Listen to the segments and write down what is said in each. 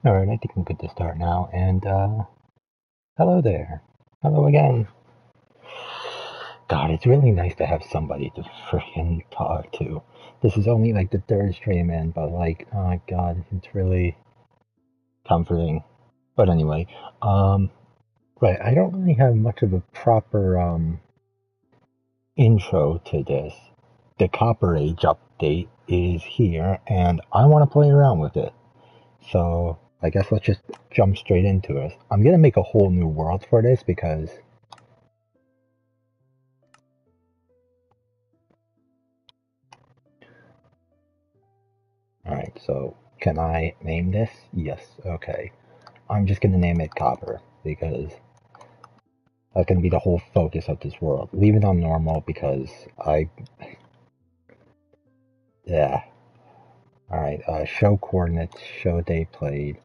Alright, I think I'm good to start now. And, hello there. Hello again. God, it's really nice to have somebody to freaking talk to. This is only like the third stream in, but like, oh my god, it's really comforting. But anyway, um, right, I don't really have much of a proper, intro to this. The Copper Age update is here, and I want to play around with it. So, I guess let's just jump straight into it. I'm gonna make a whole new world for this because alright, so can I name this? Yes, okay. I'm just gonna name it Copper because that's gonna be the whole focus of this world. Leave it on normal because yeah. Alright, show coordinates, show day played.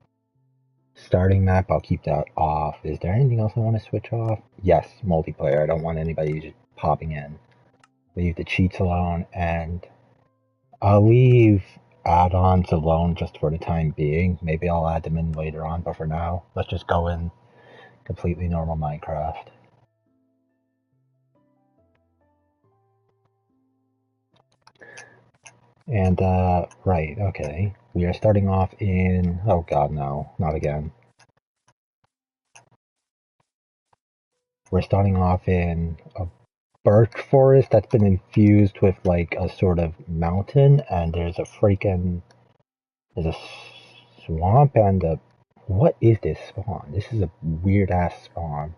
Starting map, I'll keep that off. Is there anything else I want to switch off? Yes, multiplayer. I don't want anybody just popping in. Leave the cheats alone, and I'll leave add-ons alone just for the time being. Maybe I'll add them in later on, but for now, let's just go in completely normal Minecraft. And, right, okay. We are starting off in, oh god, no, not again. We're starting off in a birch forest that's been infused with, like, a sort of mountain, and there's there's a swamp and a, what is this spawn? This is a weird-ass spawn.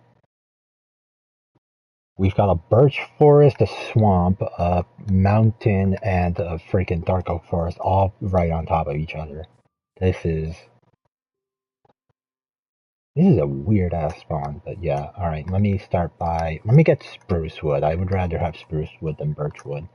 We've got a birch forest, a swamp, a mountain, and a freaking dark oak forest all right on top of each other. This is a weird ass spawn, but yeah, alright, let me get spruce wood. I would rather have spruce wood than birch wood.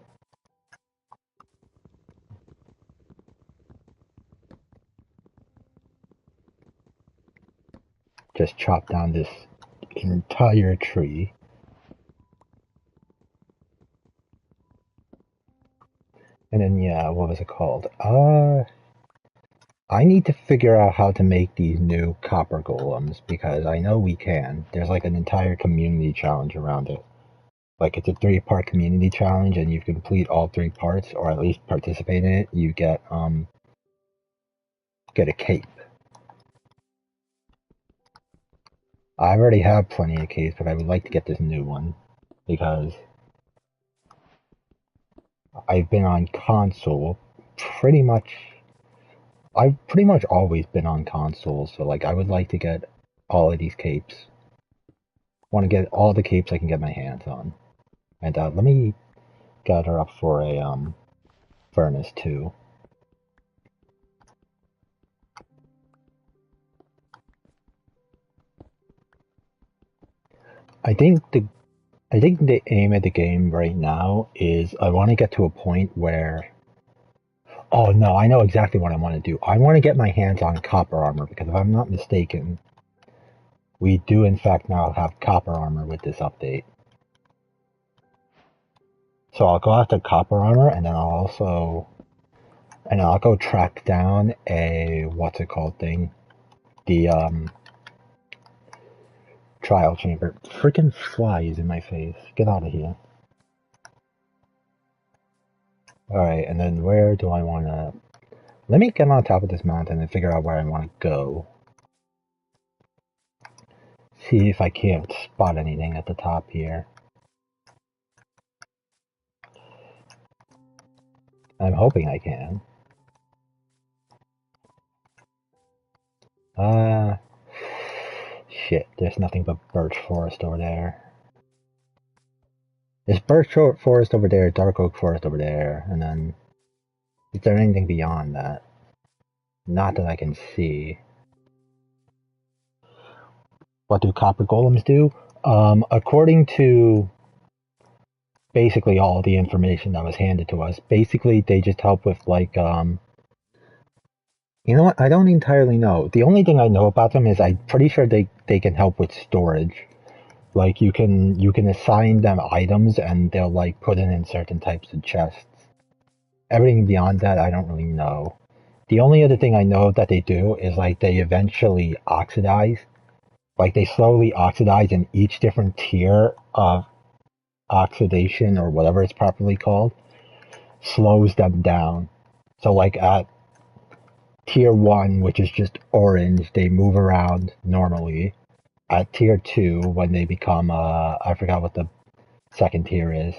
Just chop down this entire tree. And then yeah, what was it called? I need to figure out how to make these new copper golems because I know we can. There's like an entire community challenge around it. Like it's a 3-part community challenge, and you complete all 3 parts, or at least participate in it. You get a cape. I already have plenty of capes, but I would like to get this new one because I've been on console pretty much. I've pretty much always been on console, so like I would like to get all of these capes. Want to get all the capes I can get my hands on, and let me gather up for a furnace too. I think the aim of the game right now is I want to get to a point where, oh no, I know exactly what I want to do. I want to get my hands on copper armor because if I'm not mistaken, we do in fact now have copper armor with this update. So I'll go after copper armor, and then I'll go track down a what's it called thing, the trial chamber. Freaking fly is in my face. Get out of here. Alright, and then where do I want to... Let me get on top of this mountain and figure out where I want to go. See if I can't spot anything at the top here. I'm hoping I can. Shit, there's nothing but birch forest over there. There's birch forest over there, dark oak forest over there, and then... Is there anything beyond that? Not that I can see. What do copper golems do? According to basically all the information that was handed to us, basically they just help with like, you know what? I don't entirely know. The only thing I know about them is I'm pretty sure they can help with storage. Like you can assign them items and they'll like put it in certain types of chests. Everything beyond that, I don't really know. The only other thing I know that they do is like they eventually oxidize. Like they slowly oxidize in each different tier of oxidation or whatever it's properly called slows them down. So like at tier 1, which is just orange, they move around normally. At tier 2, when they become I forgot what the second tier is,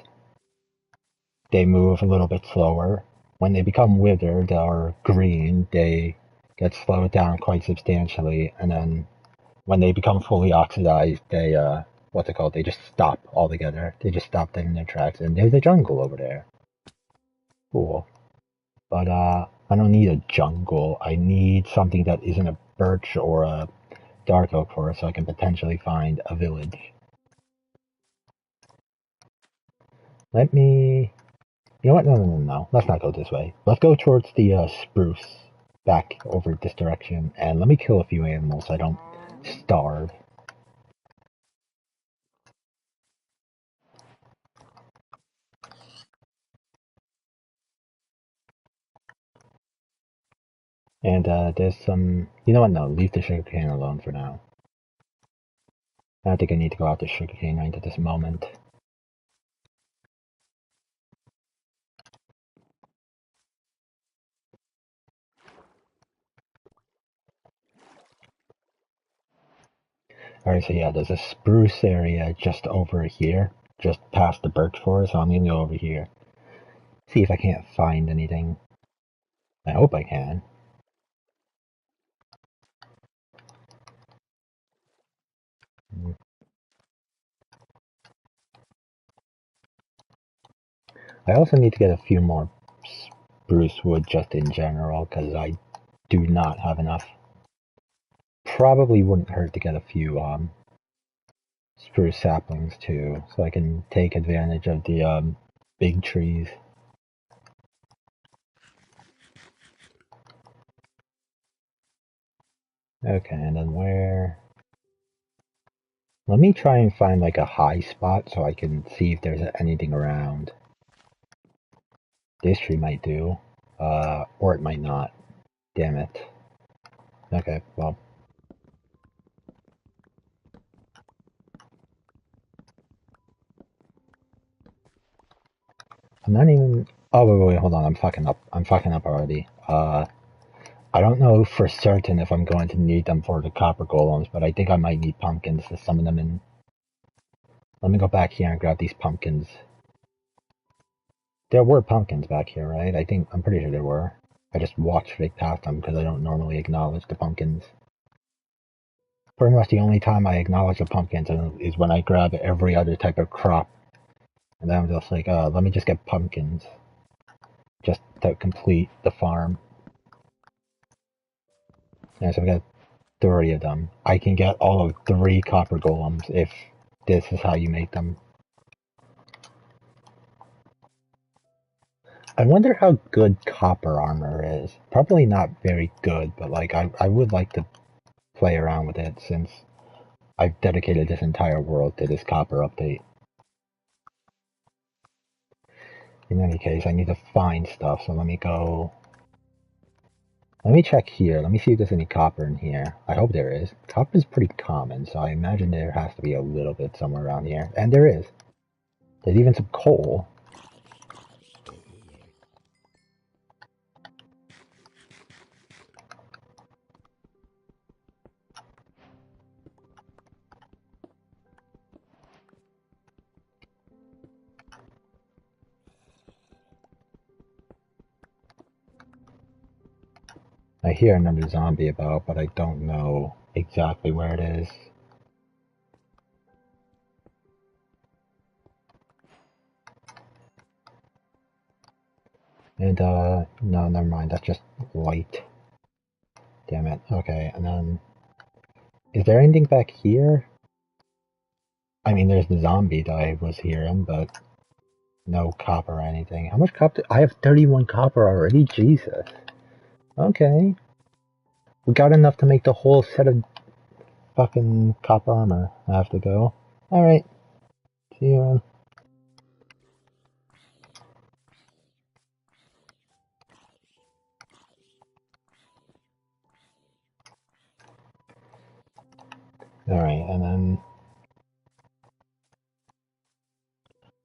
they move a little bit slower. When they become withered or green, they get slowed down quite substantially, and then when they become fully oxidized, they what's it called? They just stop altogether. They just stop dead in their tracks, and there's a jungle over there. Cool. But I don't need a jungle. I need something that isn't a birch or a dark oak forest, so I can potentially find a village. Let me. You know what? No. Let's not go this way. Let's go towards the spruce, back over this direction, and let me kill a few animals so I don't starve. And there's some. You know what? No, leave the sugarcane alone for now. I don't think I need to go out to sugarcane right at this moment. Alright, so yeah, there's a spruce area just over here, just past the birch forest, so I'm gonna go over here. See if I can't find anything. I hope I can. I also need to get a few more spruce wood just in general, because I do not have enough. Probably wouldn't hurt to get a few spruce saplings too, so I can take advantage of the big trees. Okay, and then where? Let me try and find like a high spot so I can see if there's anything around. This tree might do, or it might not. Damn it. Okay, well. I'm not even. Oh, wait, hold on. I'm fucking up. I'm fucking up already. I don't know for certain if I'm going to need them for the copper golems, but I think I might need pumpkins to summon them in. Let me go back here and grab these pumpkins. There were pumpkins back here, right? I'm pretty sure there were. I just walked straight past them because I don't normally acknowledge the pumpkins. Pretty much the only time I acknowledge the pumpkins is when I grab every other type of crop. And then I'm just like, let me just get pumpkins. Just to complete the farm. Yeah, so we got 3 of them. I can get all of 3 copper golems if this is how you make them. I wonder how good copper armor is. Probably not very good, but like I would like to play around with it since I've dedicated this entire world to this copper update. In any case, I need to find stuff, so let me go. Let me check here. Let me see if there's any copper in here. I hope there is. Copper is pretty common, so I imagine there has to be a little bit somewhere around here. And there is. There's even some coal. I hear another zombie about, but I don't know exactly where it is. And, no, never mind. That's just light. Damn it. Okay, and then... Is there anything back here? I mean, there's the zombie that I was hearing, but... No copper or anything. How much copper? I have 31 copper already? Jesus. Okay. We got enough to make the whole set of fucking copper armor. I have to go. Alright. See you, man.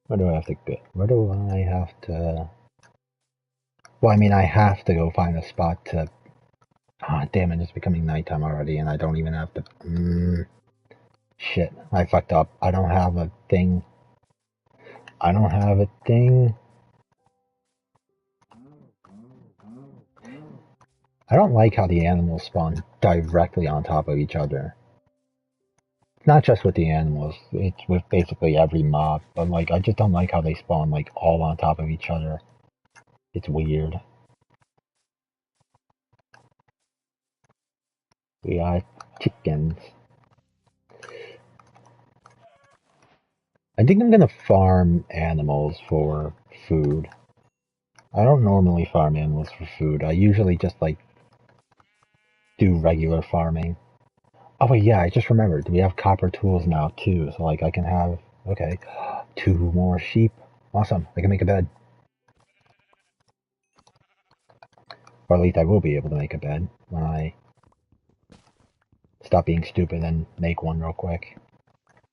Where do I have to go? Where do I have to... Well, I mean, I have to go find a spot to... Ah, damn it, it's becoming nighttime already, and I don't even have to... Shit, I fucked up. I don't have a thing. I don't have a thing. I don't like how the animals spawn directly on top of each other. Not just with the animals, it's with basically every mob, but like, I just don't like how they spawn like all on top of each other. It's weird. We got chickens. I think I'm gonna farm animals for food. I don't normally farm animals for food. I usually just like do regular farming. Oh wait, yeah, I just remembered. We have copper tools now too, so like I can have, okay, 2 more sheep. Awesome. I can make a bed. Or at least I will be able to make a bed when I stop being stupid and make one real quick.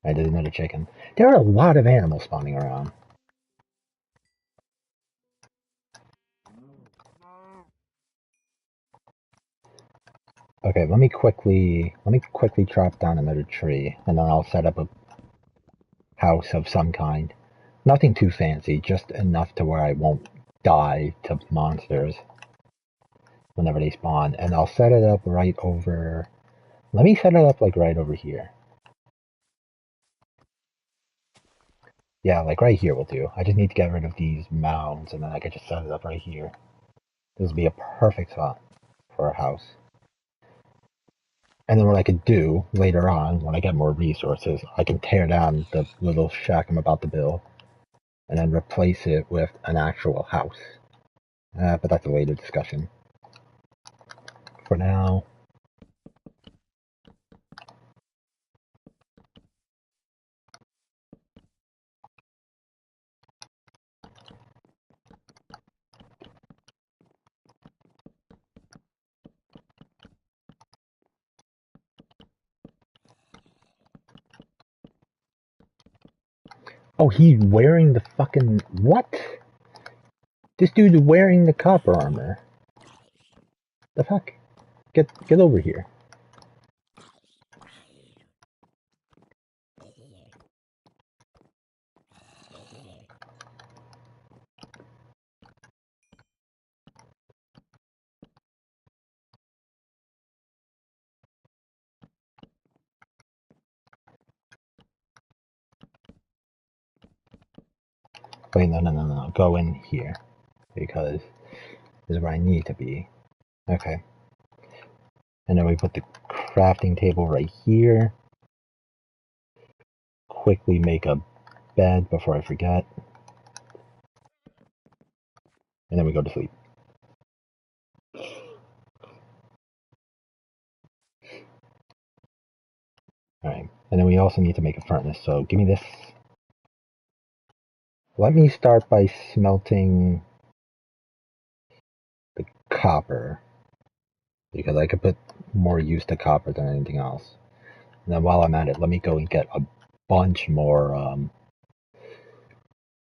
I did another chicken. There are a lot of animals spawning around. Okay, let me quickly chop down another tree, and then I'll set up a house of some kind. Nothing too fancy, just enough to where I won't die to monsters whenever they spawn. And I'll set it up right over... Let me set it up like right over here. Yeah, like right here will do. I just need to get rid of these mounds, and then I can just set it up right here. This would be a perfect spot for a house. And then what I could do later on, when I get more resources, I can tear down the little shack I'm about to build, and then replace it with an actual house. But that's a later discussion. For now, oh, he's wearing the fucking... What? This dude's wearing the copper armor. The fuck? Get over here. Wait, no. Go in here. Because this is where I need to be. Okay. And then we put the crafting table right here. Quickly make a bed before I forget. And then we go to sleep. Alright. And then we also need to make a furnace. So give me this. Let me start by smelting the copper. Because I could put more use to copper than anything else. And then while I'm at it, let me go and get a bunch more,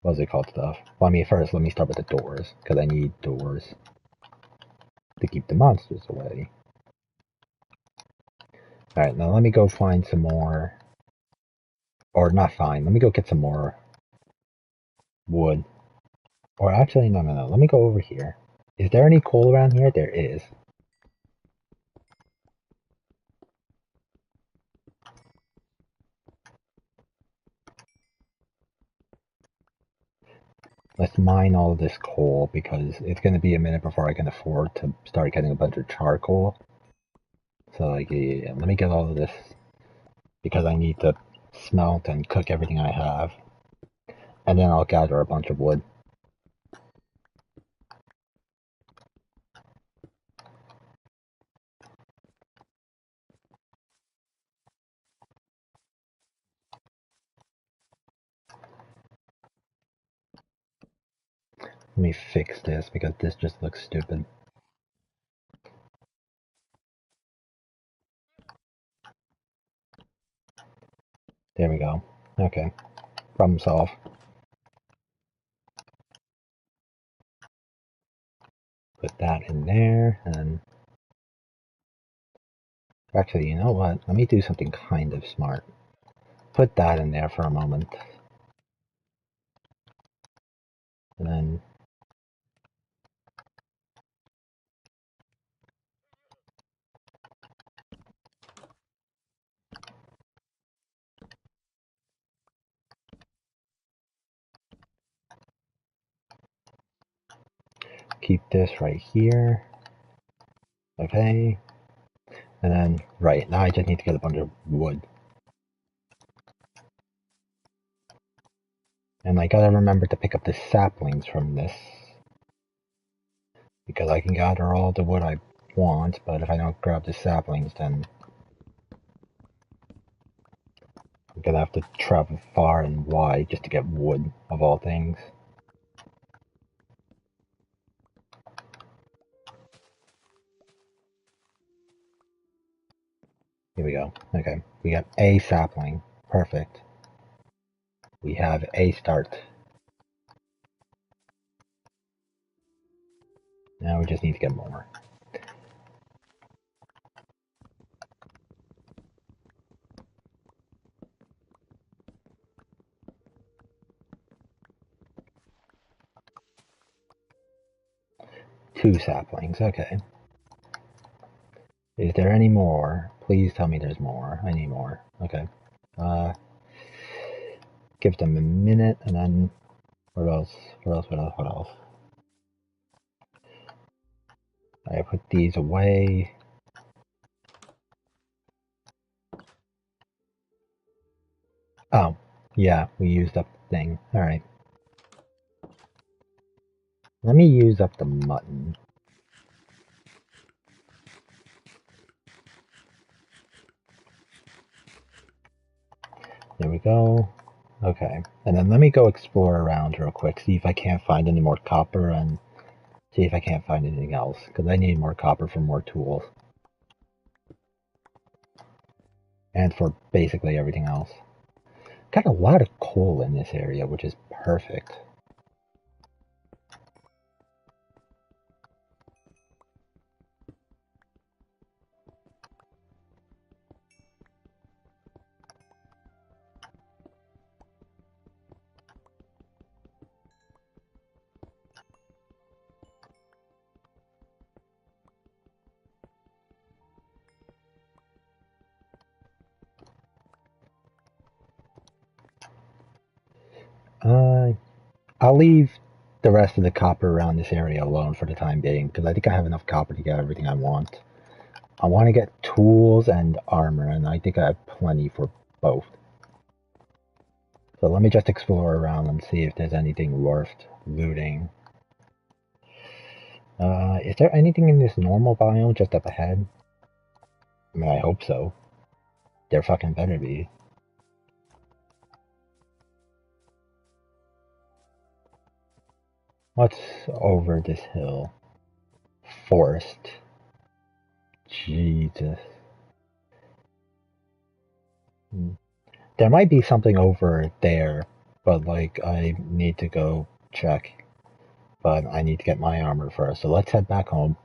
what's it called stuff? Well, I mean, first, let me start with the doors. Because I need doors to keep the monsters away. Alright, now let me go find some more... Or not find, let me go get some more wood. Or actually, no. Let me go over here. Is there any coal around here? There is. Let's mine all of this coal because it's going to be a minute before I can afford to start getting a bunch of charcoal. So, like, yeah, let me get all of this because I need to smelt and cook everything I have. And then I'll gather a bunch of wood. Let me fix this because this just looks stupid. There we go. Okay. Problem solved. Put that in there, and actually, you know what? Let me do something kind of smart. Put that in there for a moment. And then keep this right here. Okay. And then, right, now I just need to get a bunch of wood. And I gotta remember to pick up the saplings from this. Because I can gather all the wood I want, but if I don't grab the saplings, then I'm gonna have to travel far and wide just to get wood, of all things. Here we go. Okay, we got a sapling. Perfect. We have a start. Now we just need to get more. Two saplings, okay. Is there any more? Please tell me there's more. I need more. Okay. Give them a minute, and then what else? What else? I put these away. Oh, yeah, we used up the thing. Alright. Let me use up the mutton. There we go. Okay. And then let me go explore around real quick, see if I can't find any more copper, and see if I can't find anything else, because I need more copper for more tools. And for basically everything else. Got a lot of coal in this area, which is perfect. I'll leave the rest of the copper around this area alone for the time being, because I think I have enough copper to get everything I want. I want to get tools and armor, and I think I have plenty for both. So let me just explore around and see if there's anything worth looting. Is there anything in this normal biome just up ahead? I mean, I hope so. There fucking better be. What's over this hill? Forest. Jesus. There might be something over there, but like I need to go check. But I need to get my armor first. So let's head back home.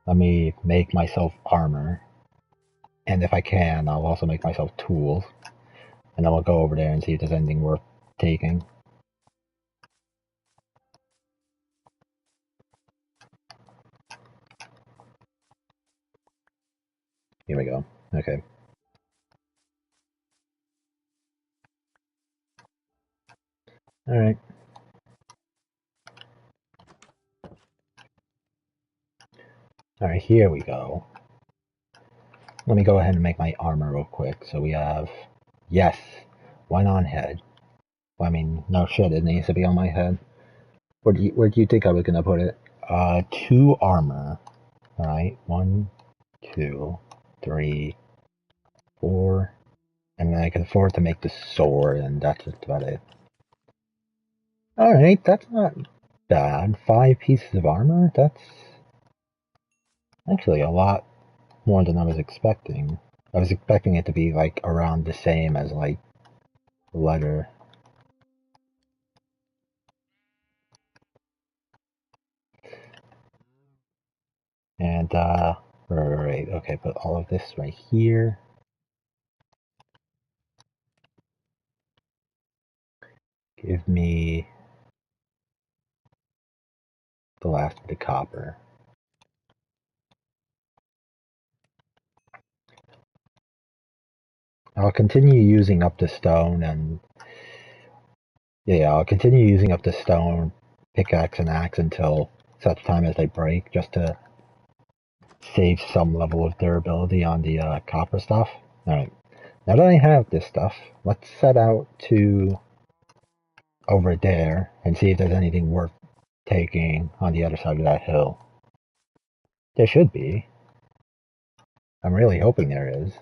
Let me make myself armor. And if I can, I'll also make myself tools. And then we'll go over there and see if there's anything worth taking. Here we go. Okay. Alright. Alright, here we go. Let me go ahead and make my armor real quick. So we have... Yes! One on head. Well, I mean, no shit, it needs to be on my head. Where do you think I was gonna put it? 2 armor. Alright, 1, 2, 3, 4. And then I can afford to make the sword, and that's just about it. Alright, that's not bad. 5 pieces of armor? That's actually a lot more than I was expecting. I was expecting it to be like around the same as like leather. And, right, okay, put all of this right here. Give me the last bit of copper. I'll continue using up the stone and yeah, I'll continue using up the stone, pickaxe and axe until such time as they break, just to save some level of durability on the copper stuff. Alright, now that I have this stuff, let's set out to over there and see if there's anything worth taking on the other side of that hill. There should be. I'm really hoping there is.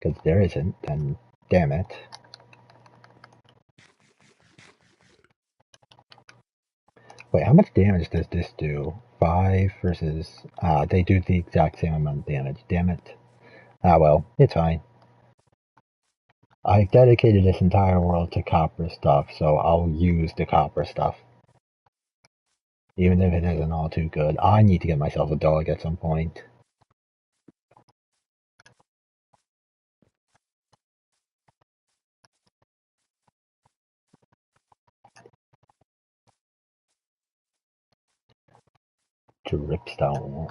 Because there isn't, then damn it. Wait, how much damage does this do? 5 versus... they do the exact same amount of damage. Damn it. Ah well, it's fine. I've dedicated this entire world to copper stuff, so I'll use the copper stuff. Even if it isn't all too good. I need to get myself a dog at some point. Dripstone.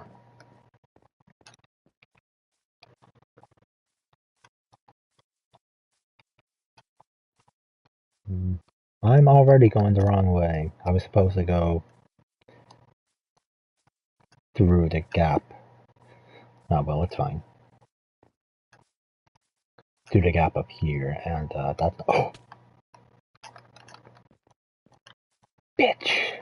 I'm already going the wrong way. I was supposed to go through the gap. Oh well, it's fine. Through the gap up here, and that's... Oh! Bitch!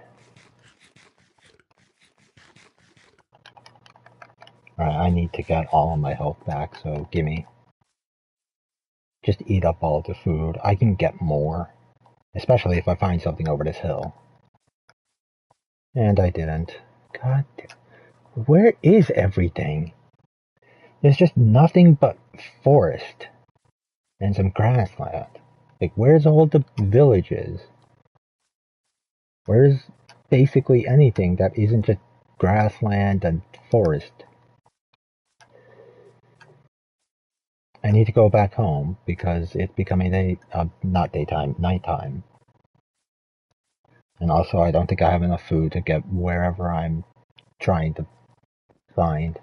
Alright, I need to get all of my health back, so gimme. Just eat up all the food. I can get more. Especially if I find something over this hill. And I didn't. God damn. Where is everything? There's just nothing but forest. And some grassland. Like, where's all the villages? Where's basically anything that isn't just grassland and forest? I need to go back home because it's becoming not daytime, nighttime. And also, I don't think I have enough food to get wherever I'm trying to find.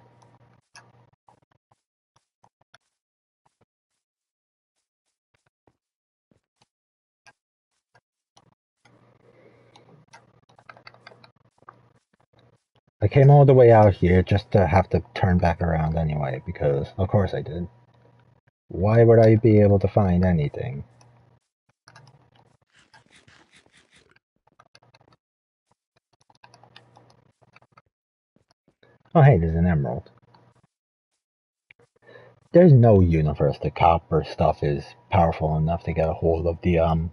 I came all the way out here just to have to turn back around anyway, because of course I did. Why would I be able to find anything? Oh hey, there's an emerald. There's no universe the copper stuff is powerful enough to get a hold of the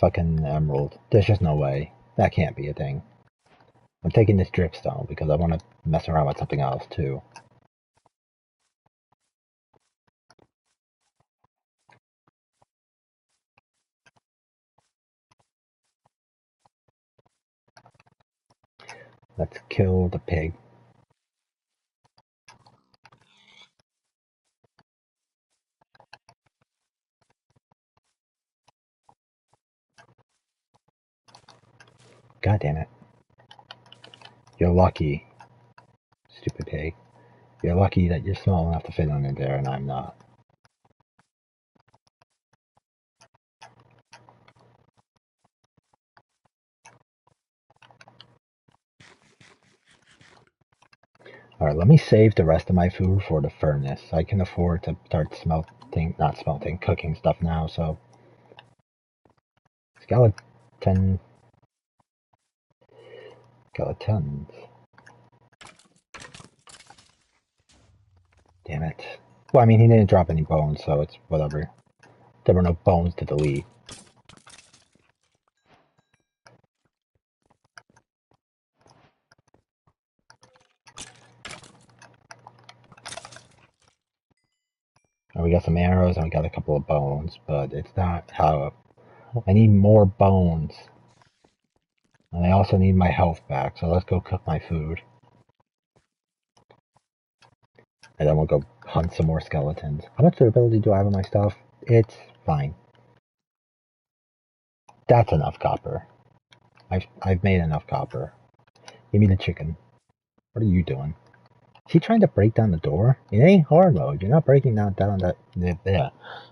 fucking emerald. There's just no way. That can't be a thing. I'm taking this dripstone because I want to mess around with something else too. Let's kill the pig. God damn it. You're lucky, stupid pig. You're lucky that you're small enough to fit under there and I'm not. Alright, let me save the rest of my food for the furnace. I can afford to start cooking stuff now, so. Skeleton. Skeletons. Damn it. Well, I mean, he didn't drop any bones, so it's whatever. There were no bones to delete. And we got some arrows and we got a couple of bones, but it's not how... I need more bones. And I also need my health back, so let's go cook my food. And then we'll go hunt some more skeletons. How much durability do I have on my stuff? It's fine. That's enough copper. I've made enough copper. Give me the chicken. What are you doing? Is he trying to break down the door? It ain't hard mode. You're not breaking that down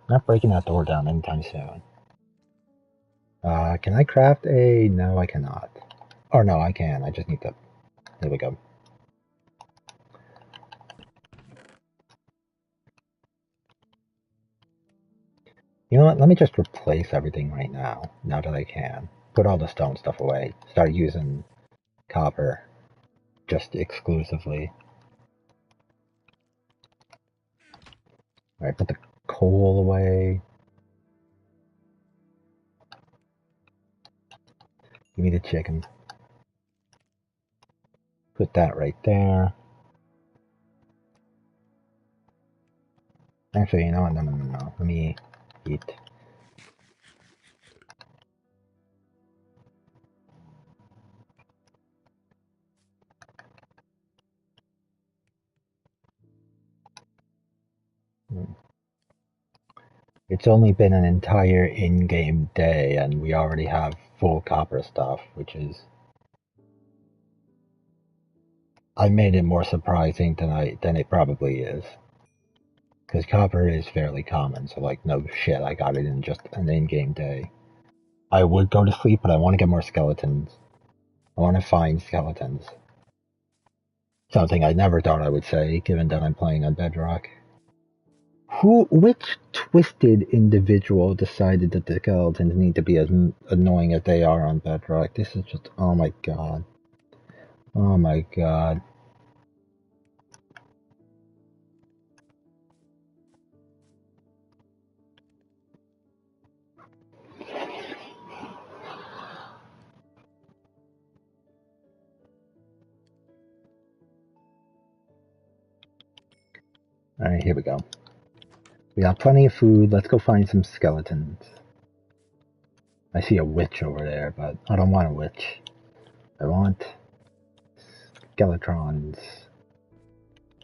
not breaking that door down anytime soon. Can I craft a... No, I cannot. Or no, I can. I just need to... Here we go. You know what? Let me just replace everything right now. Now that I can. Put all the stone stuff away. Start using copper. Just exclusively. Alright, put the coal away. Give me the chicken. Put that right there. Actually, you know what? No. Let me eat. It's only been an entire in-game day and we already have full copper stuff, which is... I made it more surprising than it probably is. Because copper is fairly common, so like, no shit, I got it in just an in-game day. I would go to sleep, but I want to get more skeletons. I want to find skeletons. Something I never thought I would say, given that I'm playing on Bedrock. Which twisted individual decided that the skeletons need to be as annoying as they are on Bedrock? This is just, oh my god. Oh my god. Alright, here we go. We got plenty of food, let's go find some skeletons. I see a witch over there, but I don't want a witch. I want skeletrons.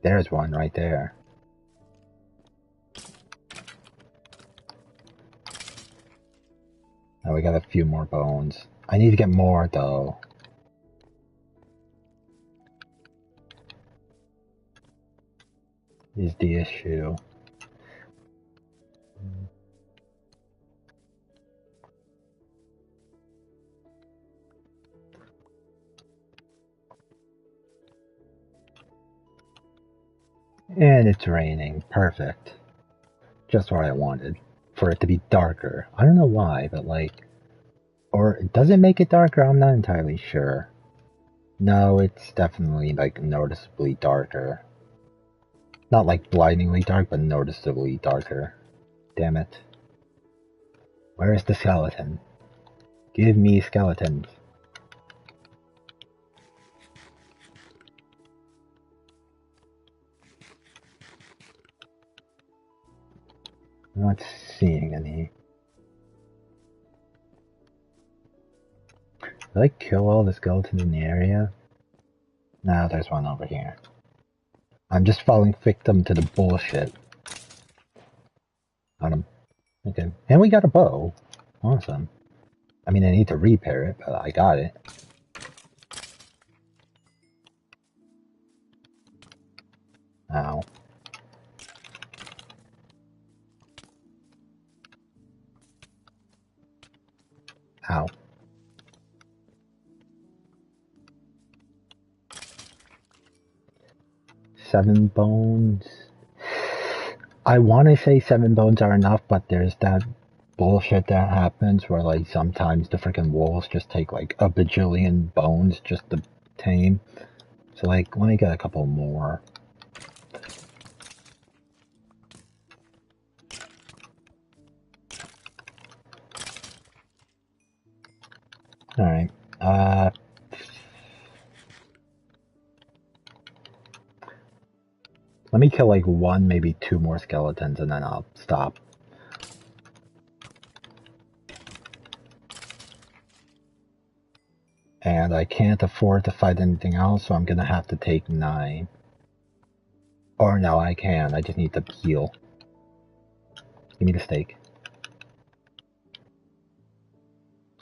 There's one right there. Now we got a few more bones. I need to get more though. Is the issue. And it's raining. Perfect. Just what I wanted. For it to be darker. I don't know why, but like... Or does it make it darker? I'm not entirely sure. No, it's definitely like noticeably darker. Not like blindingly dark, but noticeably darker. Damn it. Where is the skeleton? Give me skeletons. I'm not seeing any. Did I kill all the skeletons in the area? No, there's one over here. I'm just falling victim to the bullshit. On him. Okay. And we got a bow. Awesome. I mean, I need to repair it, but I got it. Ow. Ow. Seven bones. I want to say 7 bones are enough, but there's that bullshit that happens where like sometimes the freaking wolves just take like a bajillion bones just to tame. So like, let me get a couple more. Alright. Let me kill like 1, maybe 2 more skeletons and then I'll stop. And I can't afford to fight anything else, so I'm gonna have to take 9. Or no, I can. I just need to heal. Give me the steak.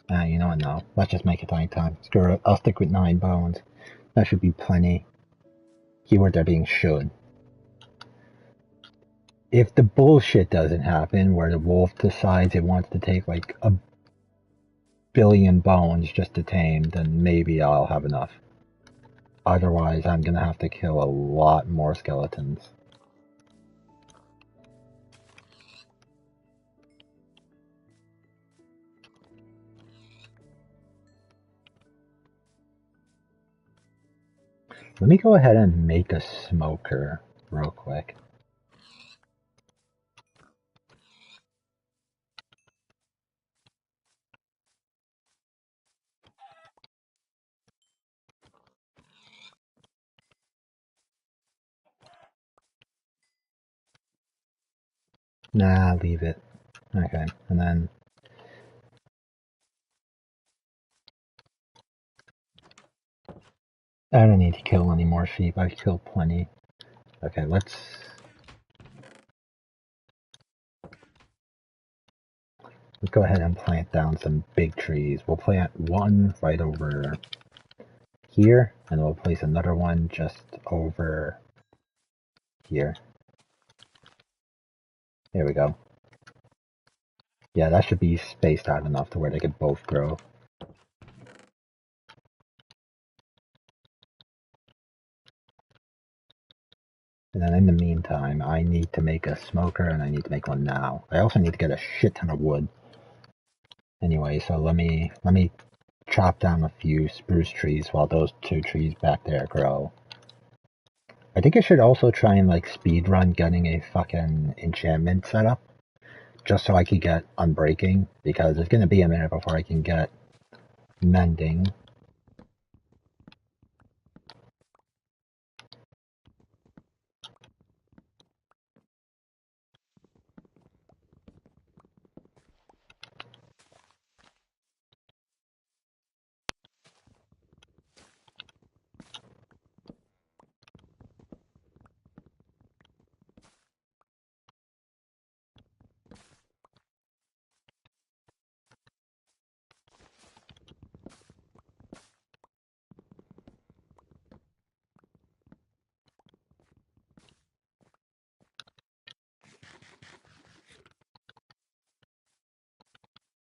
You know what, no. Let's just make it nighttime. Screw it. I'll stick with 9 bones. That should be plenty. Keyword there being should. If the bullshit doesn't happen, where the wolf decides it wants to take like a billion bones just to tame, then maybe I'll have enough. Otherwise, I'm gonna have to kill a lot more skeletons. Let me go ahead and make a smoker real quick. Nah, leave it. Okay, and then I don't need to kill any more sheep. I've killed plenty. Okay, let's go ahead and plant down some big trees. We'll plant one right over here, and we'll place another one just over here. There we go. Yeah, that should be spaced out enough to where they could both grow. And then in the meantime, I need to make a smoker, and I need to make one now. I also need to get a shit ton of wood. Anyway, so let me chop down a few spruce trees while those 2 trees back there grow. I think I should also try and like speed run getting a fucking enchantment set up, just so I can get unbreaking, because it's gonna be a minute before I can get mending.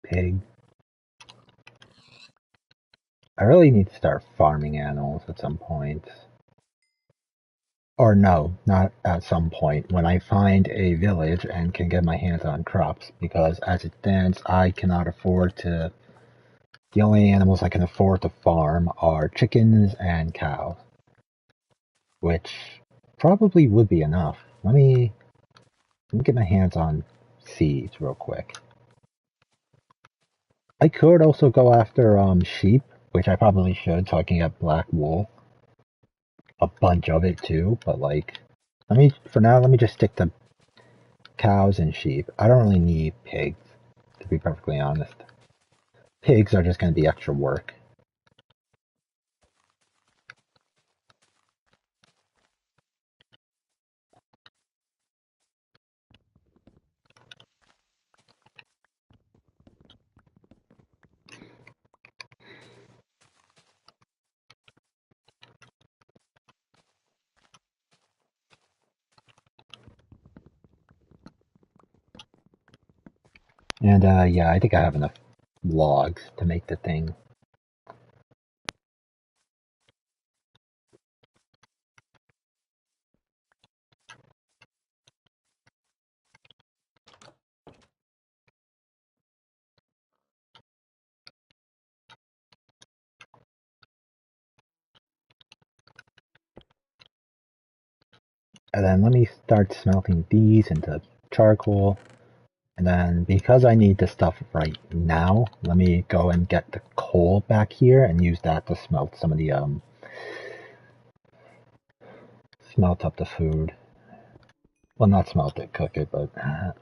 Pig. I really need to start farming animals at some point. Or no, not at some point, when I find a village and can get my hands on crops, because as it stands, I cannot afford to... The only animals I can afford to farm are chickens and cows, which probably would be enough. Let me get my hands on seeds real quick. I could also go after sheep, which I probably should, so I can get black wool. A bunch of it too, but like, for now, let me just stick to cows and sheep. I don't really need pigs, to be perfectly honest. Pigs are just going to be extra work. And yeah, I think I have enough logs to make the thing. And then let me start smelting these into charcoal. And then because I need the stuff right now, let me go and get the coal back here and use that to smelt some of the smelt up the food. Well, not smelt it, cook it, but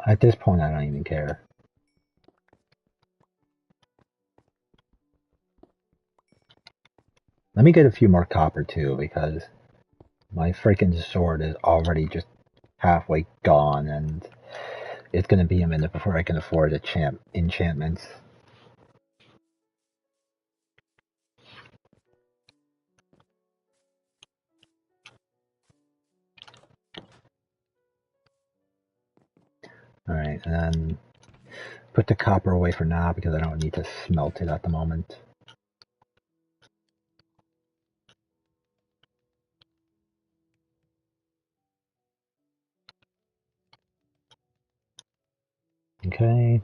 at this point I don't even care. Let me get a few more copper too, because my freaking sword is already just halfway gone, and it's gonna be a minute before I can afford enchantments. Alright, and then put the copper away for now because I don't need to smelt it at the moment. Okay.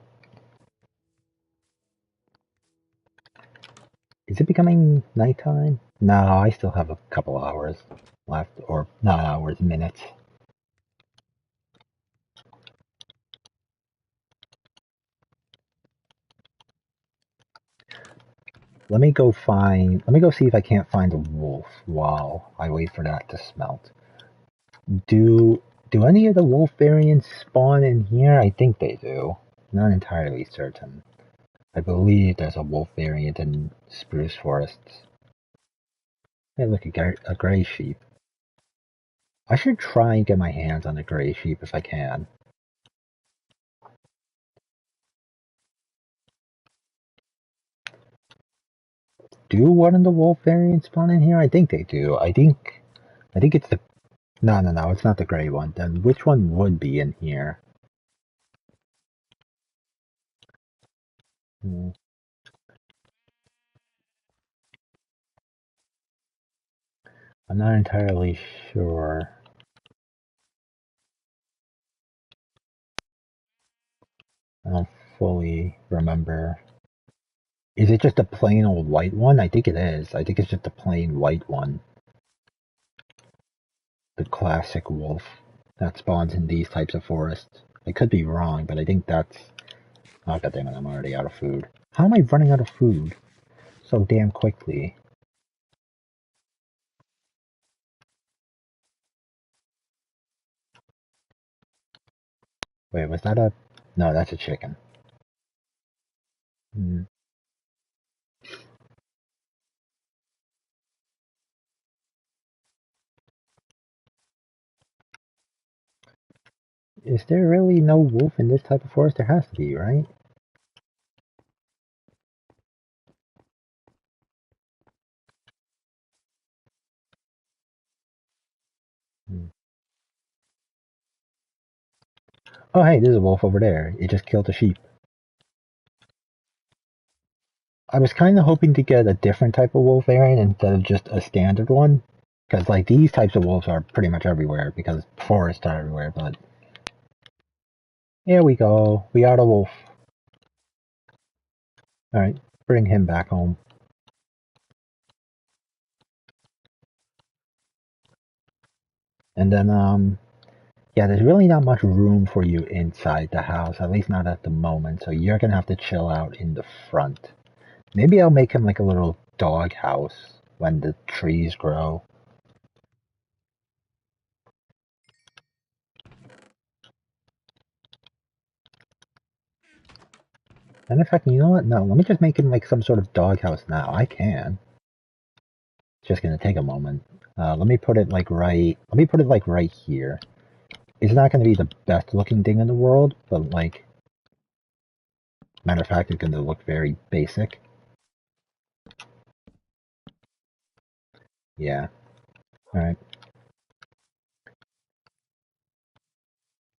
Is it becoming nighttime? No, I still have a couple hours left, or not hours, minutes. Let me go see if I can't find a wolf while I wait for that to smelt. Do any of the wolf variants spawn in here? I think they do. Not entirely certain. I believe there's a wolf variant in spruce forests. Hey, look, a gray sheep. I should try and get my hands on a gray sheep if I can. Do one of the wolf variants spawn in here? I think they do. I think it's the... No, it's not the gray one. Then which one would be in here? Hmm. I'm not entirely sure. I don't fully remember. Is it just a plain old white one? I think it is. I think it's just a plain white one. The classic wolf that spawns in these types of forests. I could be wrong, but I think that's... Oh, goddammit, I'm already out of food. How am I running out of food so damn quickly? Wait, was that a... No, that's a chicken. Hmm. Is there really no wolf in this type of forest? There has to be, right? Hmm. Oh, hey, there's a wolf over there. It just killed a sheep. I was kind of hoping to get a different type of wolf variant instead of just a standard one. Because, like, these types of wolves are pretty much everywhere because forests are everywhere, but... Here we go. We are the wolf. Alright, bring him back home. And then, yeah, there's really not much room for you inside the house, at least not at the moment, so you're gonna have to chill out in the front. Maybe I'll make him like a little dog house when the trees grow. And in fact, you know what? No, let me just make him like some sort of dog house now. I can. It's just gonna take a moment. Let me put it like right here. It's not gonna be the best looking thing in the world, but like, matter of fact, it's gonna look very basic. Yeah. Alright.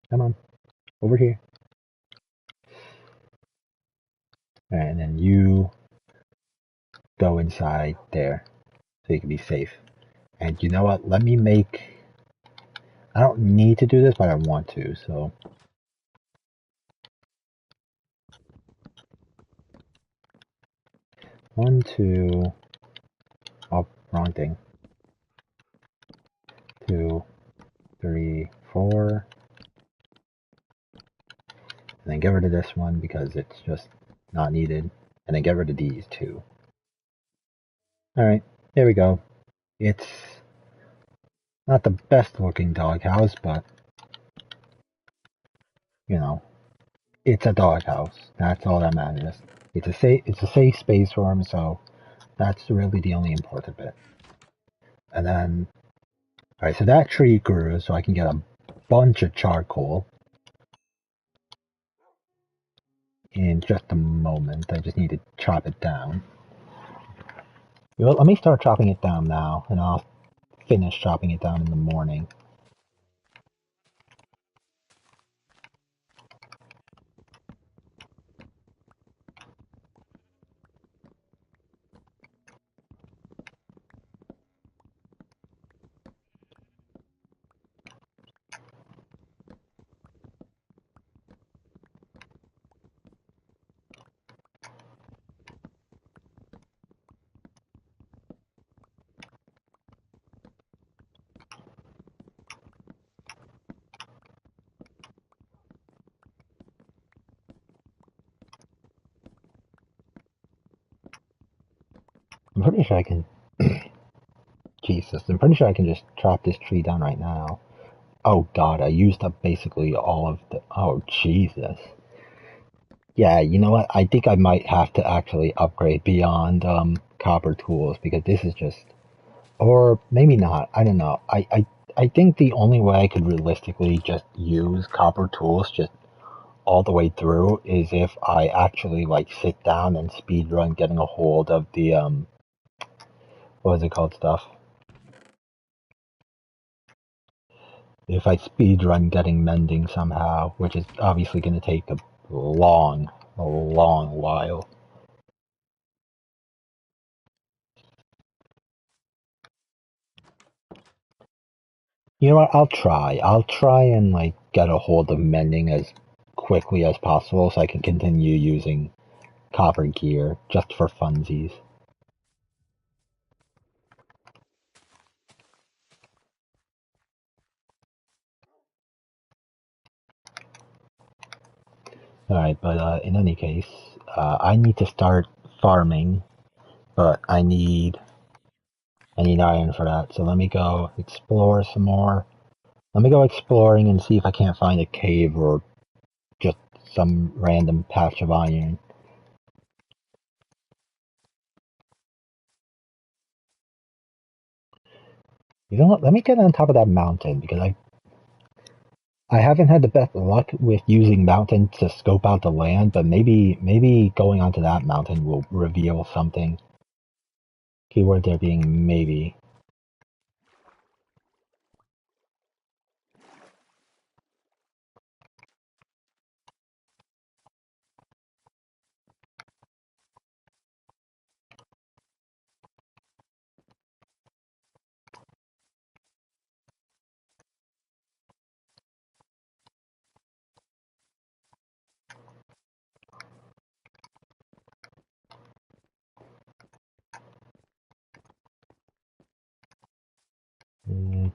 Come on. Over here. Alright, and then you go inside there so you can be safe. And you know what? Let me make... I don't need to do this, but I want to, so... One, two... Oh, wrong thing. 2, 3, 4. And then get rid of this one because it's just not needed. And then get rid of these two. Alright, there we go. It's not the best looking doghouse, but you know, it's a doghouse. That's all that matters. It's a safe space for him, so That's really the only important bit. And then, alright, so that tree grew, so I can get a bunch of charcoal in just a moment. I just need to chop it down. Well, let me start chopping it down now, and I'll finish chopping it down in the morning. I'm pretty sure I can... Jesus, I'm pretty sure I can just chop this tree down right now. Oh god, I used up basically all of the... Oh, Jesus. Yeah, you know what? I think I might have to actually upgrade beyond copper tools, because this is just... Or maybe not. I don't know. I think the only way I could realistically just use copper tools just all the way through is if I actually like sit down and speed run getting a hold of the what is it called stuff? If I speed run getting mending somehow, which is obviously going to take a long while. You know what? I'll try. I'll try and like get a hold of mending as quickly as possible so I can continue using copper gear just for funsies. Alright, but in any case, I need to start farming, but I need iron for that. So let me go explore some more. Let me go exploring and see if I can't find a cave or just some random patch of iron. You know what? Let me get on top of that mountain because I haven't had the best luck with using mountain to scope out the land, but maybe going onto that mountain will reveal something. Keyword there being maybe. Mm,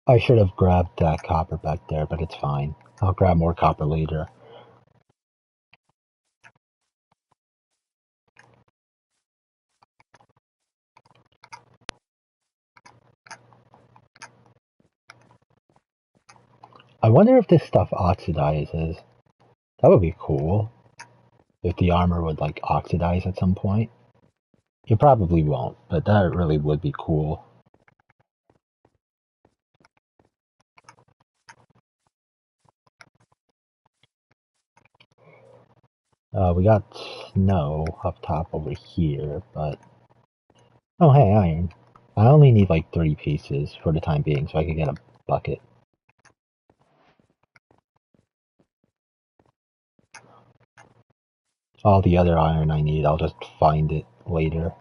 I should have grabbed that copper back there, but it's fine. I'll grab more copper later. I wonder if this stuff oxidizes. That would be cool. If the armor would like oxidize at some point. It probably won't, but that really would be cool. We got snow up top over here, but... Oh, hey, iron. I only need like 3 pieces for the time being, so I can get a bucket. All the other iron I need, I'll just find it later.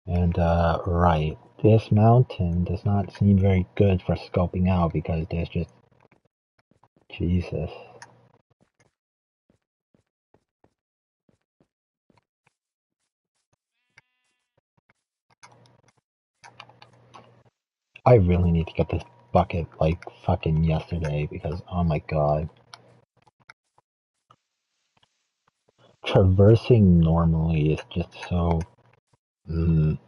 And, right. This mountain does not seem very good for scoping out because there's just... Jesus. I really need to get this bucket like fucking yesterday because, oh my god. Traversing normally is just so... Mm.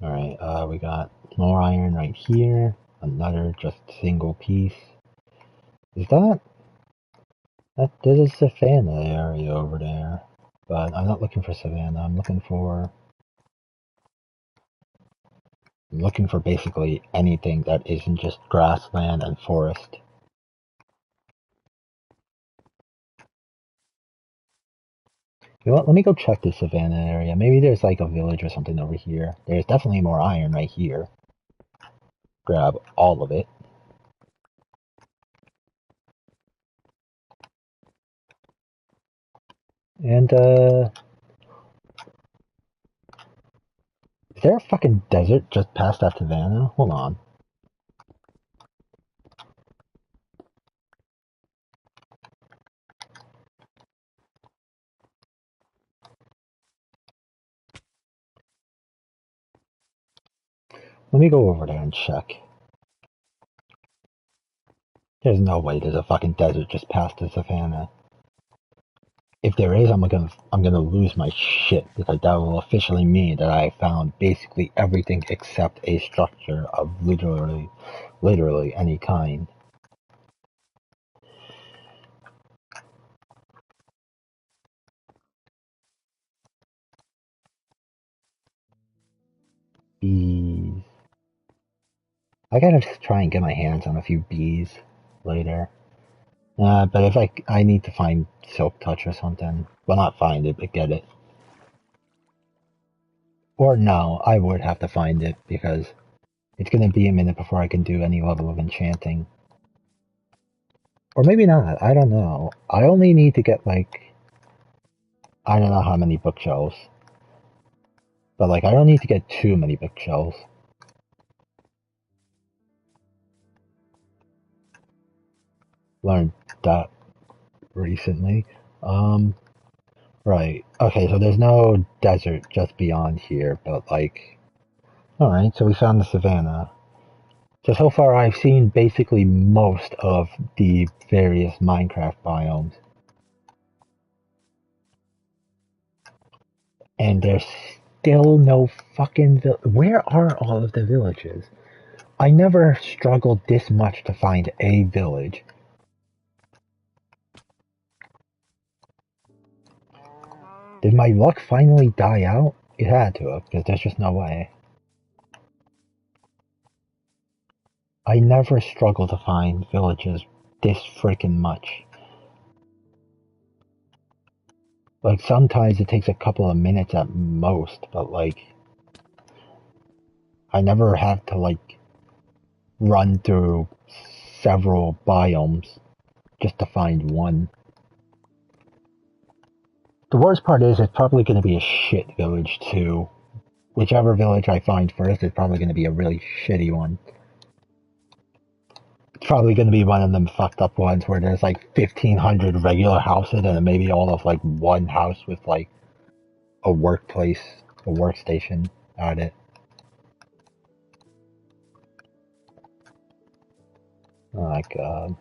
Alright, we got more iron right here. Another just single piece. Is that... There's a Savannah area over there. But I'm not looking for Savannah, I'm looking for basically anything that isn't just grassland and forest. You know what, let me go check the Savannah area. Maybe there's like a village or something over here. There's definitely more iron right here. Grab all of it. And, is there a fucking desert just past that Savannah? Hold on. Let me go over there and check. There's no way there's a fucking desert just past the Savannah. If there is, I'm gonna lose my shit, because that will officially mean that I found basically everything except a structure of literally any kind. Bees. I gotta try and get my hands on a few bees later. But if I need to find Silk Touch or something. Well, not find it, but get it. Or no, I would have to find it, because it's gonna be a minute before I can do any level of enchanting. Or maybe not, I don't know. I only need to get like... I don't know how many bookshelves. But like, I don't need to get too many bookshelves. Learned that recently. Right. Okay, so there's no desert just beyond here, but like... Alright, so we found the savannah. So far I've seen basically most of the various Minecraft biomes. And there's still no fucking... Where are all of the villages? I never struggled this much to find a village. Did my luck finally die out? It had to have, because there's just no way. I never struggle to find villages this freaking much. Like, sometimes it takes a couple of minutes at most, but like... I never have to like run through several biomes just to find one. The worst part is it's probably going to be a shit village too. Whichever village I find first is probably going to be a really shitty one. It's probably going to be one of them fucked up ones where there's like 1,500 regular houses and then maybe all of like one house with like a workplace, a workstation at it. Oh my god.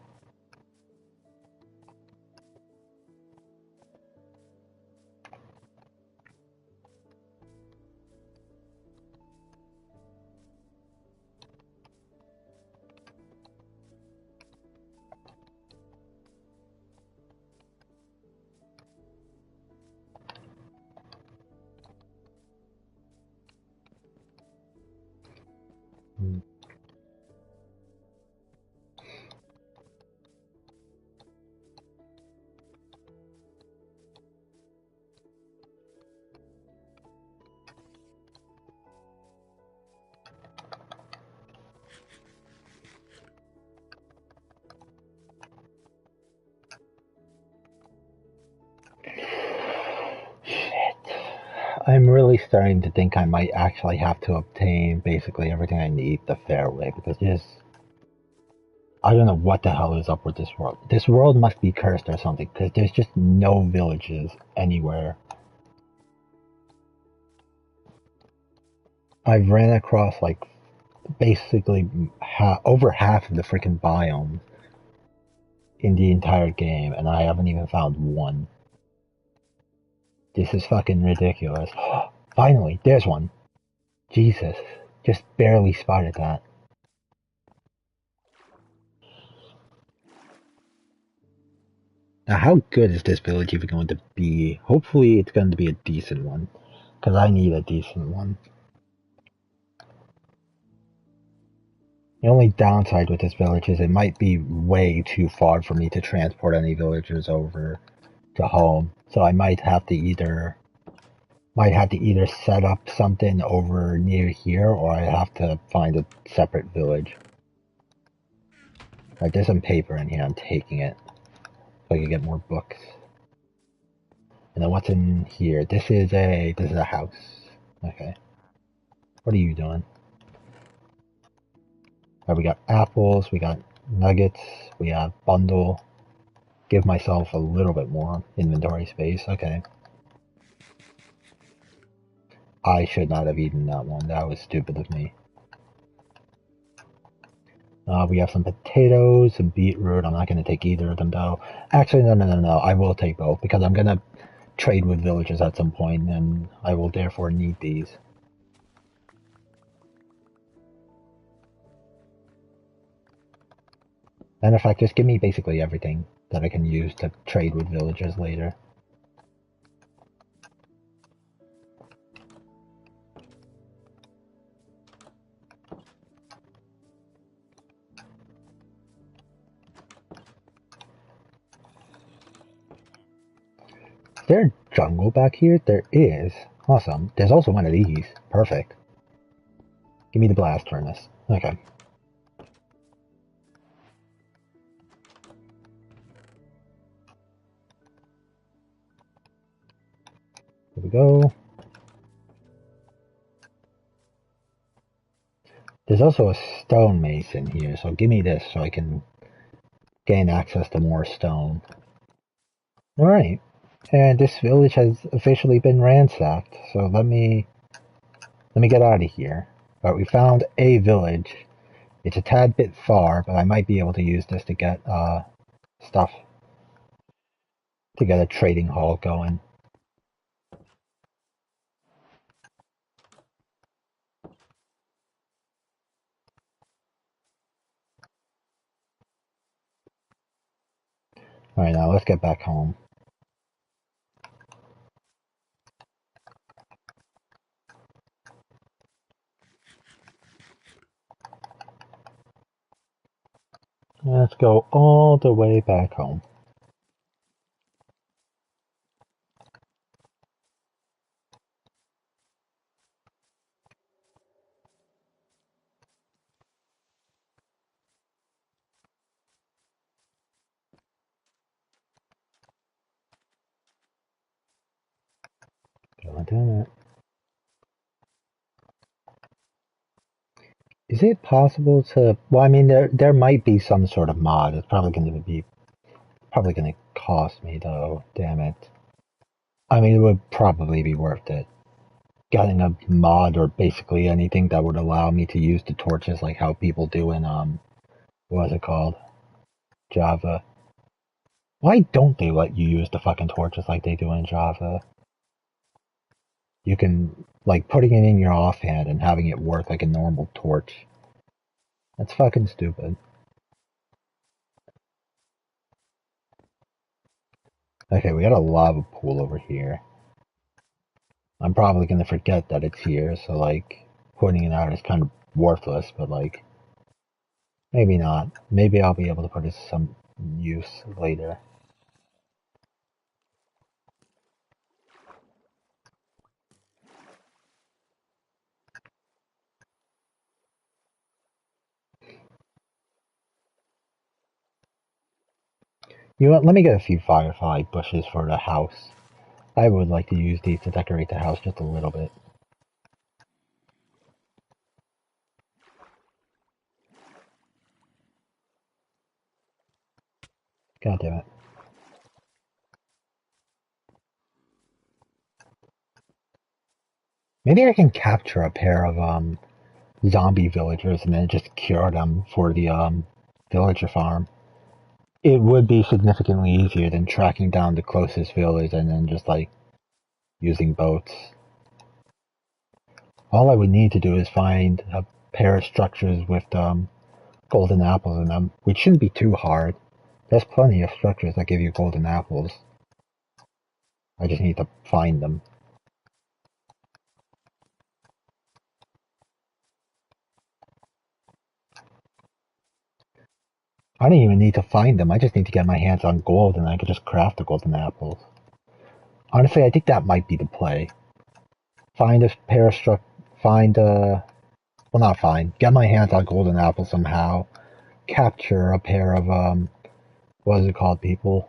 I'm really starting to think I might actually have to obtain basically everything I need the fair way, because I don't know what the hell is up with this world. This world must be cursed or something, because there's just no villages anywhere. I've ran across like basically over half of the freaking biome in the entire game, and I haven't even found one. This is fucking ridiculous. Finally, there's one. Jesus. Just barely spotted that. Now, how good is this village even going to be? Hopefully it's going to be a decent one. Because I need a decent one. The only downside with this village is it might be way too far for me to transport any villagers over to home. So I might have to either set up something over near here, or I have to find a separate village. Alright, there's some paper in here, I'm taking it. So I can get more books. And then what's in here? This is a house. Okay. What are you doing? Alright, we got apples, we got nuggets, we have bundle. Give myself a little bit more inventory space. Okay. I should not have eaten that one. That was stupid of me. We have some potatoes, some beetroot. I'm not going to take either of them though. Actually, no. I will take both because I'm going to trade with villagers at some point and I will therefore need these. And in fact, just give me basically everything that I can use to trade with villagers later. Is there a jungle back here? There is. Awesome. There's also one of these. Perfect. Give me the blast furnace. Okay. Here we go. There's also a stone mason here, so give me this so I can gain access to more stone. Alright. And this village has officially been ransacked, so let me get out of here. But we found a village. It's a tad bit far, but I might be able to use this to get stuff. To get a trading hall going. Alright, now let's get back home. Let's go all the way back home. Doing it. Is it possible to? Well, I mean, there might be some sort of mod. It's probably going to cost me though. Damn it. I mean, it would probably be worth it. Getting a mod or basically anything that would allow me to use the torches like how people do in what is it called? Java. Why don't they let you use the fucking torches like they do in Java? You can like putting it in your offhand and having it work like a normal torch. That's fucking stupid. Okay, we got a lava pool over here. I'm probably gonna forget that it's here, so like putting it out is kind of worthless, but like maybe not. Maybe I'll be able to put it to some use later. You know what, let me get a few firefly bushes for the house. I would like to use these to decorate the house just a little bit. God damn it. Maybe I can capture a pair of zombie villagers and then just cure them for the villager farm. It would be significantly easier than tracking down the closest village and then just like using boats. All I would need to do is find a pair of structures with golden apples in them, which shouldn't be too hard. There's plenty of structures that give you golden apples. I just need to find them. I don't even need to find them. I just need to get my hands on gold and I can just craft the golden apples. Honestly, I think that might be the play. Find a pair of well, not find, get my hands on golden apples somehow, capture a pair of, what is it called, people?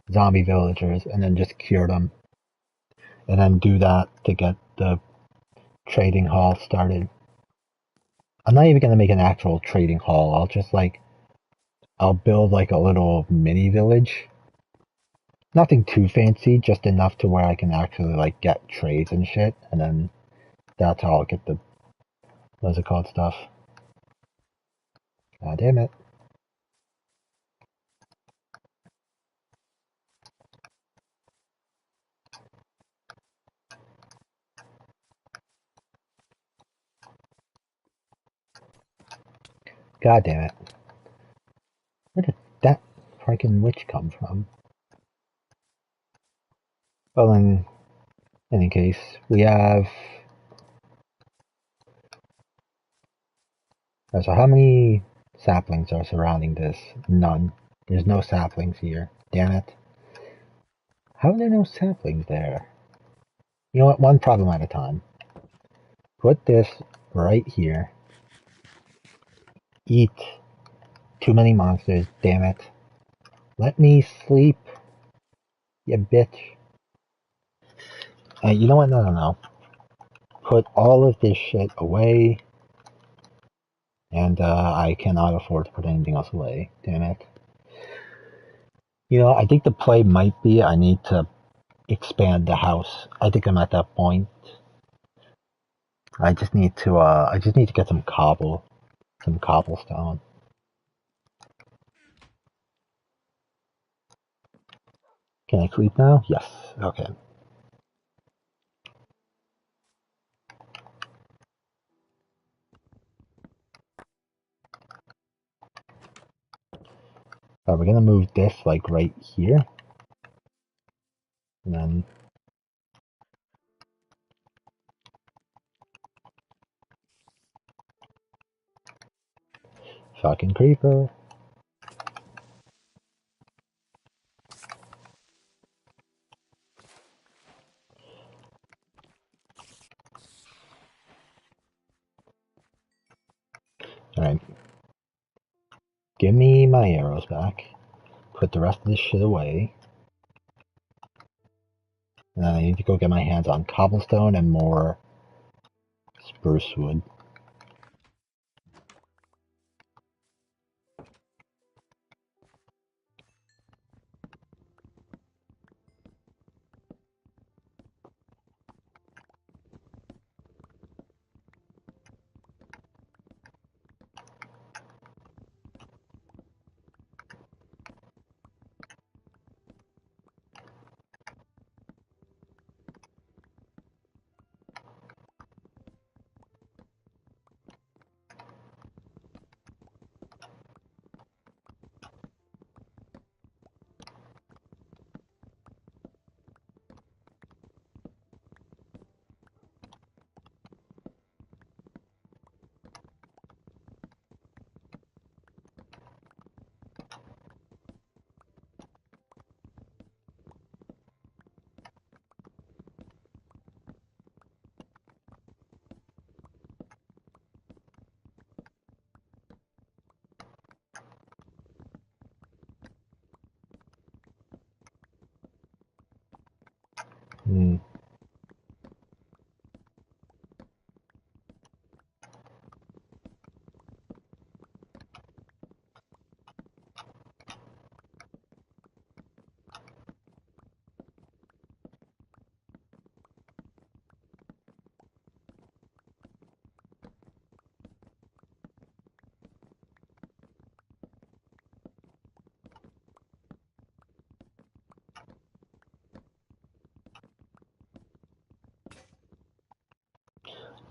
Zombie villagers, and then just cure them. And then do that to get the trading hall started. I'm not even gonna make an actual trading hall. I'll build like a little mini village. Nothing too fancy, just enough to where I can actually like get trades and shit, and then that's how I'll get the, what's it called, stuff. God damn it. God damn it. Where did that freaking witch come from? Well, in any case, we have... So how many saplings are surrounding this? None. There's no saplings here. Damn it. How are there no saplings there? You know what? One problem at a time. Put this right here. Eat. Too many monsters, damn it. Let me sleep, you bitch. You know what? No. Put all of this shit away. And I cannot afford to put anything else away. Damn it. You know, I think the play might be I need to expand the house. I think I'm at that point. I just need to get some cobblestone. Can I sleep now? Yes. Okay. We're gonna move this like right here. And then fucking creeper. Alright. Give me my arrows back. Put the rest of this shit away. And then I need to go get my hands on cobblestone and more spruce wood. Hmm.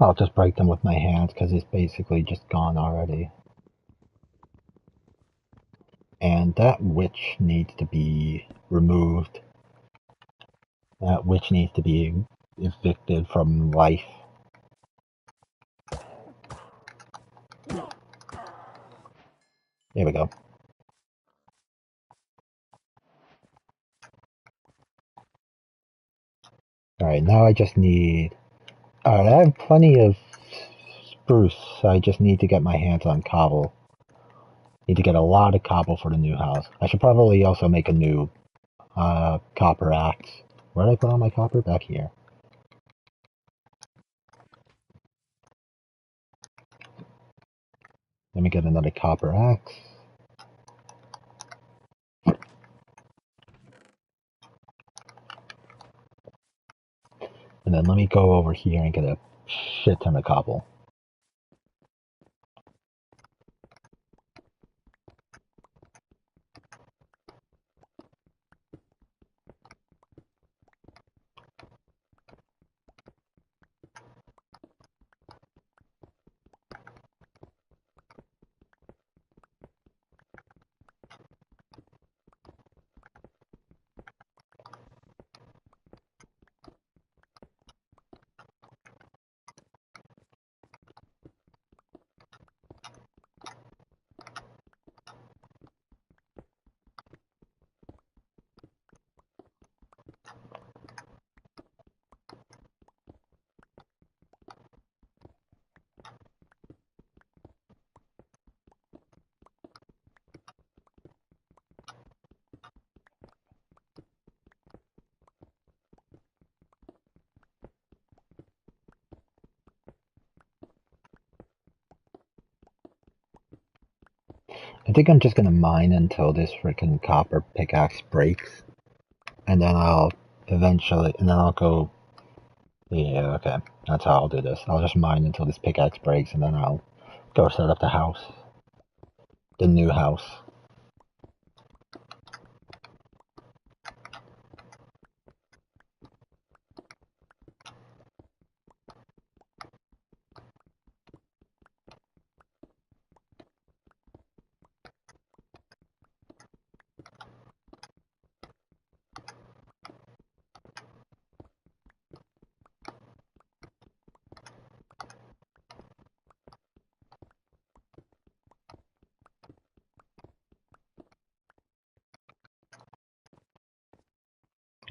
I'll just break them with my hands because it's basically just gone already. And that witch needs to be removed. That witch needs to be evicted from life. There we go. Alright, now I just need... Alright, I have plenty of spruce. I just need to get my hands on cobble. Need to get a lot of cobble for the new house. I should probably also make a new copper axe. Where did I put all my copper? Back here. Let me get another copper axe. And then let me go over here and get a shit ton of cobble. I think I'm just gonna mine until this freaking copper pickaxe breaks. And then I'll eventually, and then I'll go, yeah, okay. That's how I'll do this. I'll just mine until this pickaxe breaks and then I'll go set up the house. The new house.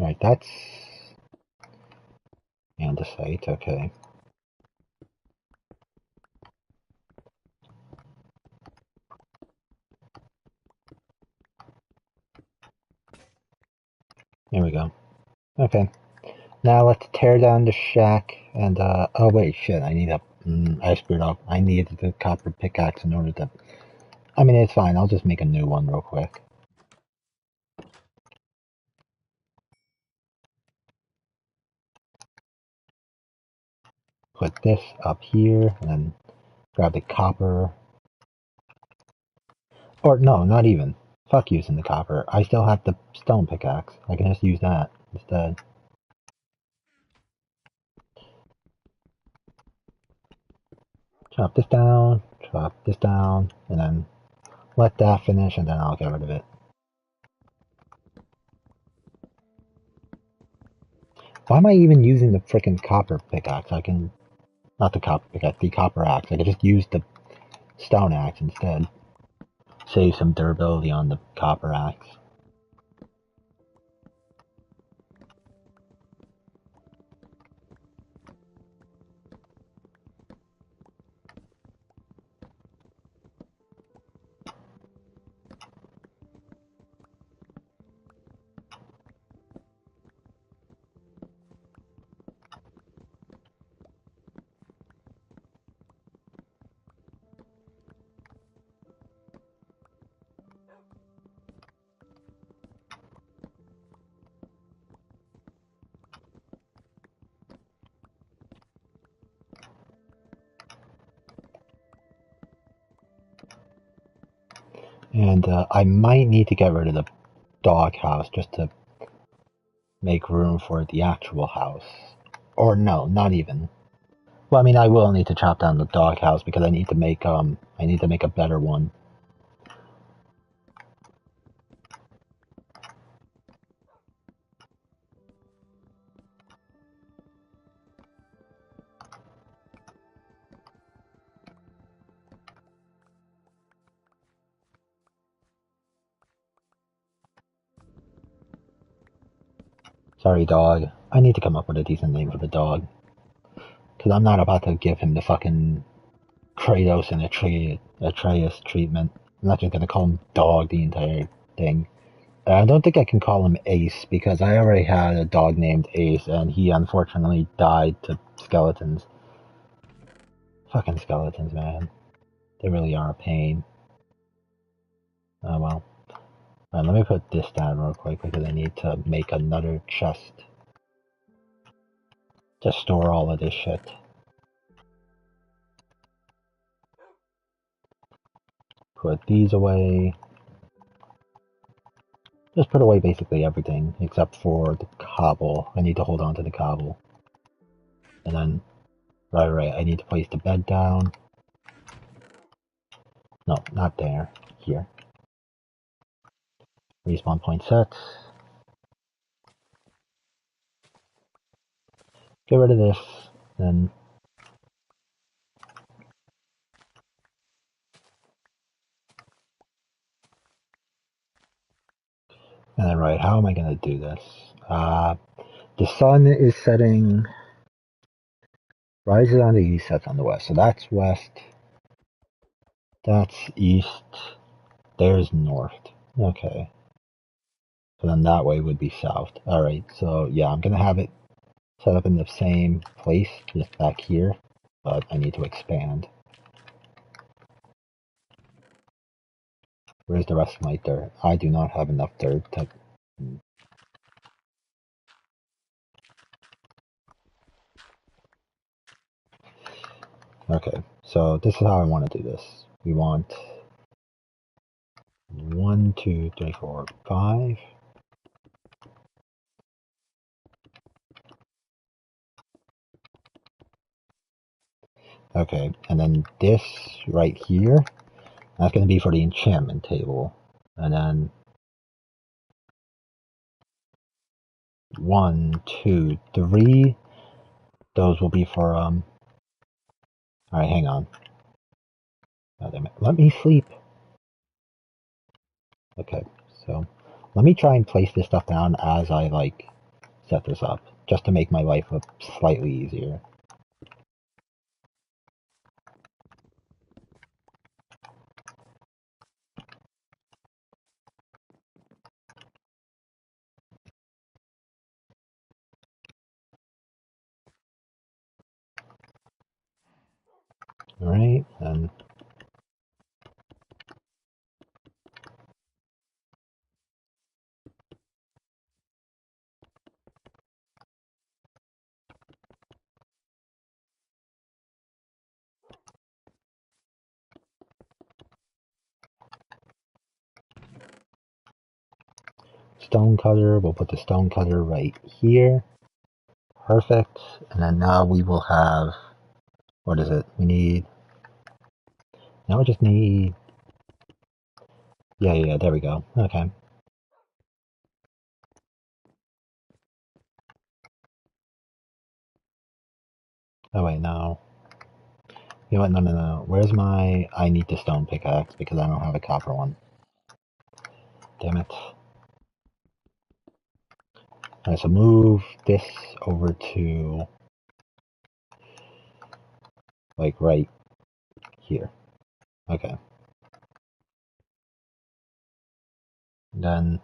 Right, that's andesite, okay. There we go. Okay. Now let's tear down the shack and, oh wait, shit, I need a, I screwed up. I needed the copper pickaxe in order to, I mean, it's fine, I'll just make a new one real quick. Put this up here, and then grab the copper. Or, no, not even. Fuck using the copper. I still have the stone pickaxe. I can just use that instead. Chop this down, and then let that finish, and then I'll get rid of it. Why am I even using the frickin' copper pickaxe? I can... Not the copper pickaxe, the copper axe. I could just use the stone axe instead. Save some durability on the copper axe. And I might need to get rid of the dog house just to make room for the actual house. Or no, not even. Well, I mean, I will need to chop down the doghouse because I need to make a better one. Sorry, dog. I need to come up with a decent name for the dog. Because I'm not about to give him the fucking Kratos and Atreus treatment. I'm not just gonna call him dog the entire thing. I don't think I can call him Ace because I already had a dog named Ace and he unfortunately died to skeletons. Fucking skeletons, man. They really are a pain. Oh well. Alright, let me put this down real quick because I need to make another chest to store all of this shit. Put these away. Just put away basically everything except for the cobble. I need to hold on to the cobble. And then, right, I need to place the bed down. No, not there. Here. Respawn point set. Get rid of this. Then, and then right, how am I going to do this? The sun is setting, rises on the east, sets on the west. So that's west. That's east. There's north. Okay. So then that way would be south. Alright, so yeah, I'm going to have it set up in the same place, just back here. But I need to expand. Where's the rest of my dirt? I do not have enough dirt to... Okay, so this is how I want to do this. We want 1, 2, 3, 4, 5. Okay, and then this right here, that's going to be for the enchantment table. And then 1, 2, 3, those will be for, alright, hang on. Oh, damn it. Let me sleep. Okay, so let me try and place this stuff down as I, like, set this up, just to make my life slightly easier. Alright, and stone cutter, we'll put the stone cutter right here. Perfect. And then now we will have, what is it? We need, now we just need, yeah, there we go. Okay. Oh wait, no. You know what, no. Where's my, I need the stone pickaxe because I don't have a copper one. Damn it. Alright, so move this over to, like, right here. Okay. Then,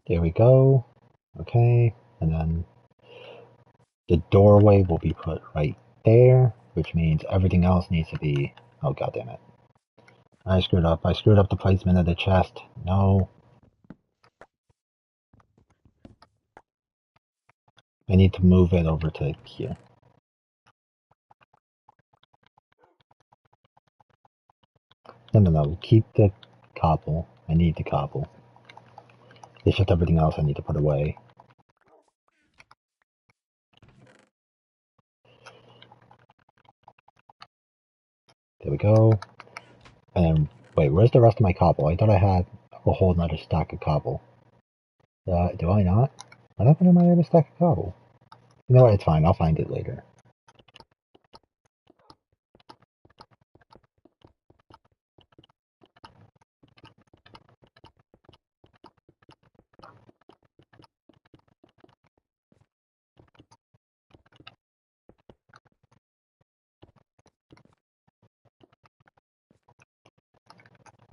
there we go. Okay, and then the doorway will be put right there, which means everything else needs to be, oh god damn it. I screwed up. I screwed up the placement of the chest. No. I need to move it over to here. No. Keep the cobble. I need the cobble. It's just everything else I need to put away. There we go. And wait, where's the rest of my cobble? I thought I had a whole nother stack of cobble. Do I not? What happened to my other stack of cobble? You know what? It's fine. I'll find it later.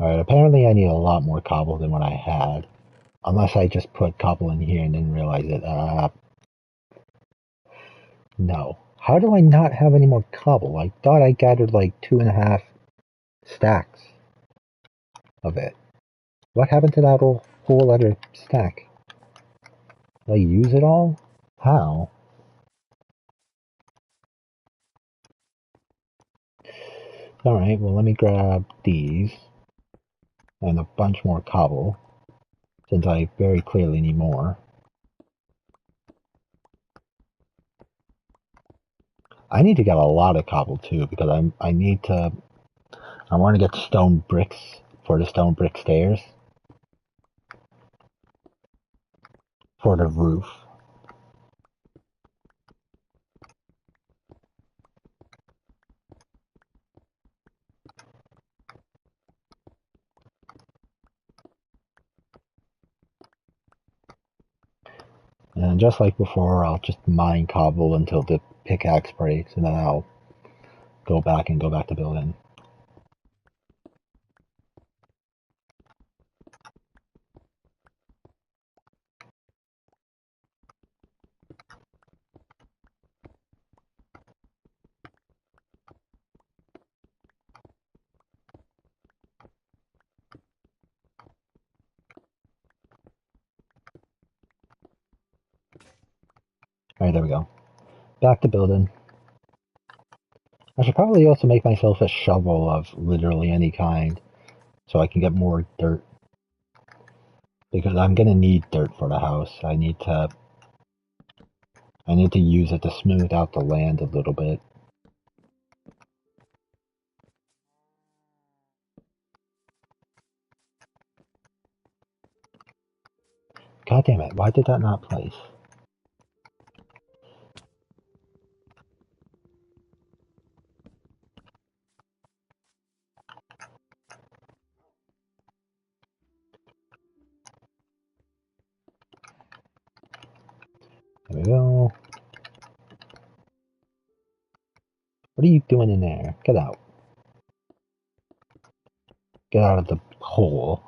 Alright, apparently I need a lot more cobble than what I had. Unless I just put cobble in here and didn't realize it. No. How do I not have any more cobble? I thought I gathered like 2.5 stacks of it. What happened to that whole other stack? Did I use it all? How? Alright, well let me grab these and a bunch more cobble, since I very clearly need more. I need to get a lot of cobble too, because I want to get stone bricks for the stone brick stairs for the roof. And just like before, I'll just mine cobble until the pickaxe breaks, and then I'll go back to building. Alright, there we go. Back to building. I should probably also make myself a shovel of literally any kind, so I can get more dirt. Because I'm gonna need dirt for the house. I need to use it to smooth out the land a little bit. God damn it, why did that not place? There we go. What are you doing in there? Get out. Get out of the hole.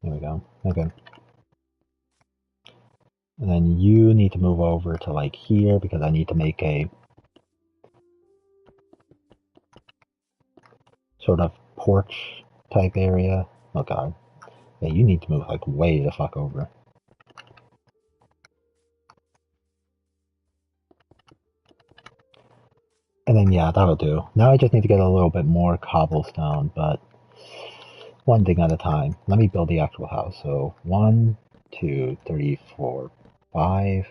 There we go. Okay. And then you need to move over to like here because I need to make a sort of porch type area. Oh god. Yeah, you need to move like way the fuck over. And then yeah, that'll do. Now I just need to get a little bit more cobblestone, but one thing at a time. Let me build the actual house. So 1, 2, 3, 4, 5.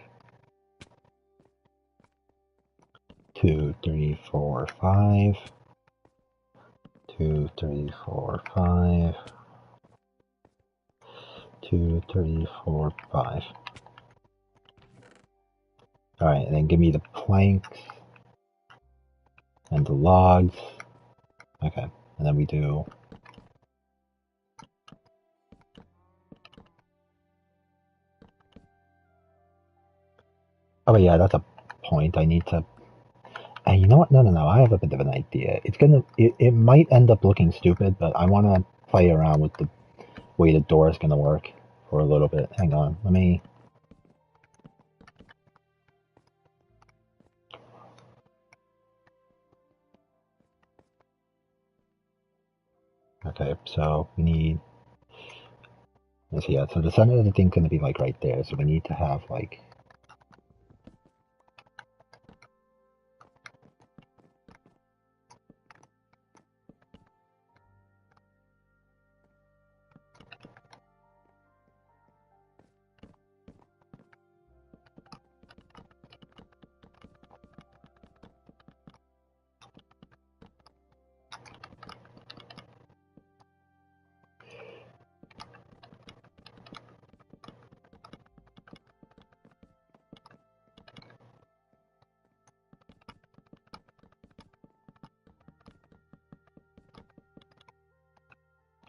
2, 3, 4, 5. 2, 3, 4, 5. 2, 3, 4, 5. Alright, and then give me the planks and the logs. Okay, and then we do. Oh yeah, that's a point. I need to. And you know what? No. I have a bit of an idea. It might end up looking stupid, but I want to play around with the way the door is gonna work for a little bit. Hang on, let me. Okay, so we need So yeah, so the center of the thing's gonna be like right there, so we need to have like...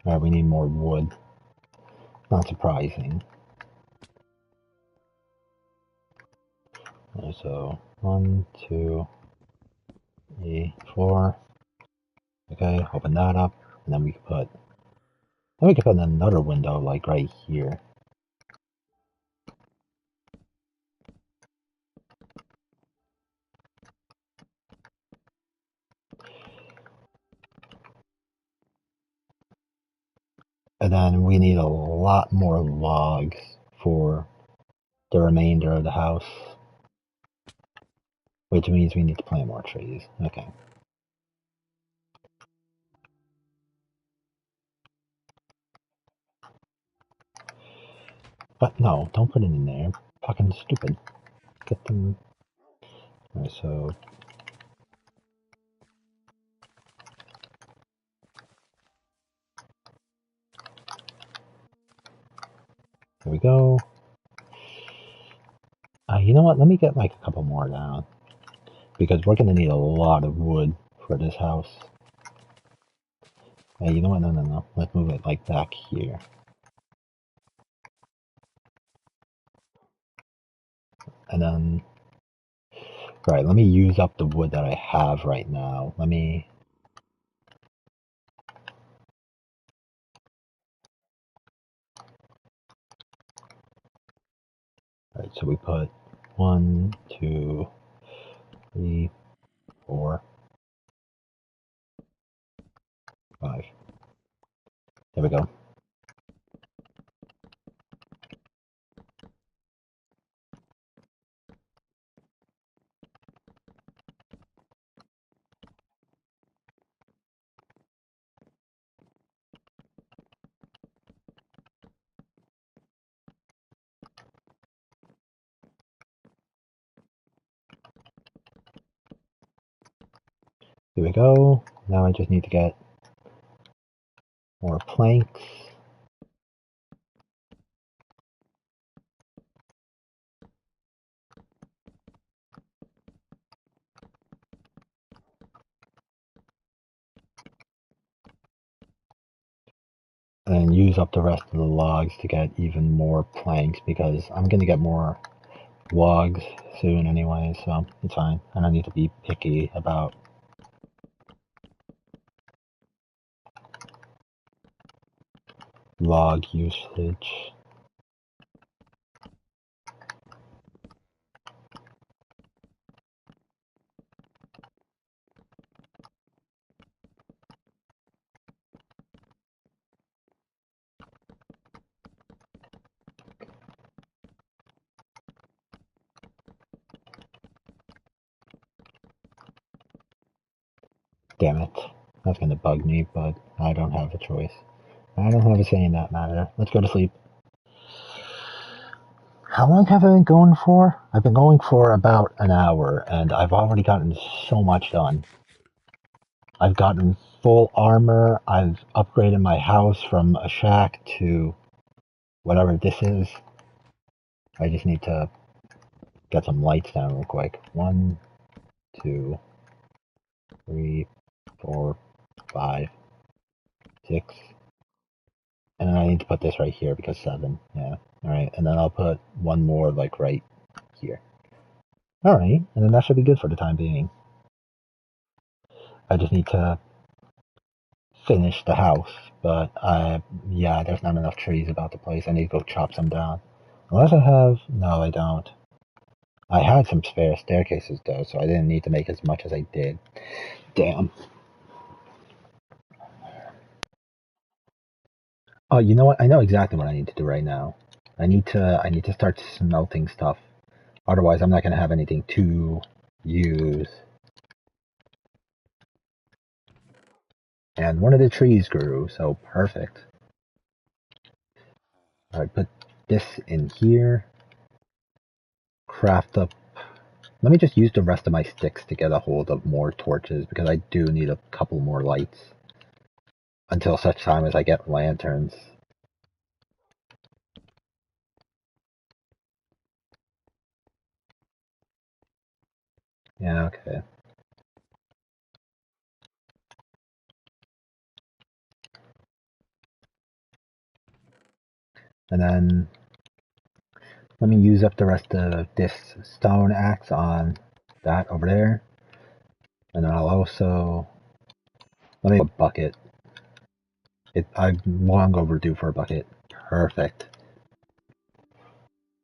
Alright, we need more wood. Not surprising. Right, so 1, 2, 3, 4. Okay, open that up, and then we can put... Then we can put another window like right here. And then we need a lot more logs for the remainder of the house. Which means we need to plant more trees. Okay. But no, don't put it in there. Fucking stupid. Get them... Alright, so... Here we go. You know what? Let me get like a couple more down. Because we're going to need a lot of wood for this house. You know what? No. Let's move it like back here. And then... Right, let me use up the wood that I have right now. Let me... Alright, so we put 1, 2, 3, 4, 5. There we go. Here we go. Now I just need to get more planks. And use up the rest of the logs to get even more planks because I'm going to get more logs soon anyway, so it's fine. I don't need to be picky about log usage. Damn it. That's going to bug me, but I don't have a choice. I don't have a say in that matter. Let's go to sleep. How long have I been going for? I've been going for about an hour, and I've already gotten so much done. I've gotten full armor, I've upgraded my house from a shack to whatever this is. I just need to get some lights down real quick. 1, 2, 3, 4, 5, 6. And then I need to put this right here because 7. Yeah. Alright. And then I'll put one more like right here. Alright. And then that should be good for the time being. I just need to finish the house. But yeah, there's not enough trees about the place. I need to go chop some down. Unless I have... No, I don't. I had some spare staircases though, so I didn't need to make as much as I did. Damn. Oh, you know what? I know exactly what I need to do right now. I need to start smelting stuff. Otherwise, I'm not going to have anything to use. And one of the trees grew, so perfect. Alright, put this in here. Craft up. Let me just use the rest of my sticks to get a hold of more torches because I do need a couple more lights until such time as I get lanterns. Yeah, okay. And then let me use up the rest of this stone axe on that over there. And then I'll also let me have a bucket. I'm long overdue for a bucket. Perfect.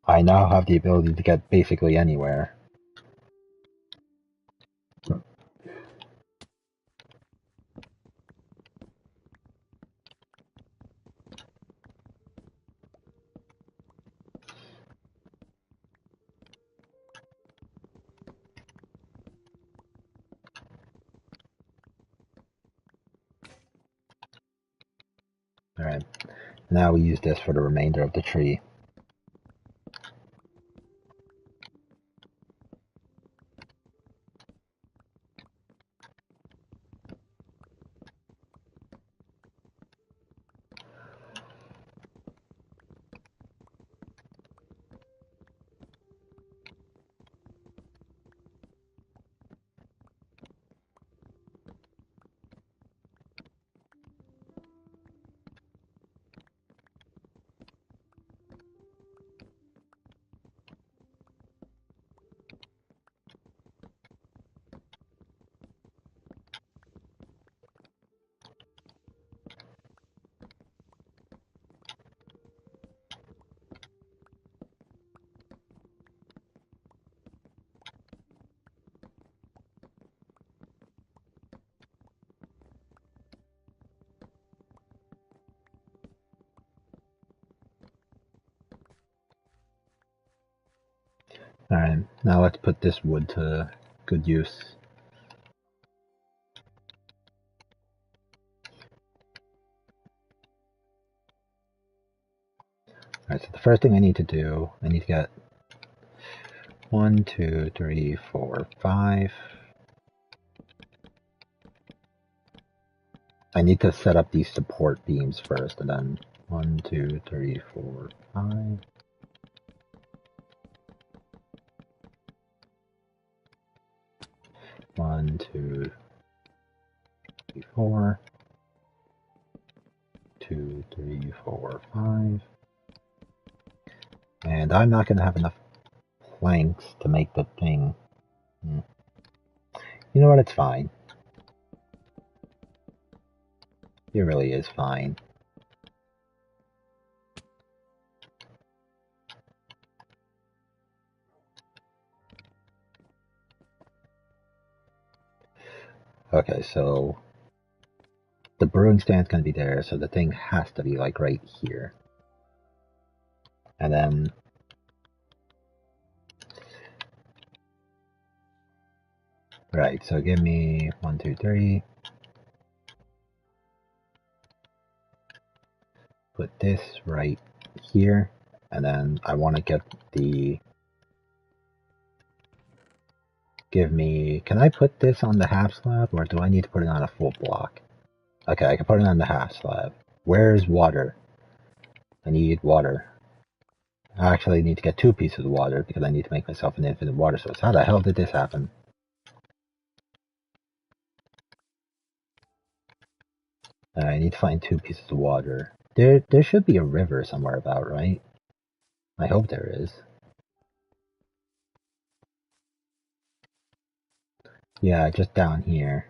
I now have the ability to get basically anywhere. Alright. Now we use this for the remainder of the tree. Alright, now let's put this wood to good use. Alright, so the first thing I need to do, I need to get 1, 2, 3, 4, 5. I need to set up these support beams first, and then 1, 2, 3, 4, 5. One, 2, 3, 4. 2, 3, 4, 5. And I'm not going to have enough planks to make the thing. You know what? It's fine. It really is fine. Okay, so the brewing stand's going to be there, so the thing has to be like right here. And then right, so give me 1, 2, 3. Put this right here, and then I want to get the. Give me. Can I put this on the half slab, or do I need to put it on a full block? Okay, I can put it on the half slab. Where's water? I need water. I actually need to get 2 pieces of water because I need to make myself an infinite water source. How the hell did this happen? I need to find 2 pieces of water. There should be a river somewhere about, right? I hope there is. Yeah, just down here.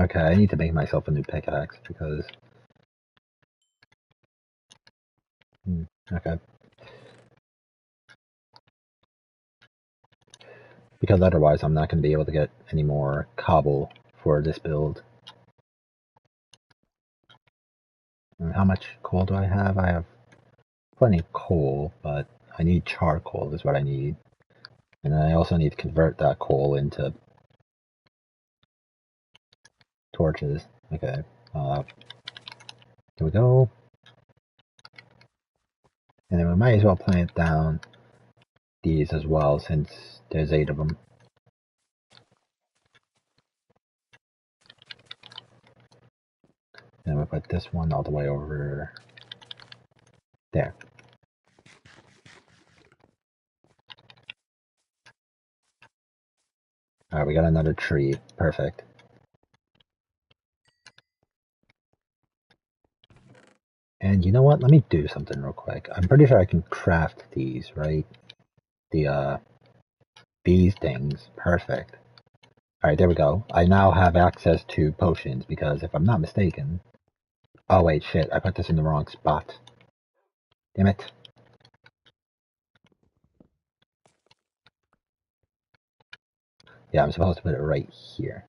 Okay, I need to make myself a new pickaxe because... okay. Because otherwise I'm not going to be able to get any more cobble for this build. And how much coal do I have? I have plenty of coal, but I need charcoal is what I need. And I also need to convert that coal into torches. Okay. Here we go. And then we might as well plant down these as well since there's 8 of them. And we put this one all the way over there. Alright, we got another tree. Perfect. And you know what? Let me do something real quick. I'm pretty sure I can craft these, right? These things. Perfect. Alright, there we go. I now have access to potions because if I'm not mistaken... Oh wait, shit. I put this in the wrong spot. Damn it. Yeah, I'm supposed to put it right here.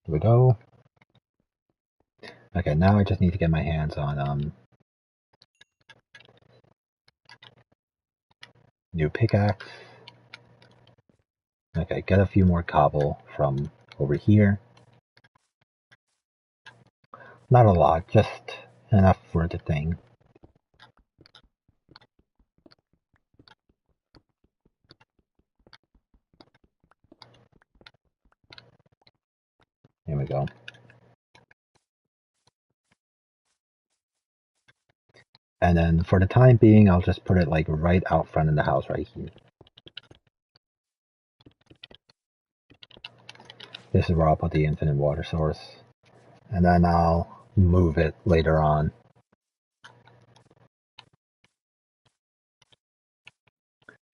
Here we go. Okay, now I just need to get my hands on new pickaxe. Okay, get a few more cobble from over here. Not a lot, just enough for the thing. Here we go. And then for the time being, I'll just put it like right out front of the house right here. This is where I'll put the infinite water source. And then I'll move it later on.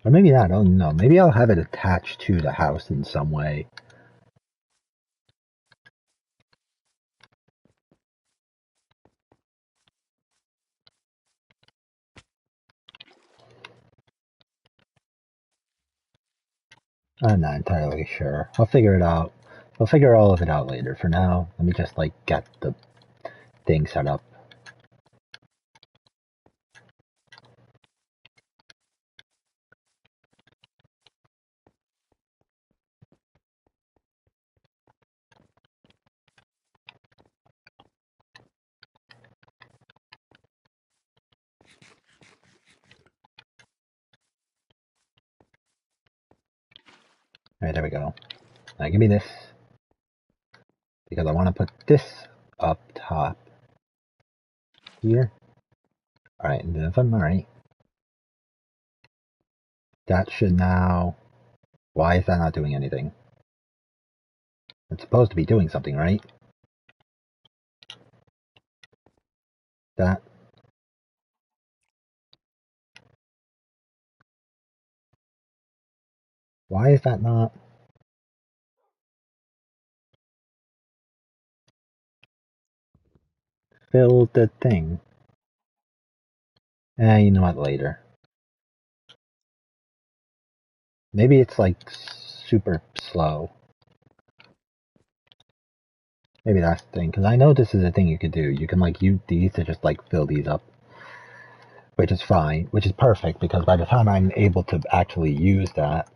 Or maybe not, I don't know. Maybe I'll have it attached to the house in some way. I'm not entirely sure. I'll figure it out. I'll figure all of it out later. For now, let me just like get the thing set up. Alright, there we go. Now give me this. Because I want to put this up top here. Alright, and then if I'm alright, that should now... Why is that not doing anything? It's supposed to be doing something, right? That... Why is that not... Fill the thing? You know what, later. Maybe it's like super slow. Maybe that's the thing, because I know this is a thing you could do. You can like use these to just like fill these up. Which is fine, which is perfect, because by the time I'm able to actually use that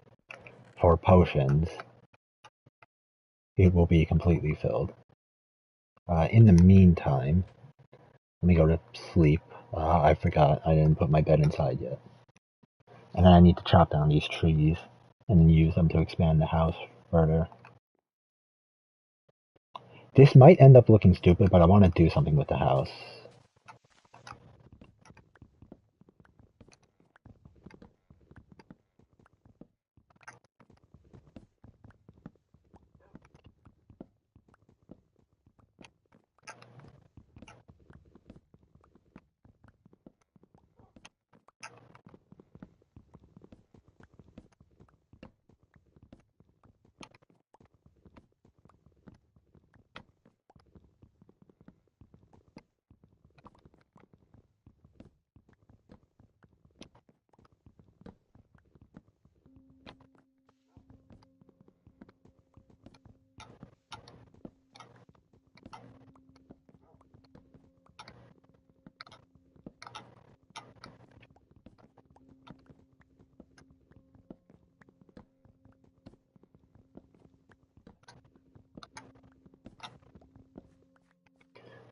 for potions, it will be completely filled. In the meantime, let me go to sleep. I forgot, I didn't put my bed inside yet. And then I need to chop down these trees and then use them to expand the house further. This might end up looking stupid, but I want to do something with the house.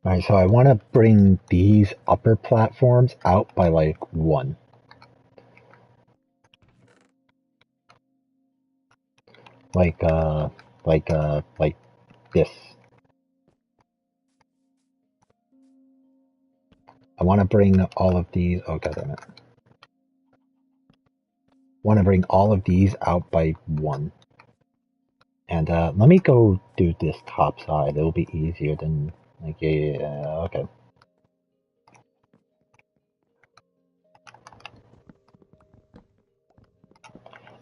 Alright, so I want to bring these upper platforms out by like one. Like, like this. I want to bring all of these, oh god damn it. Want to bring all of these out by one. And let me go do this top side. It'll be easier than, like, yeah, okay.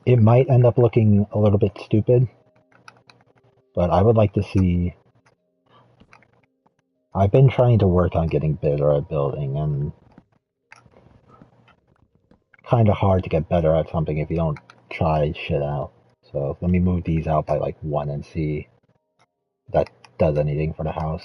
It might end up looking a little bit stupid, but I would like to see. I've been trying to work on getting better at building, and kind of hard to get better at something if you don't try shit out. So let me move these out by like one and see if that does anything for the house.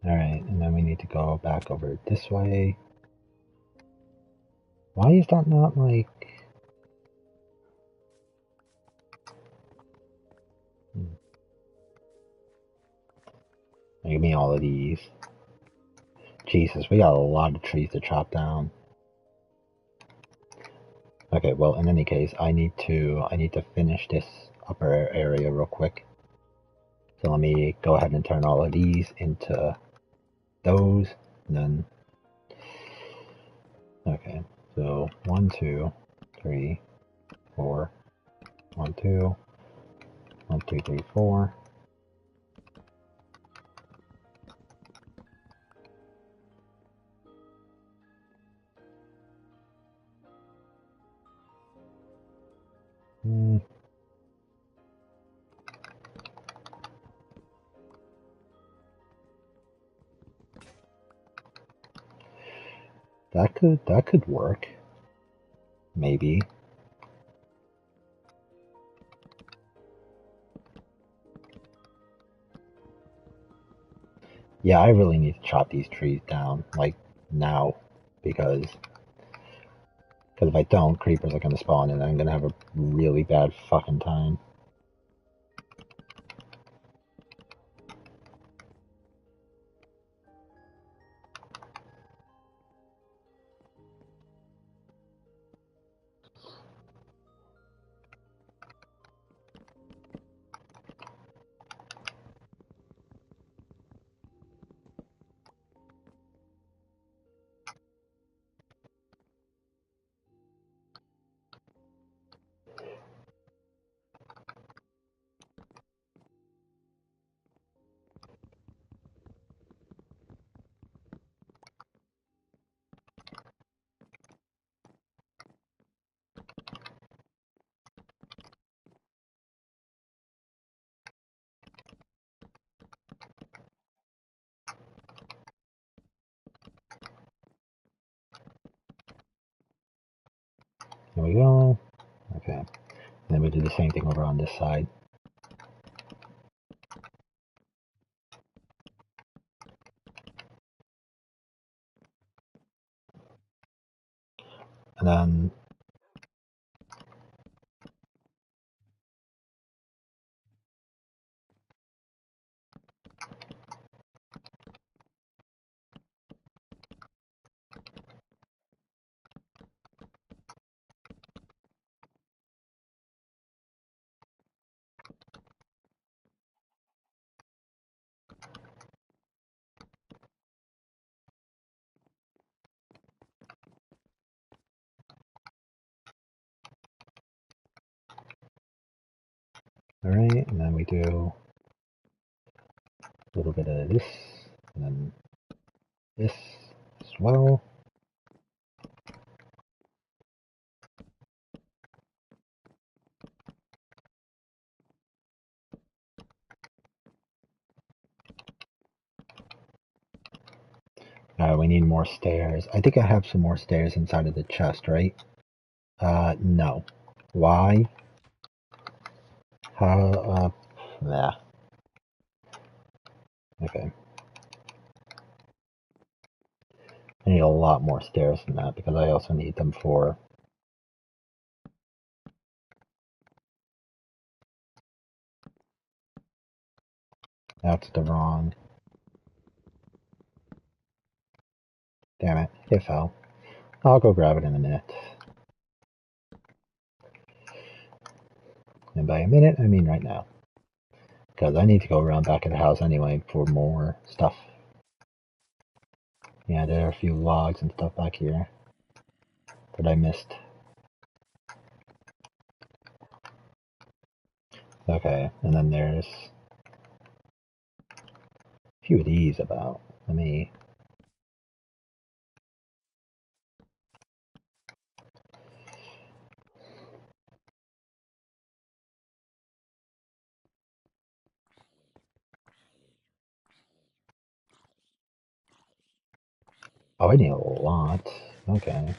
Alright, and then we need to go back over this way. Why is that not like... Give me all of these. Jesus, we got a lot of trees to chop down. Okay, well, in any case, I need to finish this upper area real quick. So let me go ahead and turn all of these into those, and then... Okay, so 1, 2, 3, 4, 1, 2, 1, 2, 3, 4. That could work. Maybe. Yeah, I really need to chop these trees down, like, now, because if I don't, creepers are gonna spawn and I'm gonna have a really bad fucking time. There we go. Okay. Then we do the same thing over on this side. And then Alright, and then we do a little bit of this, and then this as well. We need more stairs. I think I have some more stairs inside of the chest, right? No. Why? How, nah. Okay. I need a lot more stairs than that because I also need them for... That's the wrong... Damn it, it fell. I'll go grab it in a minute. And by a minute, I mean right now. Because I need to go around back of the house anyway for more stuff. Yeah, there are a few logs and stuff back here that I missed. Okay, and then there's a few of these about. Let me... Oh, I need a lot. Okay.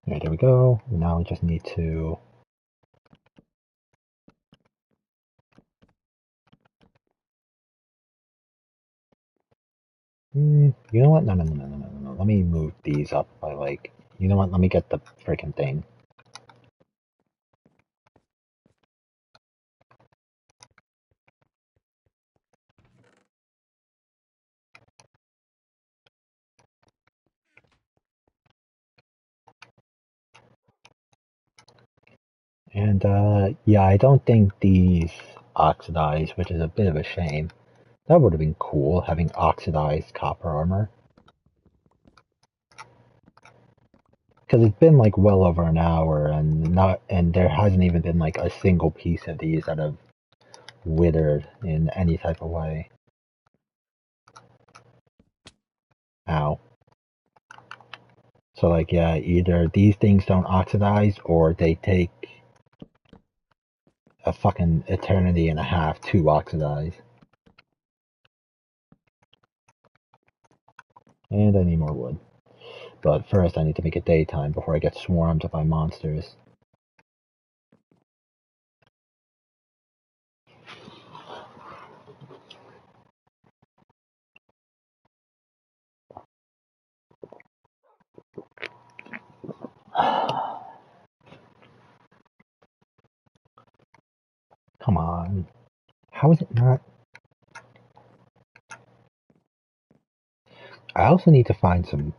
Alright, there we go. Now we just need to... You know what? No. Let me move these up by like... You know what? Let me get the freaking thing. And, yeah, I don't think these oxidize, which is a bit of a shame. That would have been cool, having oxidized copper armor. Because it's been like well over an hour, and there hasn't even been like a single piece of these that have withered in any type of way. Ow. So like, yeah, either these things don't oxidize or they take a fucking eternity and a half to oxidize. And I need more wood. But first I need to make it daytime before I get swarmed by monsters. Come on. How is it not? I also need to find some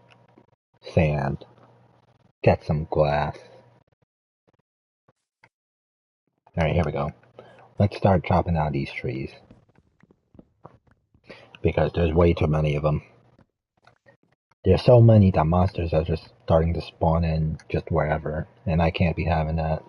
sand. Get some glass. Alright, here we go. Let's start chopping down these trees. Because there's way too many of them. There's so many that monsters are just starting to spawn in just wherever. And I can't be having that.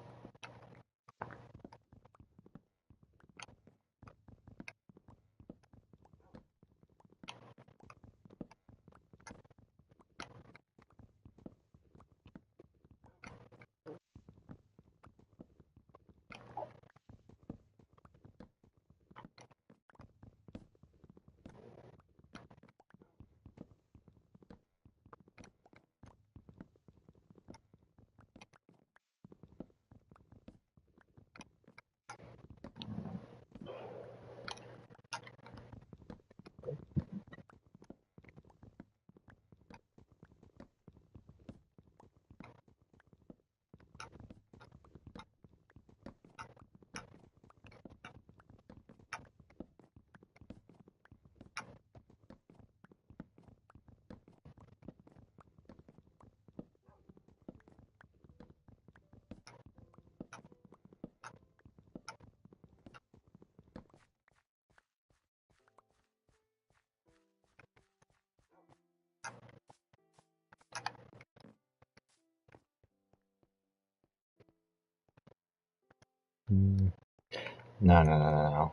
No.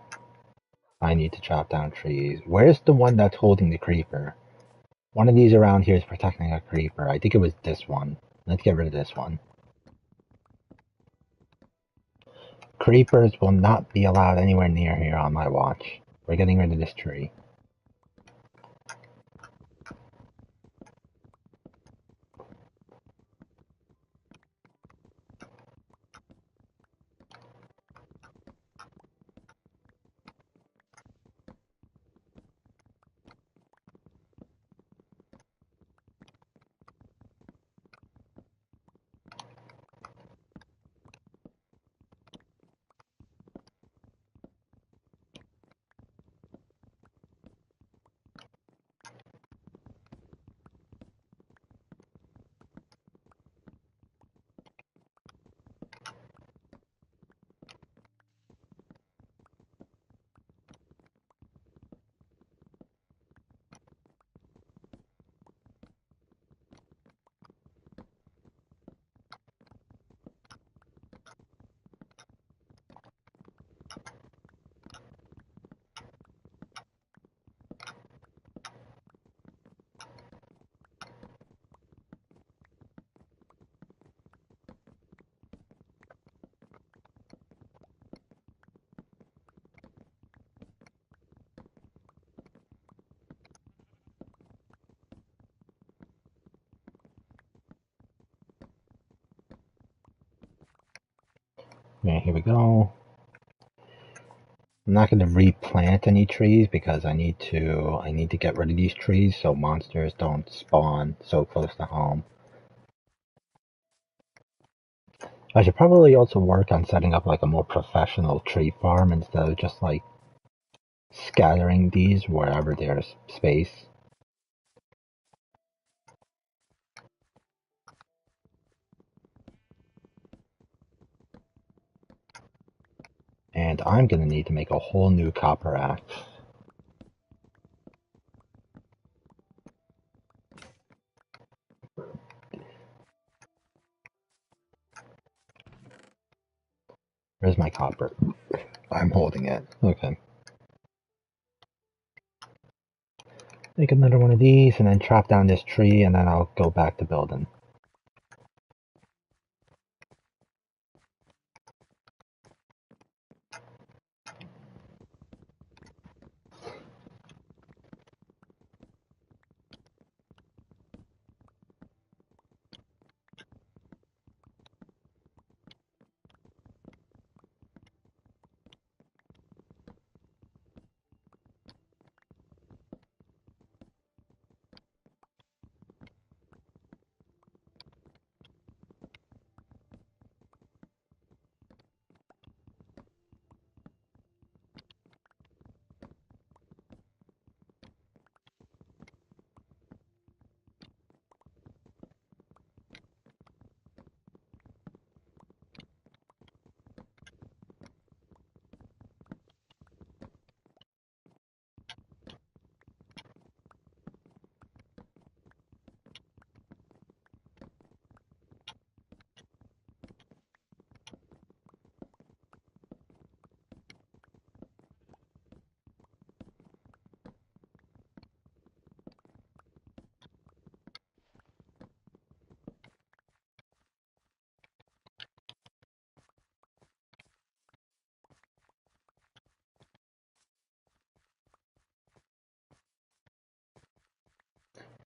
I need to chop down trees. Where's the one that's holding the creeper? One of these around here is protecting a creeper. I think it was this one. Let's get rid of this one. Creepers will not be allowed anywhere near here on my watch. We're getting rid of this tree. Yeah, here we go. I'm not going to replant any trees because I need to get rid of these trees so monsters don't spawn so close to home. I should probably also work on setting up like a more professional tree farm instead of just like scattering these wherever there's space. And I'm going to need to make a whole new copper axe. Where's my copper? I'm holding it. Okay. Make another one of these and then chop down this tree and then I'll go back to building.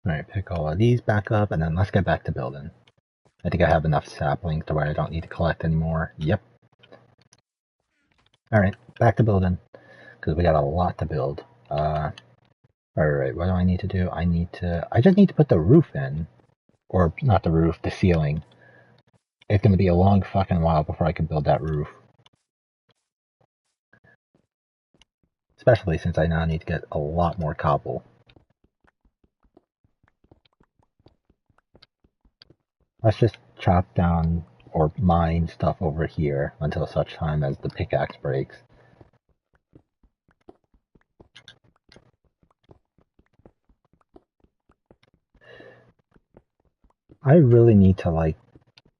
Alright, pick all of these back up and then let's get back to building. I think I have enough saplings to where I don't need to collect anymore. Yep. Alright, back to building. Because we got a lot to build. Alright, what do I need to do? I just need to put the roof in. Or, not the roof, the ceiling. It's gonna be a long fucking while before I can build that roof. Especially since I now need to get a lot more cobble. Let's just chop down or mine stuff over here until such time as the pickaxe breaks. I really need to like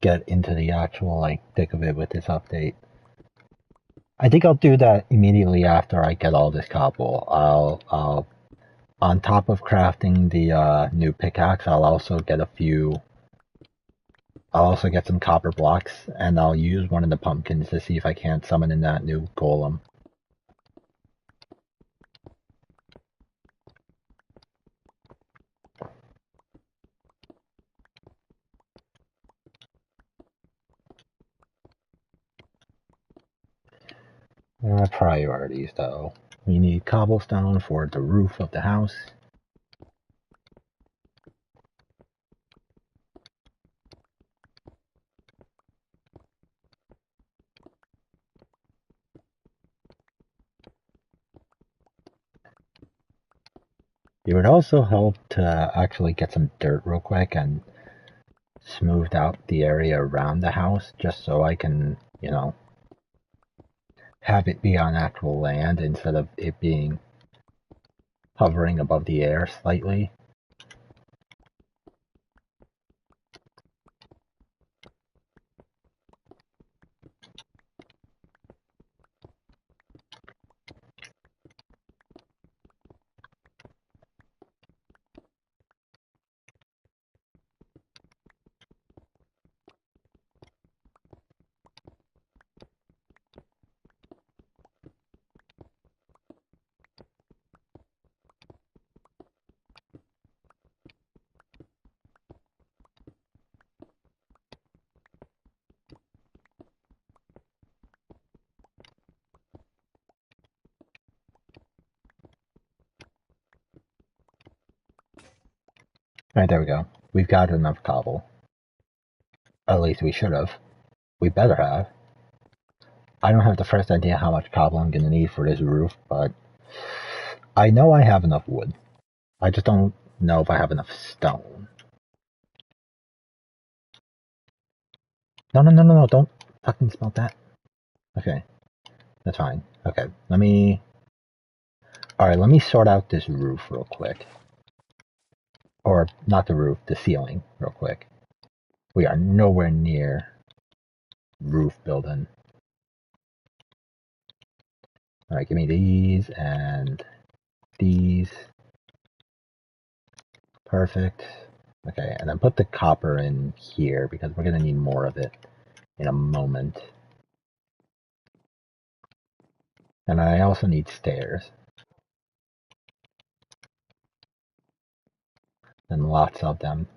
get into the actual like thick of it with this update. I think I'll do that immediately after I get all this cobble. I'll on top of crafting the new pickaxe, I'll also get a few. I'll also get some copper blocks, and I'll use one of the pumpkins to see if I can't summon in that new golem. Priorities, though. We need cobblestone for the roof of the house. It would also help to actually get some dirt real quick and smooth out the area around the house, just so I can, have it be on actual land instead of it being hovering above the air slightly. Alright, there we go. We've got enough cobble. At least we should have. We better have. I don't have the first idea how much cobble I'm gonna need for this roof, but I know I have enough wood. I just don't know if I have enough stone. No, don't fucking smell that. Okay, that's fine. Okay, let me sort out this roof real quick. Or, not the roof, the ceiling real quick. We are nowhere near roof building. Alright, give me these and these. Perfect. Okay, and then put the copper in here because we're going to need more of it in a moment. And I also need stairs. And lots of them.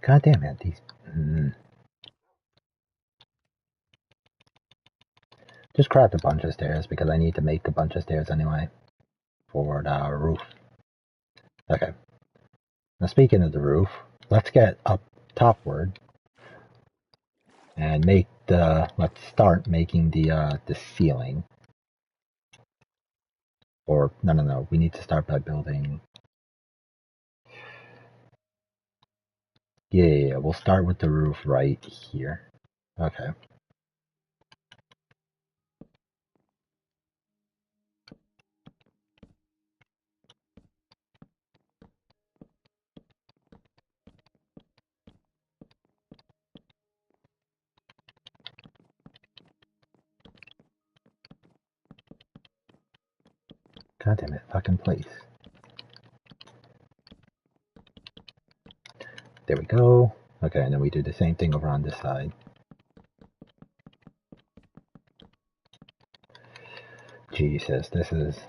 God damn it, these... Just craft a bunch of stairs because I need to make a bunch of stairs anyway. For the roof. Okay. Now speaking of the roof, let's get up topward. And let's start making the ceiling. Or, no, we need to start by building... Yeah, we'll start with the roof right here. Okay. God damn it, fucking place. There we go. Okay, and then we do the same thing over on this side. Jesus, this is...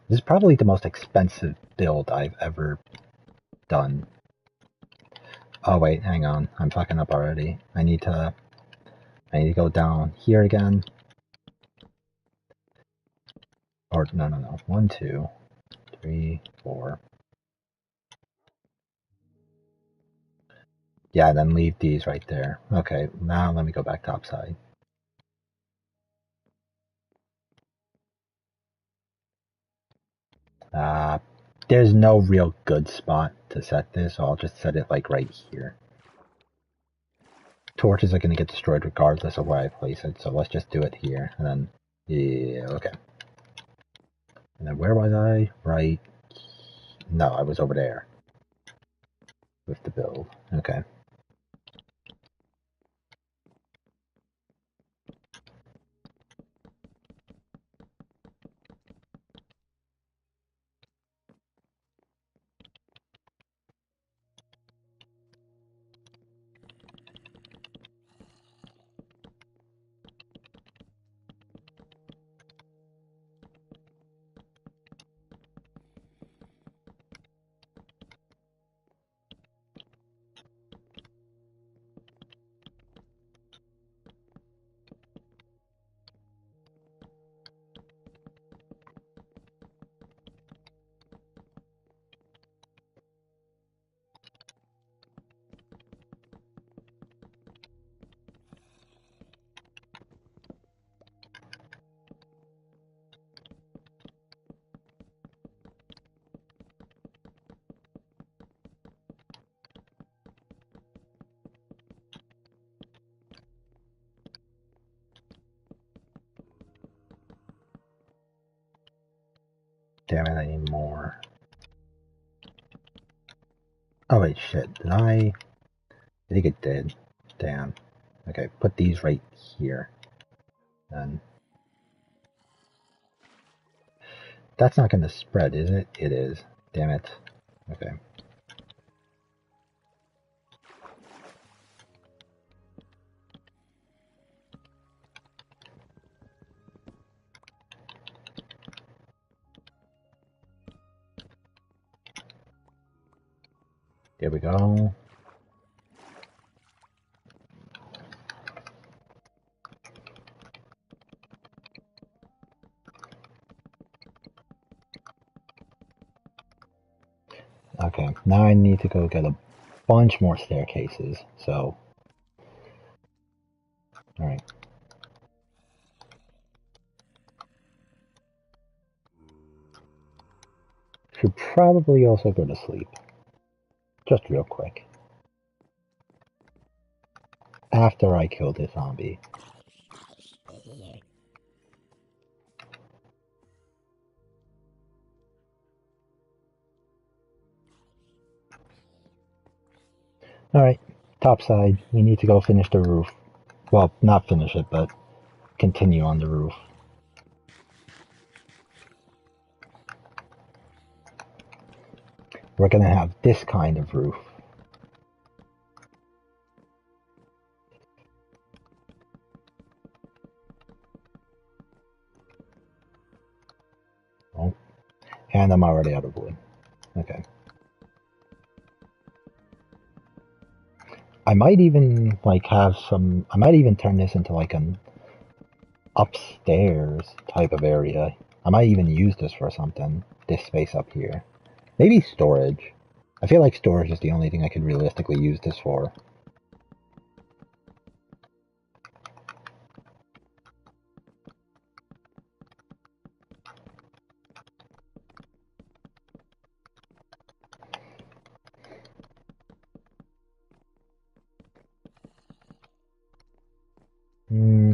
This is probably the most expensive build I've ever done. Oh wait, hang on. I'm fucking up already. I need to go down here again. Or, no. 1, 2, 3, 4. Yeah, then leave these right there. Okay, now let me go back topside. Uh, there's no real good spot to set this, so I'll just set it like right here. Torches are going to get destroyed regardless of where I place it, so let's just do it here. And then, yeah, okay. And then where was I? Right. No, I was over there with the build. Okay. Damn it, I need more. Oh wait, shit. Did I think it did. Damn. Okay, put these right here. Then. That's not going to spread, is it? It is. Damn it. Okay. There we go. Okay, now I need to go get a bunch more staircases, so... Alright. Should probably also go to sleep. Just real quick. After I kill this zombie. Alright, top side. We need to go finish the roof. Well, not finish it, but continue on the roof. We're gonna have this kind of roof. Oh, and I'm already out of wood. Okay. I might even like have some. I might even turn this into like an upstairs type of area. I might even use this for something. This space up here. Maybe storage. I feel like storage is the only thing I could realistically use this for. Hmm.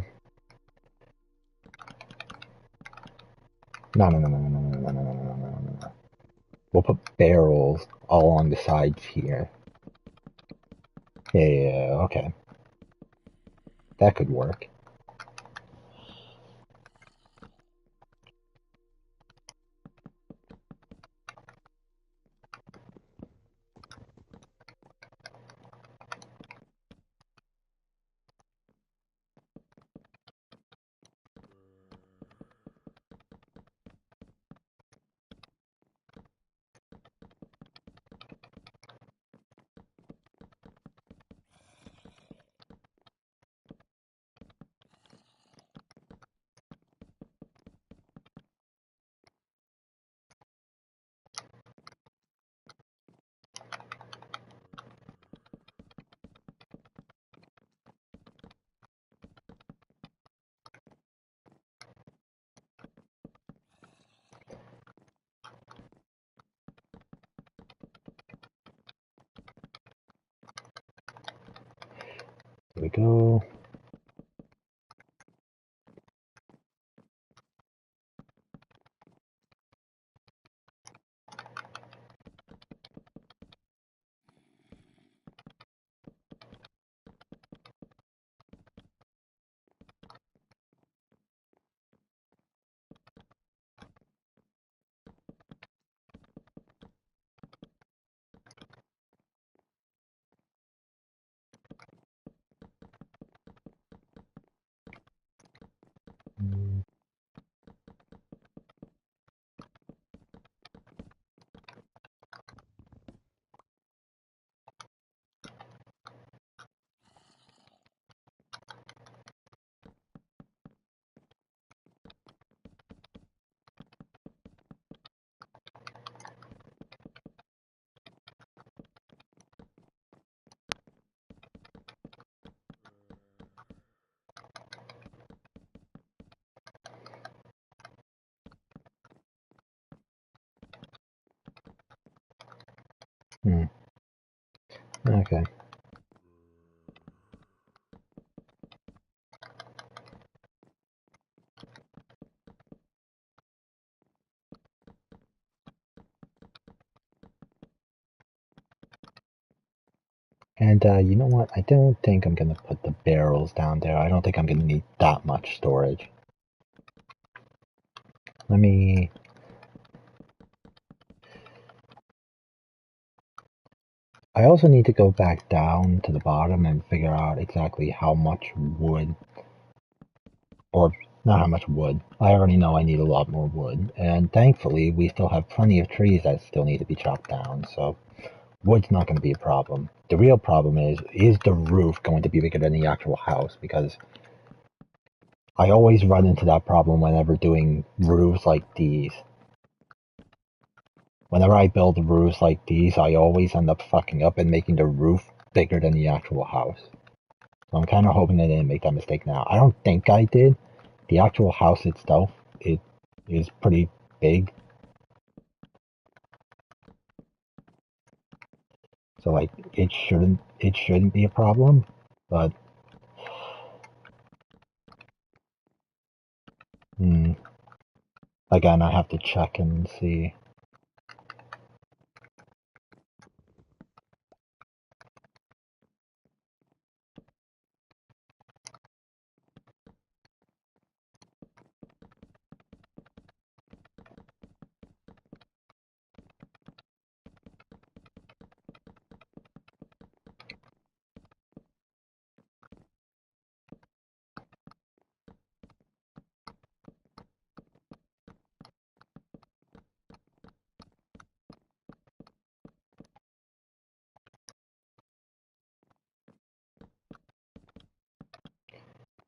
No, no, no, no, no, no, no, no, no, no, no, no, no, no. We'll put barrels all along the sides here. Yeah, yeah, yeah, okay. That could work. Here we go. Okay. And you know what? I don't think I'm gonna put the barrels down there. I don't think I'm gonna need that much storage. Let me... I also need to go back down to the bottom and figure out exactly how much wood, or not how much wood. I already know I need a lot more wood. And thankfully, we still have plenty of trees that still need to be chopped down, so wood's not going to be a problem. The real problem is the roof going to be bigger than the actual house? Because I always run into that problem whenever doing roofs like these. Whenever I build roofs like these, I always end up fucking up and making the roof bigger than the actual house. So I'm kind of hoping I didn't make that mistake now. I don't think I did. The actual house itself, it is pretty big. So like it shouldn't be a problem. But again, I have to check and see.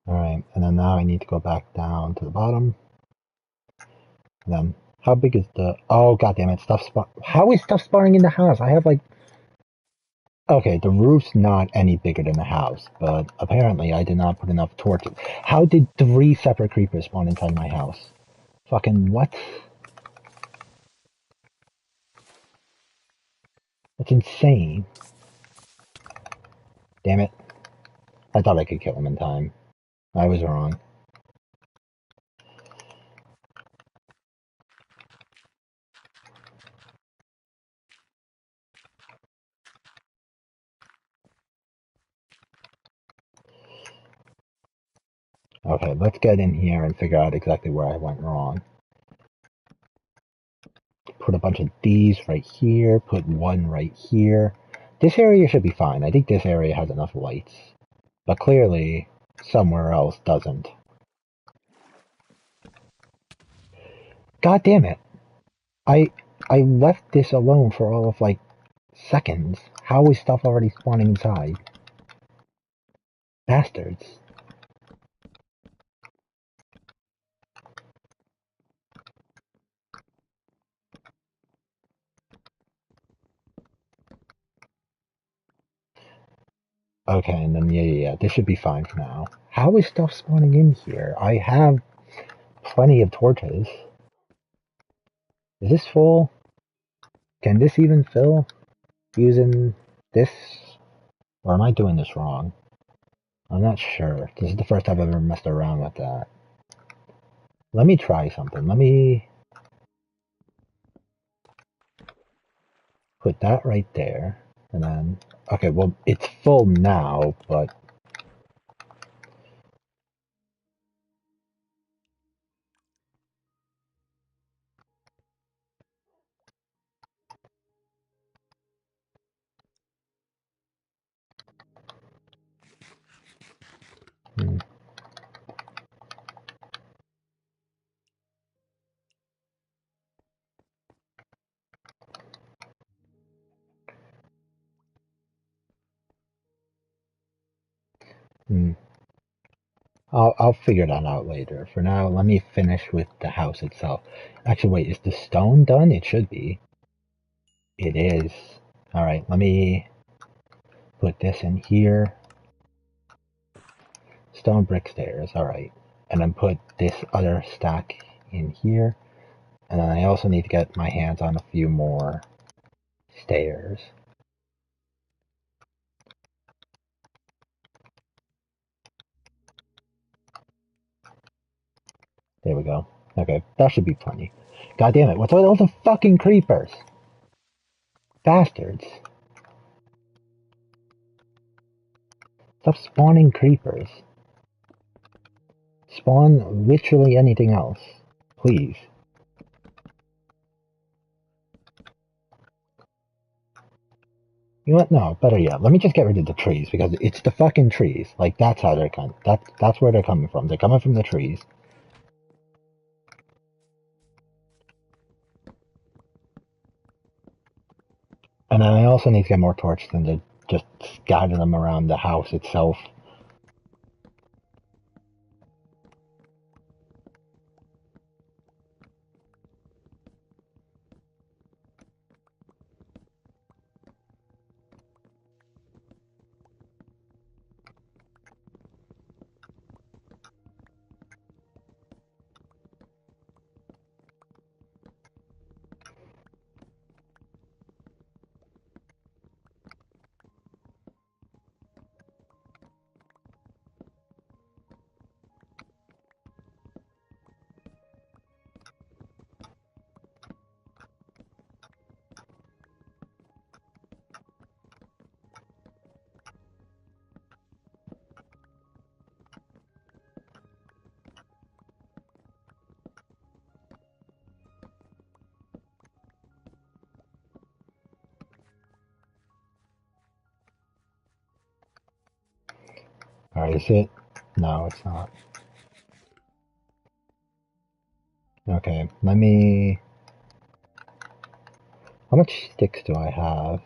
Alright, and then now I need to go back down to the bottom. And then, how big is the... Oh, goddammit, how is stuff spawning in the house? I have like... Okay, the roof's not any bigger than the house, but apparently I did not put enough torches. How did 3 separate creepers spawn inside my house? Fucking what? That's insane. Damn it. I thought I could kill him in time. I was wrong. Okay, let's get in here and figure out exactly where I went wrong. Put a bunch of these right here, put one right here. This area should be fine. I think this area has enough lights. But clearly, somewhere else doesn't. God damn it. I left this alone for all of, like, seconds. How is stuff already spawning inside? Bastards. Okay, and then, yeah, this should be fine for now. How is stuff spawning in here? I have plenty of torches. Is this full? Can this even fill? Using this? Or am I doing this wrong? I'm not sure. This is the first time I've ever messed around with that. Let me try something. Let me put that right there. And then, okay, well, it's full now, but hmm, hmm. I'll figure that out later. For now, let me finish with the house itself. Actually, wait, is the stone done? It should be. It is. All right, let me put this in here. Stone brick stairs. All right, and then put this other stack in here. And then I also need to get my hands on a few more stairs. There we go. Okay, that should be plenty. God damn it, what's with all the fucking creepers? Bastards. Stop spawning creepers. Spawn literally anything else. Please. You know what? No, better yet. Let me just get rid of the trees because it's the fucking trees. Like that's how they're coming. That's where they're coming from. They're coming from the trees. And then I also need to get more torches than to just scatter them around the house itself. Alright, is it? No, it's not. Okay, let me... How much sticks do I have?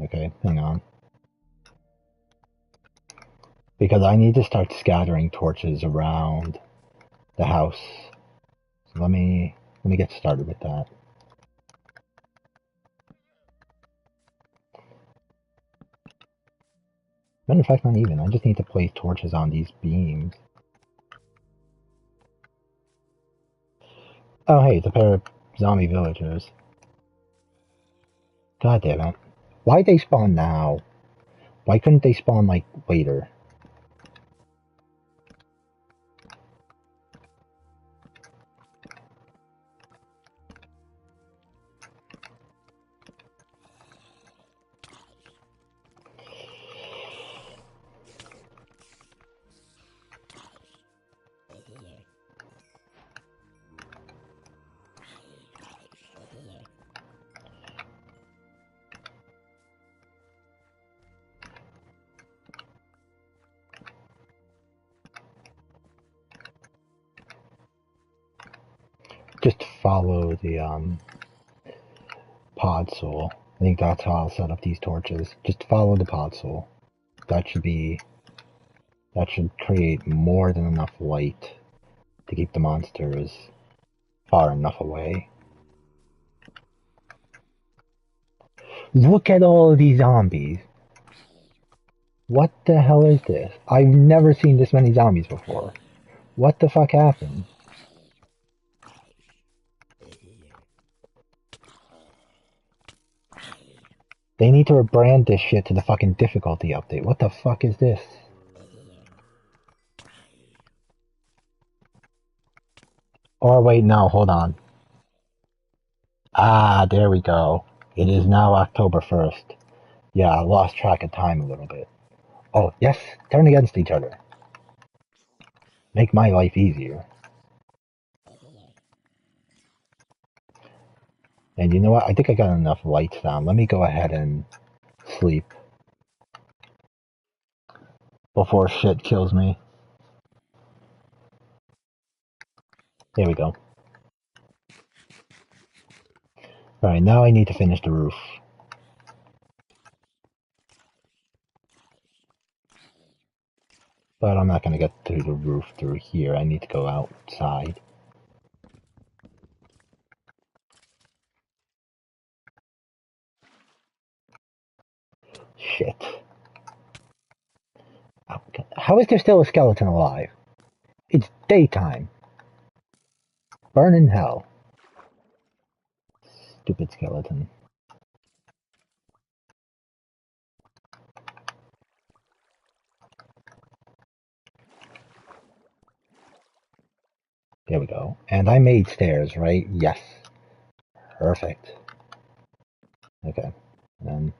Okay, hang on. Because I need to start scattering torches around the house. So let me get started with that. Matter of fact, not even. I just need to place torches on these beams. Oh hey, it's a pair of zombie villagers. God damn it. Why'd they spawn now? Why couldn't they spawn, like, later? Just follow the, pod soul. I think that's how I'll set up these torches. Just follow the pod soul. That should be... That should create more than enough light to keep the monsters far enough away. Look at all of these zombies. What the hell is this? I've never seen this many zombies before. What the fuck happened? They need to rebrand this shit to the fucking difficulty update. What the fuck is this? Or wait, no, hold on. Ah, there we go. It is now October 1st. Yeah, I lost track of time a little bit. Oh, yes, turn against each other. Make my life easier. And you know what? I think I got enough lights down. Let me go ahead and sleep before shit kills me. There we go. Alright, now I need to finish the roof. But I'm not going to get through the roof through here. I need to go outside. Shit. How is there still a skeleton alive? It's daytime. Burn in hell. Stupid skeleton. There we go. And I made stairs, right? Yes. Perfect. Okay. And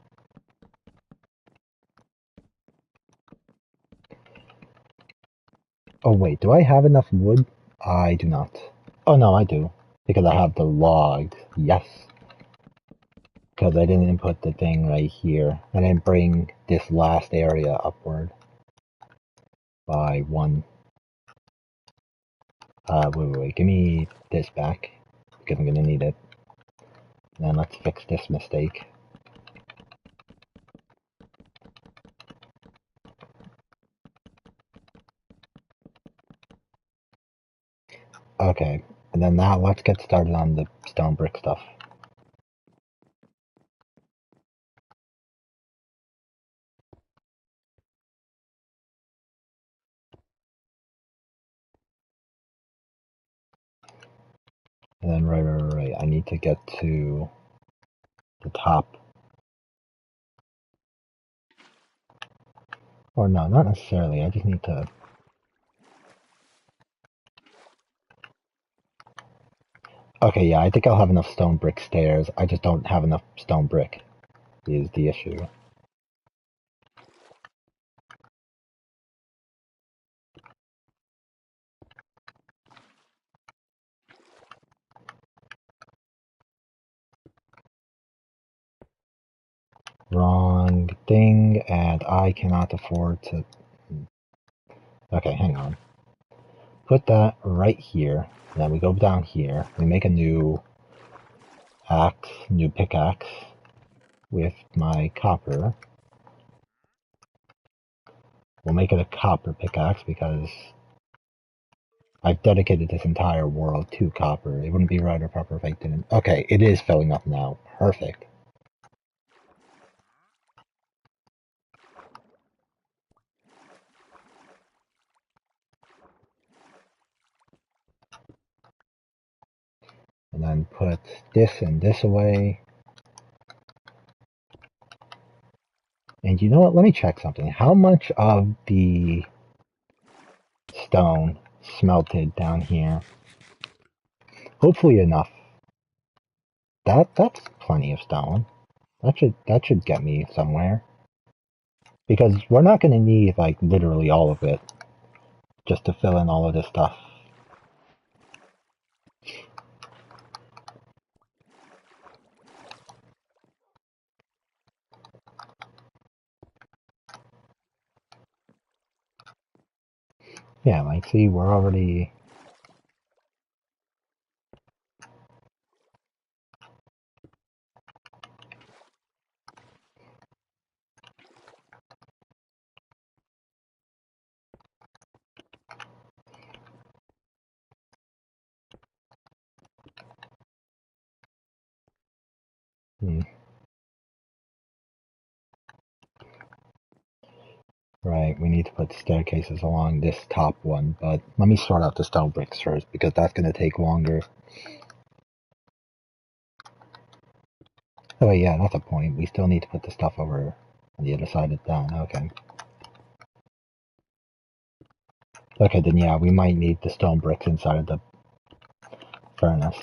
oh wait, do I have enough wood? I do not. Oh no, I do. Because I have the logs. Yes. Because I didn't input the thing right here. I didn't bring this last area upward by one. Wait. Give me this back. Because I'm gonna need it. And then let's fix this mistake. Okay. And then now let's get started on the stone brick stuff. And then right. I need to get to the top. Or no, not necessarily. I just need to... Okay, yeah, I think I'll have enough stone brick stairs. I just don't have enough stone brick is the issue. Wrong thing, and I cannot afford to... Okay, hang on. Put that right here. Then we go down here. We make a new axe, new pickaxe with my copper. We'll make it a copper pickaxe because I've dedicated this entire world to copper. It wouldn't be right or proper if I didn't. Okay, it is filling up now. Perfect. And then put this and this away. And you know what? Let me check something. How much of the stone smelted down here? Hopefully enough. That's plenty of stone. That should get me somewhere. Because we're not going to need like literally all of it just to fill in all of this stuff. Yeah, like see, we're already... Right, we need to put staircases along this top one, but let me sort out the stone bricks first, because that's going to take longer. Oh yeah, that's a point. We still need to put the stuff over on the other side of that. Okay. Okay, then yeah, we might need the stone bricks inside of the furnace.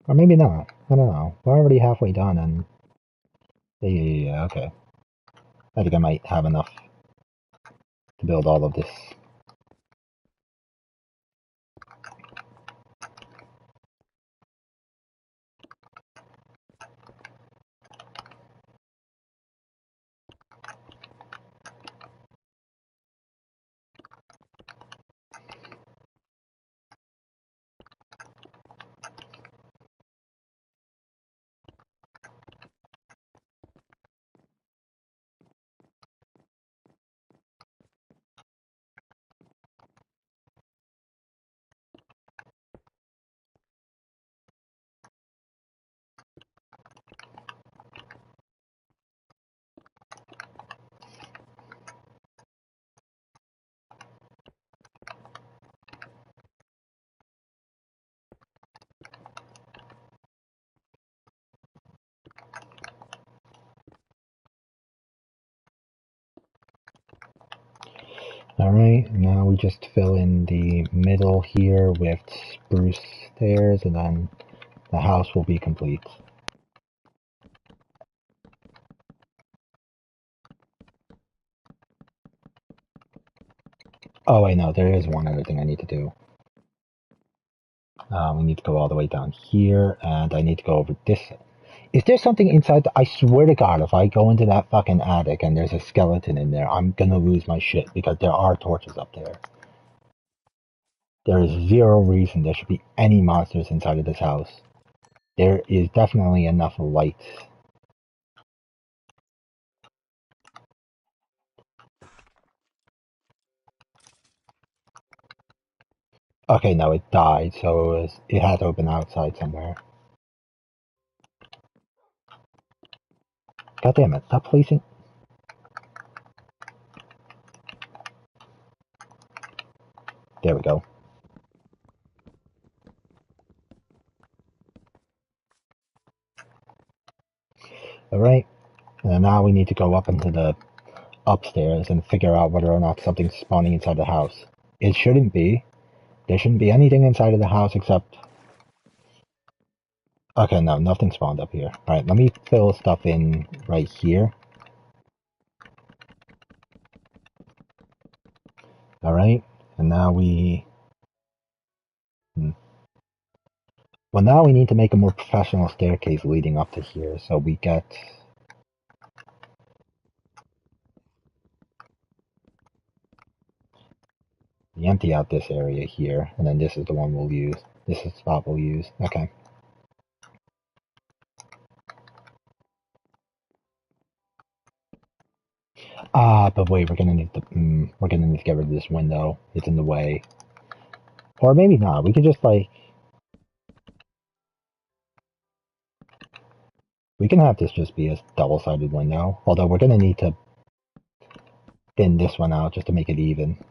Or maybe not. I don't know. We're already halfway done and... Yeah, okay. I think I might have enough to build all of this. Alright, now we just fill in the middle here with spruce stairs and then the house will be complete. Oh wait, no, there is one other thing I need to do. We need to go all the way down here, and I need to go over this. Is there something inside? I swear to God, if I go into that fucking attic and there's a skeleton in there, I'm gonna lose my shit because there are torches up there. There is zero reason there should be any monsters inside of this house. There is definitely enough light. Okay, no, it died, so it had to open outside somewhere. God damn it, stop placing. There we go. Alright, and now we need to go up into the upstairs and figure out whether or not something's spawning inside the house. It shouldn't be. There shouldn't be anything inside of the house except... Okay, no, nothing spawned up here. Alright, let me fill stuff in right here. Alright, and now we... Well, now we need to make a more professional staircase leading up to here, so we get... We empty out this area here, and then this is the one we'll use. This is the spot we'll use. Okay. But wait, we're gonna need to... we're gonna need to get rid of this window. It's in the way. Or maybe not. We could just, like... We can have this just be a double-sided window, although we're going to need to thin this one out just to make it even.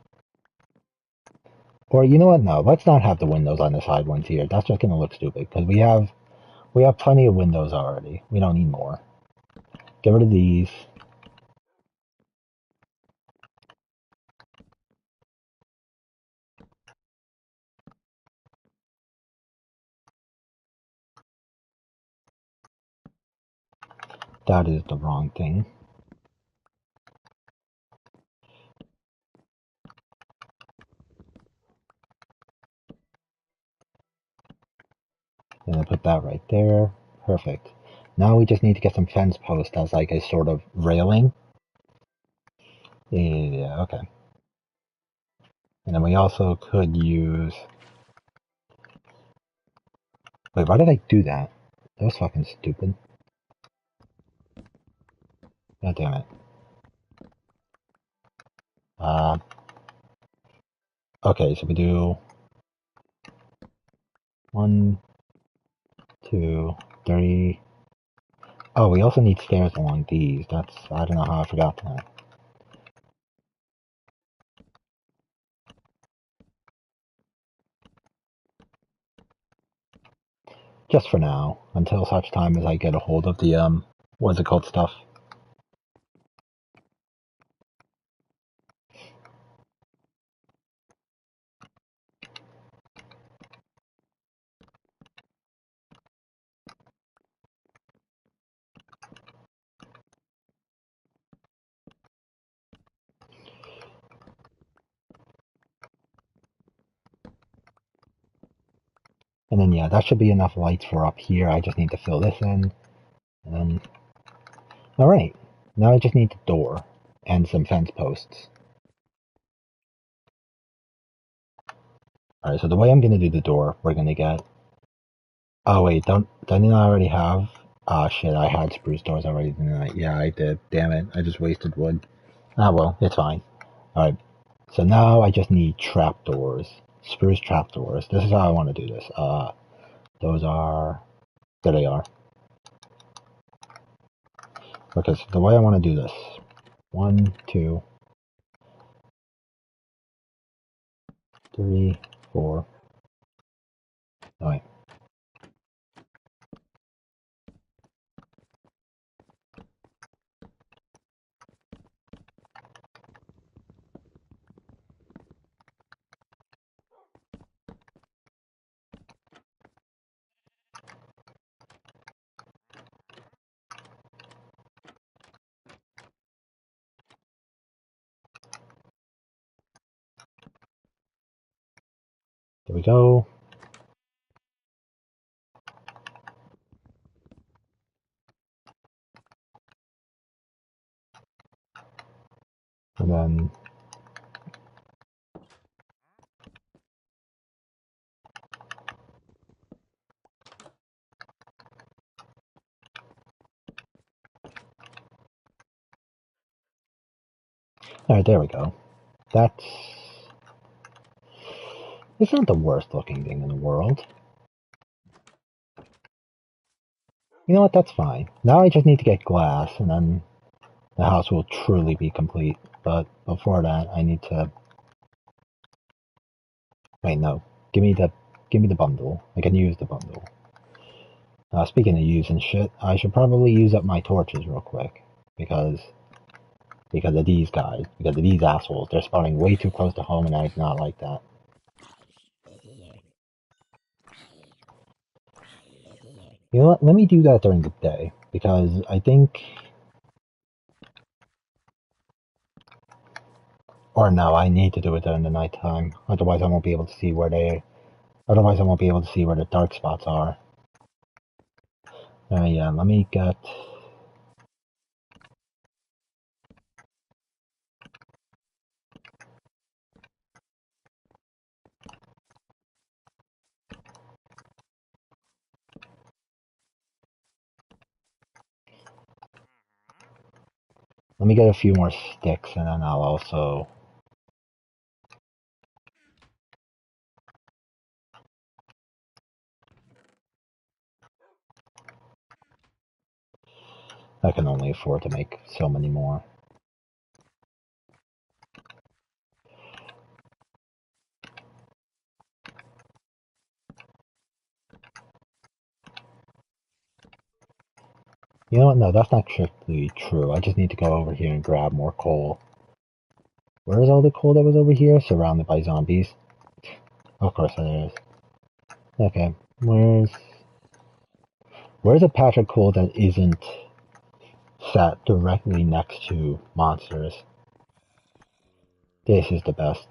Or you know what? No, let's not have the windows on the side ones here. That's just going to look stupid because we have plenty of windows already. We don't need more. Get rid of these. That is the wrong thing. And I put that right there. Perfect. Now we just need to get some fence posts as like a sort of railing. Yeah, okay. And then we also could use... Wait, why did I do that? That was fucking stupid. God damn it. Okay, so we do 1, 2, 3, Oh, we also need stairs along these. I don't know how I forgot that. Just for now, until such time as I get a hold of the, what's it called stuff. And then, yeah, that should be enough lights for up here. I just need to fill this in. And then, alright. Now I just need the door and some fence posts. Alright, so the way I'm gonna do the door, we're gonna get... Oh wait, didn't I already have... Ah shit, I had spruce doors already, didn't I? Yeah, I did. Damn it, I just wasted wood. Ah well, it's fine. Alright, so now I just need trapdoors. Spruce trapdoors. This is how I want to do this. Those are... There they are. Okay, so the way I want to do this. 1, 2, 3, 4. Alright. There we go. And then... Alright, there we go. That's... It's not the worst looking thing in the world. You know what, that's fine. Now I just need to get glass, and then the house will truly be complete. But before that, I need to... Wait, no. Give me the bundle. I can use the bundle. Speaking of using shit, I should probably use up my torches real quick. Because of these guys. Because of these assholes. They're spawning way too close to home, and I do not like that. You know what? Let me do that during the day. Because I think... Or no, I need to do it during the nighttime. Otherwise I won't be able to see where they... Otherwise I won't be able to see where the dark spots are. Yeah, let me get... Let me get a few more sticks, and then I'll also... I can only afford to make so many more. You know what? No, that's not strictly true. I just need to go over here and grab more coal. Where is all the coal that was over here? Surrounded by zombies. Of course there is. Okay, where's a patch of coal that isn't sat directly next to monsters? This is the best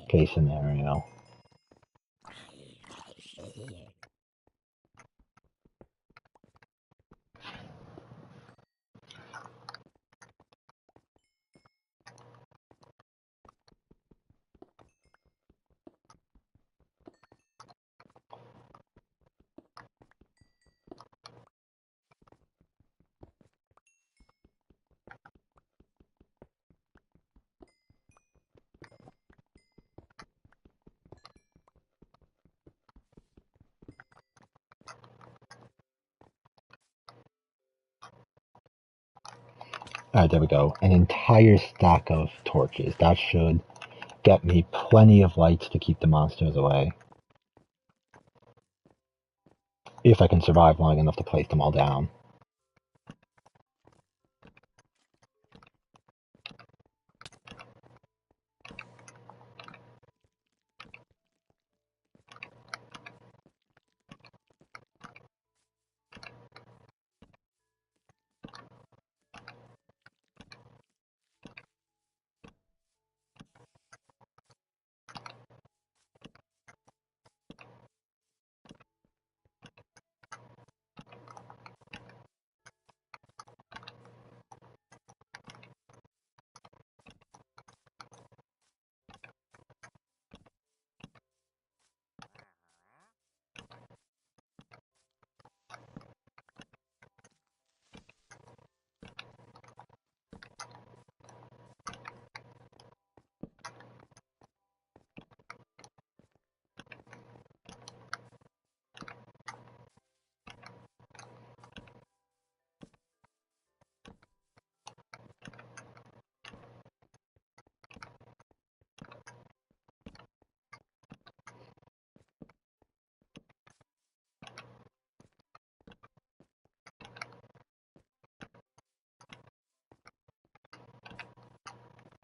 case scenario. Alright, there we go. An entire stack of torches. That should get me plenty of lights to keep the monsters away. If I can survive long enough to place them all down.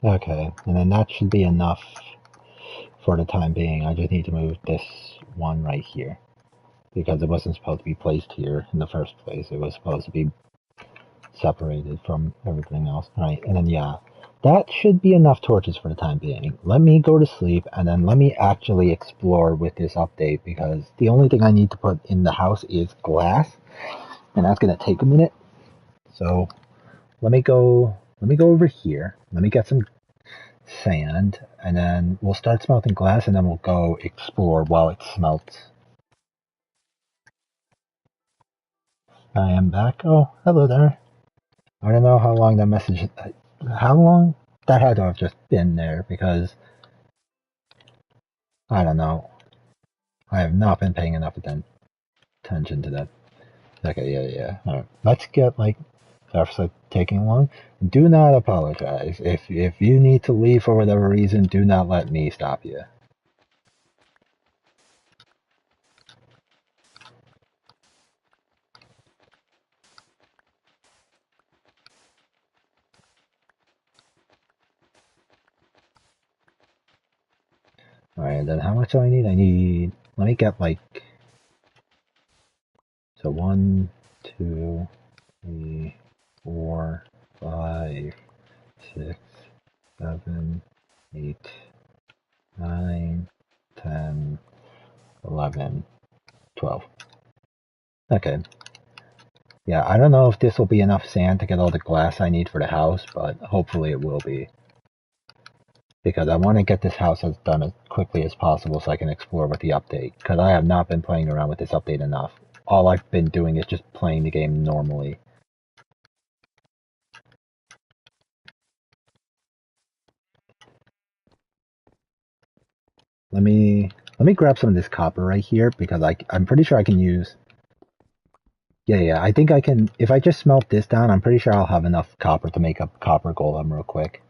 Okay, and then that should be enough for the time being. I just need to move this one right here. Because it wasn't supposed to be placed here in the first place. It was supposed to be separated from everything else. Alright, and then yeah, that should be enough torches for the time being. Let me go to sleep, and then let me actually explore with this update, because the only thing I need to put in the house is glass, and that's going to take a minute. So let me go over here. Let me get some sand, and then we'll start smelting glass, and then we'll go explore while it smelts. I am back. Oh, hello there. I don't know how long that message, how long that had to have just been there, because I don't know. I have not been paying enough attention to that. Okay, yeah. All right. Let's get that's taking long. Do not apologize. If you need to leave for whatever reason, do not let me stop you. All right, then how much do I need? Let me get so 1, 2, 3, 4, 5, 6, 7, 8, 9, 10, 11, 12. Okay. Yeah, I don't know if this will be enough sand to get all the glass I need for the house, but hopefully it will be. Because I want to get this house done as quickly as possible so I can explore with the update. Because I have not been playing around with this update enough. All I've been doing is just playing the game normally. Let me grab some of this copper right here, because I'm pretty sure I can use... Yeah, I think I can... If I just smelt this down, I'm pretty sure I'll have enough copper to make a copper golem real quick.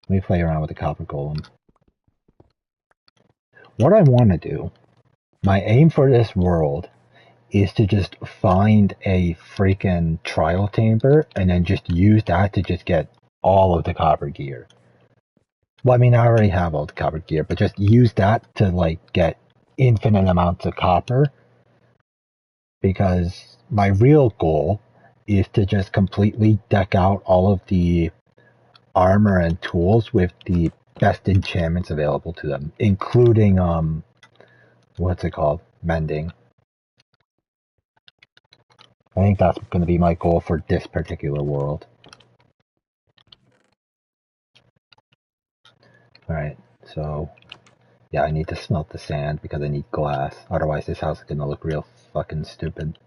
Let me play around with the copper golem. What I want to do, my aim for this world, is to just find a freaking trial chamber and then just use that to just get all of the copper gear. Well, I mean, I already have all the copper gear, but just use that to get infinite amounts of copper, because my real goal is to just completely deck out all of the armor and tools with the best enchantments available to them, including what's it called? Mending. I think that's going to be my goal for this particular world. Alright, so yeah, I need to smelt the sand because I need glass. Otherwise this house is going to look real fucking stupid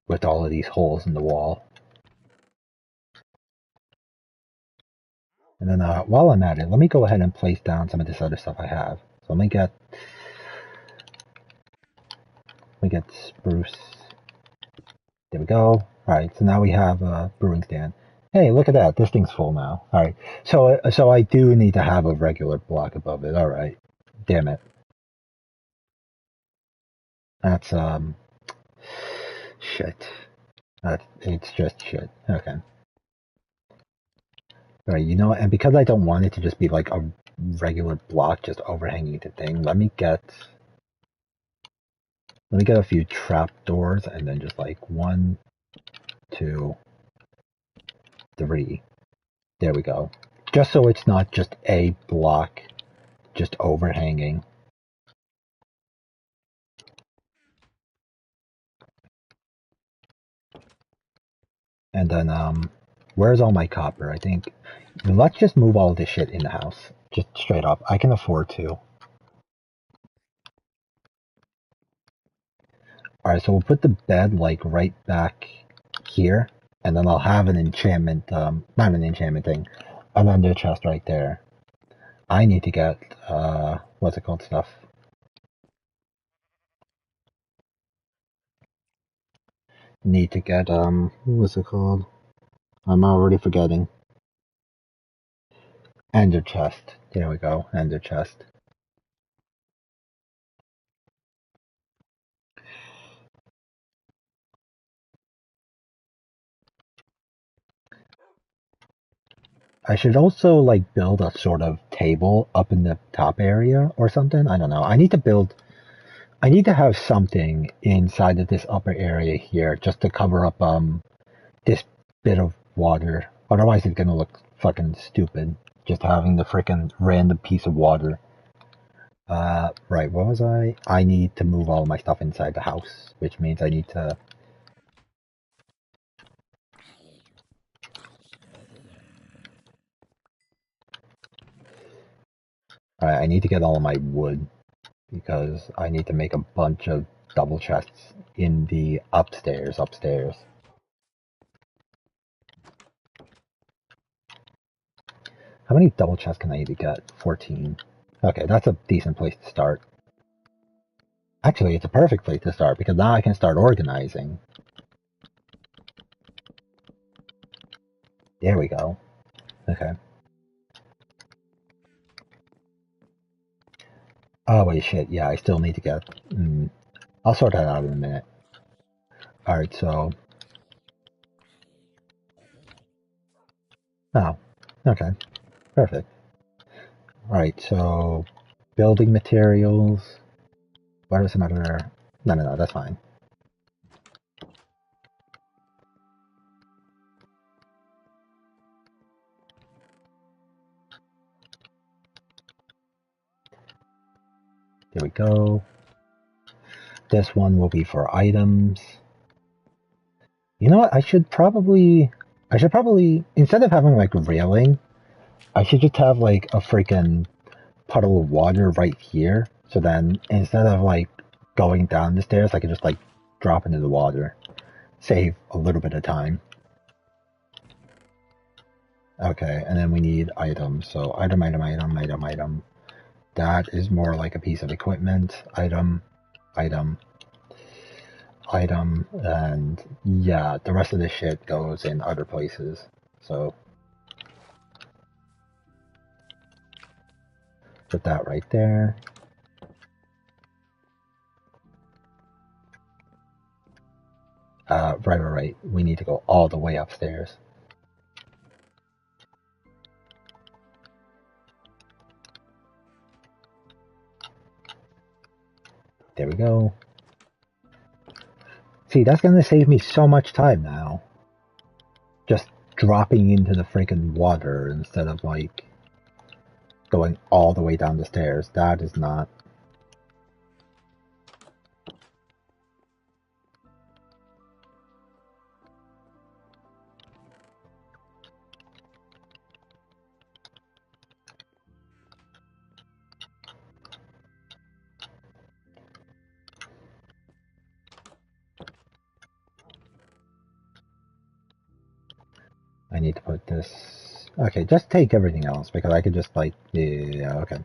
with all of these holes in the wall. And then while I'm at it, let me go ahead and place down some of this other stuff I have. So let me get spruce. There we go. Alright, so now we have a brewing stand. Hey, look at that. This thing's full now. All right. So I do need to have a regular block above it. All right. Damn it. That's shit. It's just shit. Okay. All right. You know what? And because I don't want it to just be like a regular block just overhanging the thing, let me get a few trap doors and then just like one, two, three. There we go. Just so it's not just a block just overhanging. And then where's all my copper? I think let's just move all this shit in the house. Just straight up. I can afford to. Alright, so we'll put the bed like right back here, and then I'll have an enchantment, not an enchantment thing, an under chest right there. I need to get, what's it called stuff? Need to get, what's it called? I'm already forgetting. Ender chest. There we go, ender chest. I should also like build a sort of table up in the top area or something. I don't know. I need to have something inside of this upper area here just to cover up this bit of water. Otherwise it's gonna look fucking stupid. Just having the freaking random piece of water. Right, what was I? I need to move all my stuff inside the house, which means I need to I need to get all of my wood because I need to make a bunch of double chests in the upstairs. How many double chests can I even get? 14. Okay, that's a decent place to start. Actually, it's a perfect place to start because now I can start organizing. There we go. Okay. Oh, wait, shit. Yeah, I still need to get... I'll sort that out in a minute. Alright, so... Oh, okay. Perfect. Alright, so... Building materials... What are some other... No, that's fine. There we go. This one will be for items. You know what? I should probably, instead of having like railing, I should just have like a freaking puddle of water right here. So then instead of like going down the stairs, I could just like drop into the water. Save a little bit of time. Okay, and then we need items. So item. That is more like a piece of equipment. Item, and yeah, the rest of this shit goes in other places. So put that right there. Right. We need to go all the way upstairs. There we go. See, that's gonna save me so much time now. Just dropping into the freaking water instead of like going all the way down the stairs. That is not. I need to put this. Okay, just take everything else because I could just like. Yeah, okay.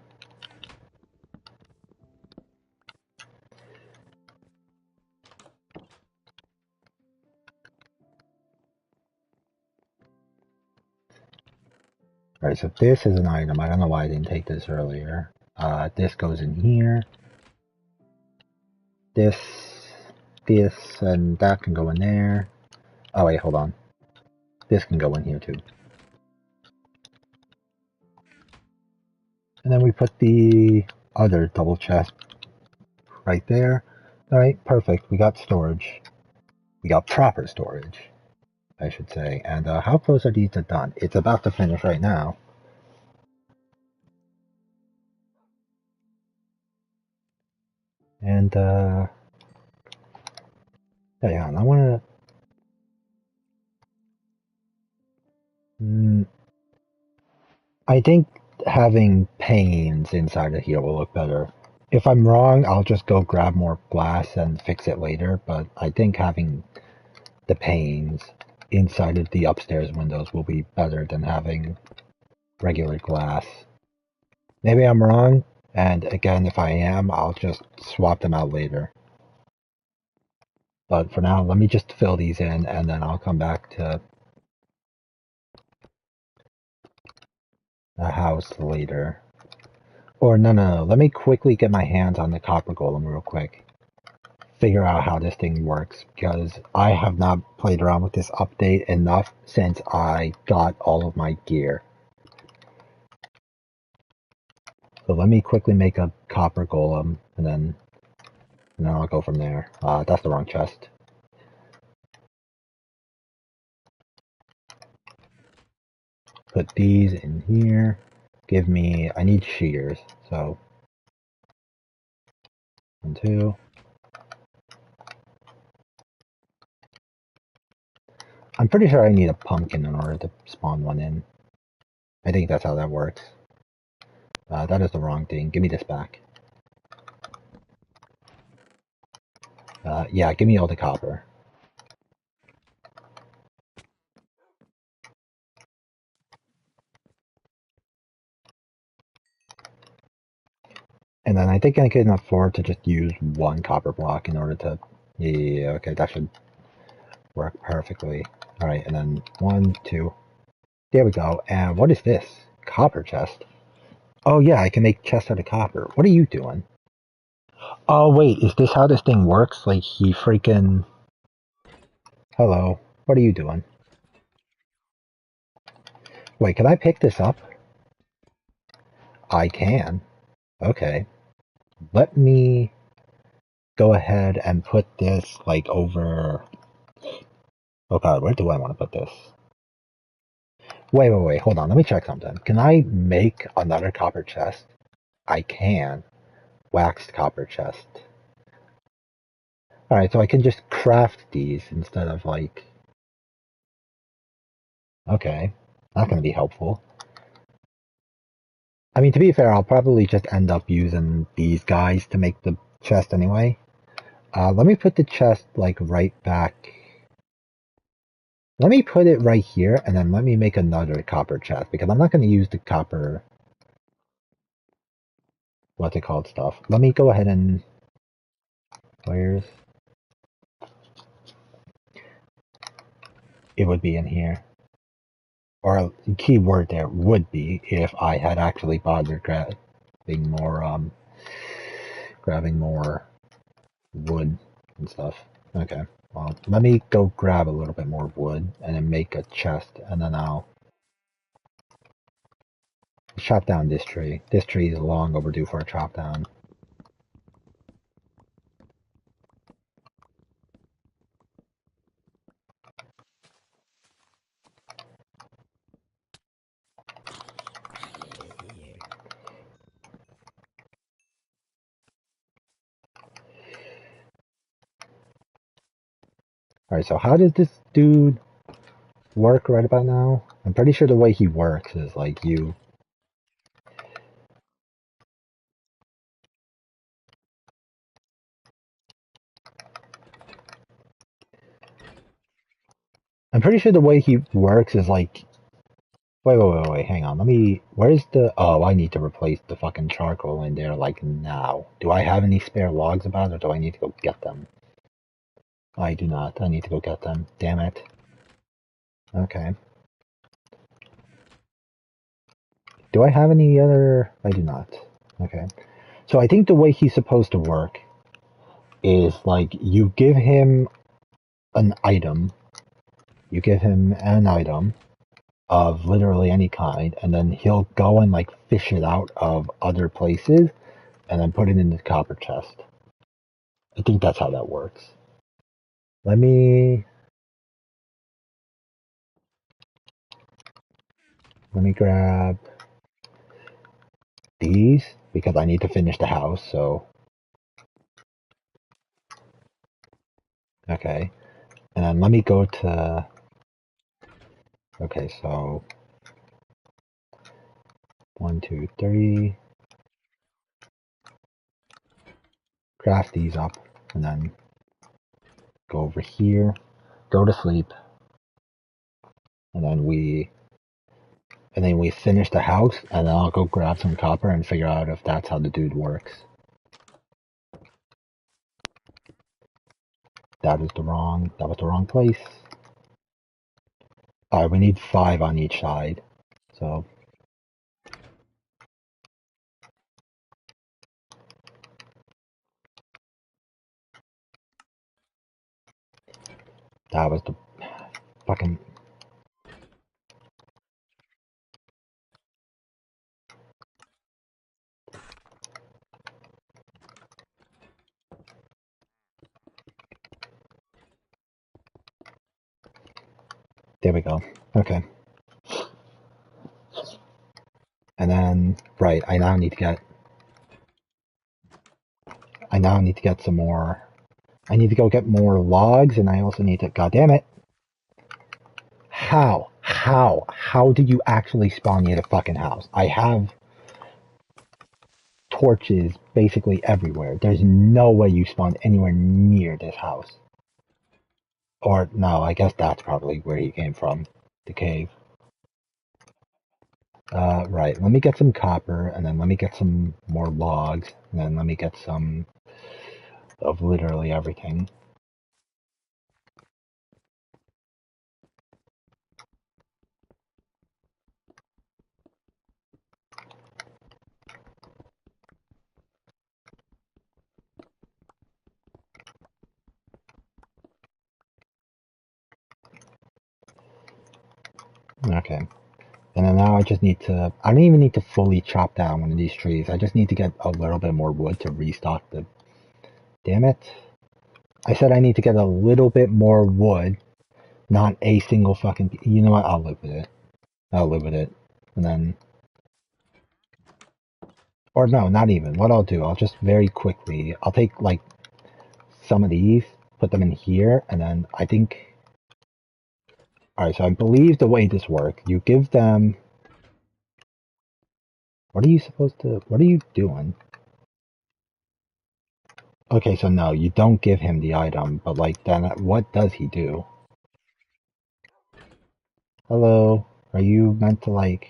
Alright, so this is an item. I don't know why I didn't take this earlier. This goes in here. This, and that can go in there. Oh wait, hold on. This can go in here too. And then we put the other double chest right there. Alright, perfect. We got storage. We got proper storage, I should say. And how close are these to done? It's about to finish right now. And hang on, I wanna I think having panes inside of here will look better. If I'm wrong, I'll just go grab more glass and fix it later, but I think having the panes inside of the upstairs windows will be better than having regular glass. Maybe I'm wrong, and again, if I am, I'll just swap them out later. But for now, let me just fill these in, and then I'll come back to the house later. Or no, let me quickly get my hands on the copper golem real quick. Figure out how this thing works, because I have not played around with this update enough since I got all of my gear. So let me quickly make a copper golem, and then I'll go from there. That's the wrong chest. Put these in here. Give me, I need shears, so 1, 2. I'm pretty sure I need a pumpkin in order to spawn one in. I think that's how that works. That is the wrong thing. Give me this back. Yeah, give me all the copper. And then I think I can afford to just use 1 copper block in order to... Yeah, okay, that should work perfectly. Alright, and then 1, 2. There we go. And what is this? Copper chest. Oh yeah, I can make chests out of copper. What are you doing? Oh wait, is this how this thing works? Like he freaking... Hello. What are you doing? Wait, can I pick this up? I can. Okay. Let me go ahead and put this like over... Oh god, where do I want to put this? Wait, hold on, let me check something. Can I make another copper chest? I can. Waxed copper chest. Alright, so I can just craft these instead of like... Okay, that's gonna be helpful. I mean, to be fair, I'll probably just end up using these guys to make the chest anyway. Let me put the chest like right back. Let me put it right here, and then let me make another copper chest, because I'm not going to use the copper, what's it called stuff. Let me go ahead and, where's, it would be in here. Or a key word there would be if I had actually bothered grabbing more wood and stuff. Okay, well, let me go grab a little bit more wood and then make a chest, and then I'll chop down this tree. This tree is long overdue for a chop down. Alright, so how does this dude work right about now? I'm pretty sure the way he works is like you... I'm pretty sure the way he works is like... Wait, hang on, let me... Where's the... Oh, I need to replace the fucking charcoal in there, like, now. Do I have any spare logs about, or do I need to go get them? I do not. I need to go get them. Damn it. Okay. Do I have any other? I do not. Okay. So I think the way he's supposed to work is like you give him an item, you give him an item of literally any kind, and then he'll go and like fish it out of other places and then put it in the copper chest. I think that's how that works. Let me grab these because I need to finish the house, so okay. And then let me go to okay, so 1, 2, 3. Craft these up and then go over here, go to sleep, and then we finish the house, and then I'll go grab some copper and figure out if that's how the dude works. That was the wrong place. Alright, we need 5 on each side. So that was the fucking there we go. Okay. And then right, I now need to get some more. I need to go get more logs, and I also need to god damn it. How do you actually spawn near the fucking house? I have torches basically everywhere. There's no way you spawned anywhere near this house. Or no, I guess that's probably where he came from. The cave. Right, let me get some copper, and then let me get some more logs, and then let me get some of literally everything. Okay. And then now I just need to, I don't even need to fully chop down one of these trees. I just need to get a little bit more wood to restock the, damn it. I said I need to get a little bit more wood, not a single fucking, you know what, I'll live with it. I'll live with it. And then, or no, not even. What I'll do, I'll just very quickly, I'll take like some of these, put them in here, and then I think, alright, so I believe the way this works, you give them, what are you supposed to, what are you doing? Okay, so no, you don't give him the item, but like then what does he do? Hello, are you meant to like,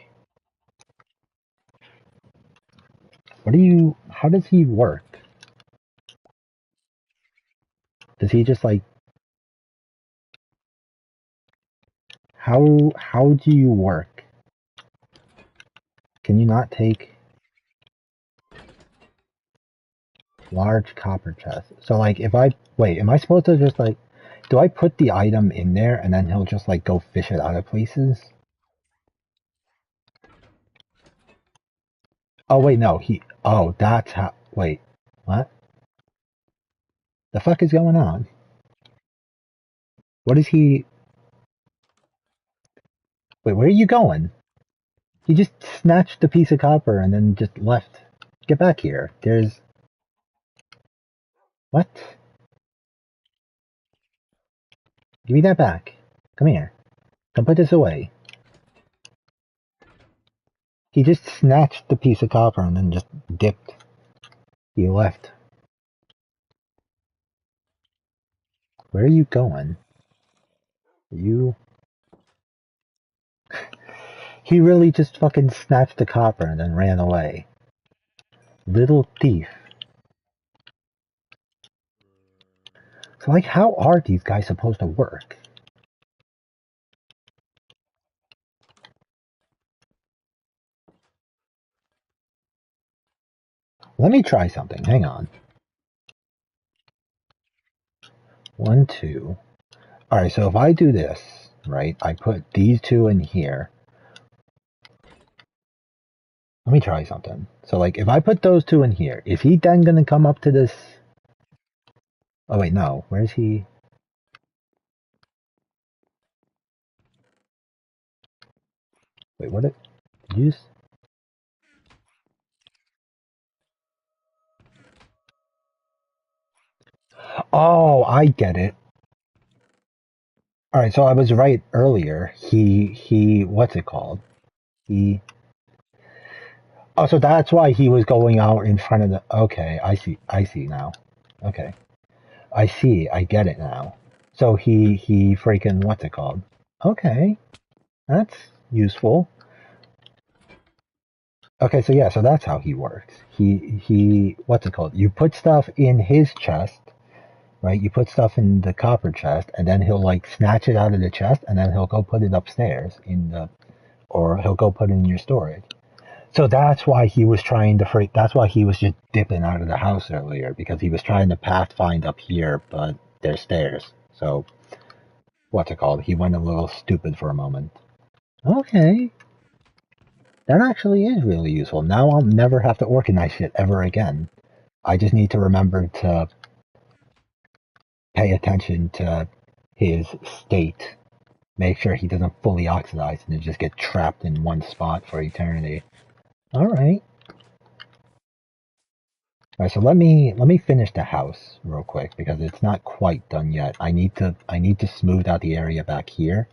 what do you, how does he work? Does he just like, how do you work? Can you not take large copper chest? So like if I, wait, am I supposed to just like, do I put the item in there and then he'll just like go fish it out of places? Oh wait, no, oh, that's how, wait, what? The fuck is going on? What is he, wait, where are you going? He just snatched a piece of copper and then just left. Get back here. There's, what? Give me that back. Come here. Come put this away. He just snatched the piece of copper and then just dipped. He left. Where are you going? You... He really just fucking snatched the copper and then ran away. Little thief. So like, how are these guys supposed to work? Let me try something. Hang on. 1, 2. Alright, so if I do this, right, I put these two in here. Let me try something. So, like, if I put those two in here, is he then going to come up to this? Oh, wait, no. Where's he? Wait, what? Did you just... Oh, I get it. Alright, so I was right earlier. What's it called? He... Oh, so that's why he was going out in front of the... Okay, I see now. Okay. I see, I get it now. So he freaking... What's it called? Okay, that's useful. Okay, so yeah, so that's how he works. What's it called? You put stuff in his chest, right? You put stuff in the copper chest, and then he'll like snatch it out of the chest, and then he'll go put it upstairs or he'll go put it in your storage. So that's why he was trying to freak. That's why he was just dipping out of the house earlier because he was trying to pathfind up here, but there's stairs. So what's it called? He went a little stupid for a moment. Okay, that actually is really useful. Now I'll never have to organize shit ever again. I just need to remember to pay attention to his state. Make sure he doesn't fully oxidize and just get trapped in one spot for eternity. Alright. Alright, so let me finish the house real quick because it's not quite done yet. I need to smooth out the area back here.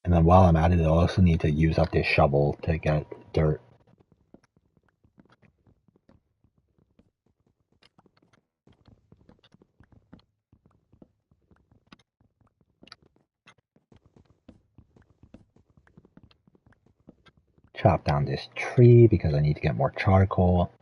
And then while I'm at it, I also need to use up this shovel to get dirt. Chop down this tree because I need to get more charcoal.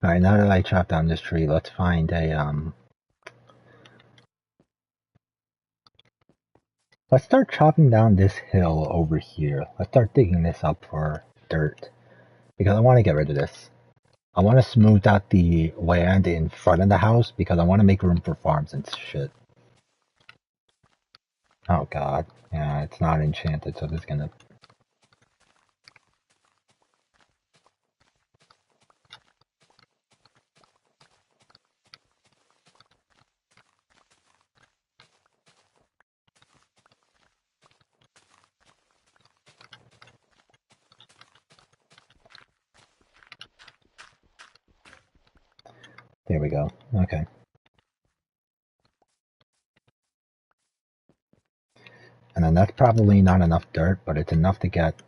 Alright, now that I chopped down this tree, let's find a let's start chopping down this hill over here. Let's start digging this up for dirt. Because I want to get rid of this. I want to smooth out the land in front of the house because I want to make room for farms and shit. Oh god. Yeah, it's not enchanted, so this is gonna... There we go. Okay. And then that's probably not enough dirt, but it's enough to get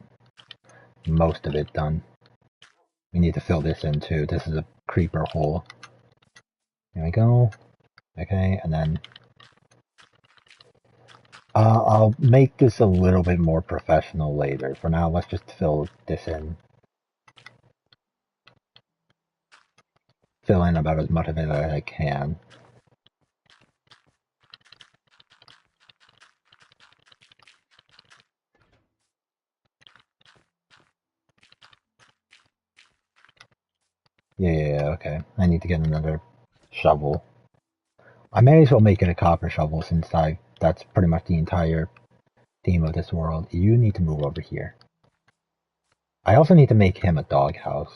most of it done. We need to fill this in too. This is a creeper hole. There we go. Okay, and then I'll make this a little bit more professional later. For now, let's just fill this in. Fill in about as much of it as I can. Yeah, okay. I need to get another shovel. I may as well make it a copper shovel since that's pretty much the entire theme of this world. You need to move over here. I also need to make him a doghouse.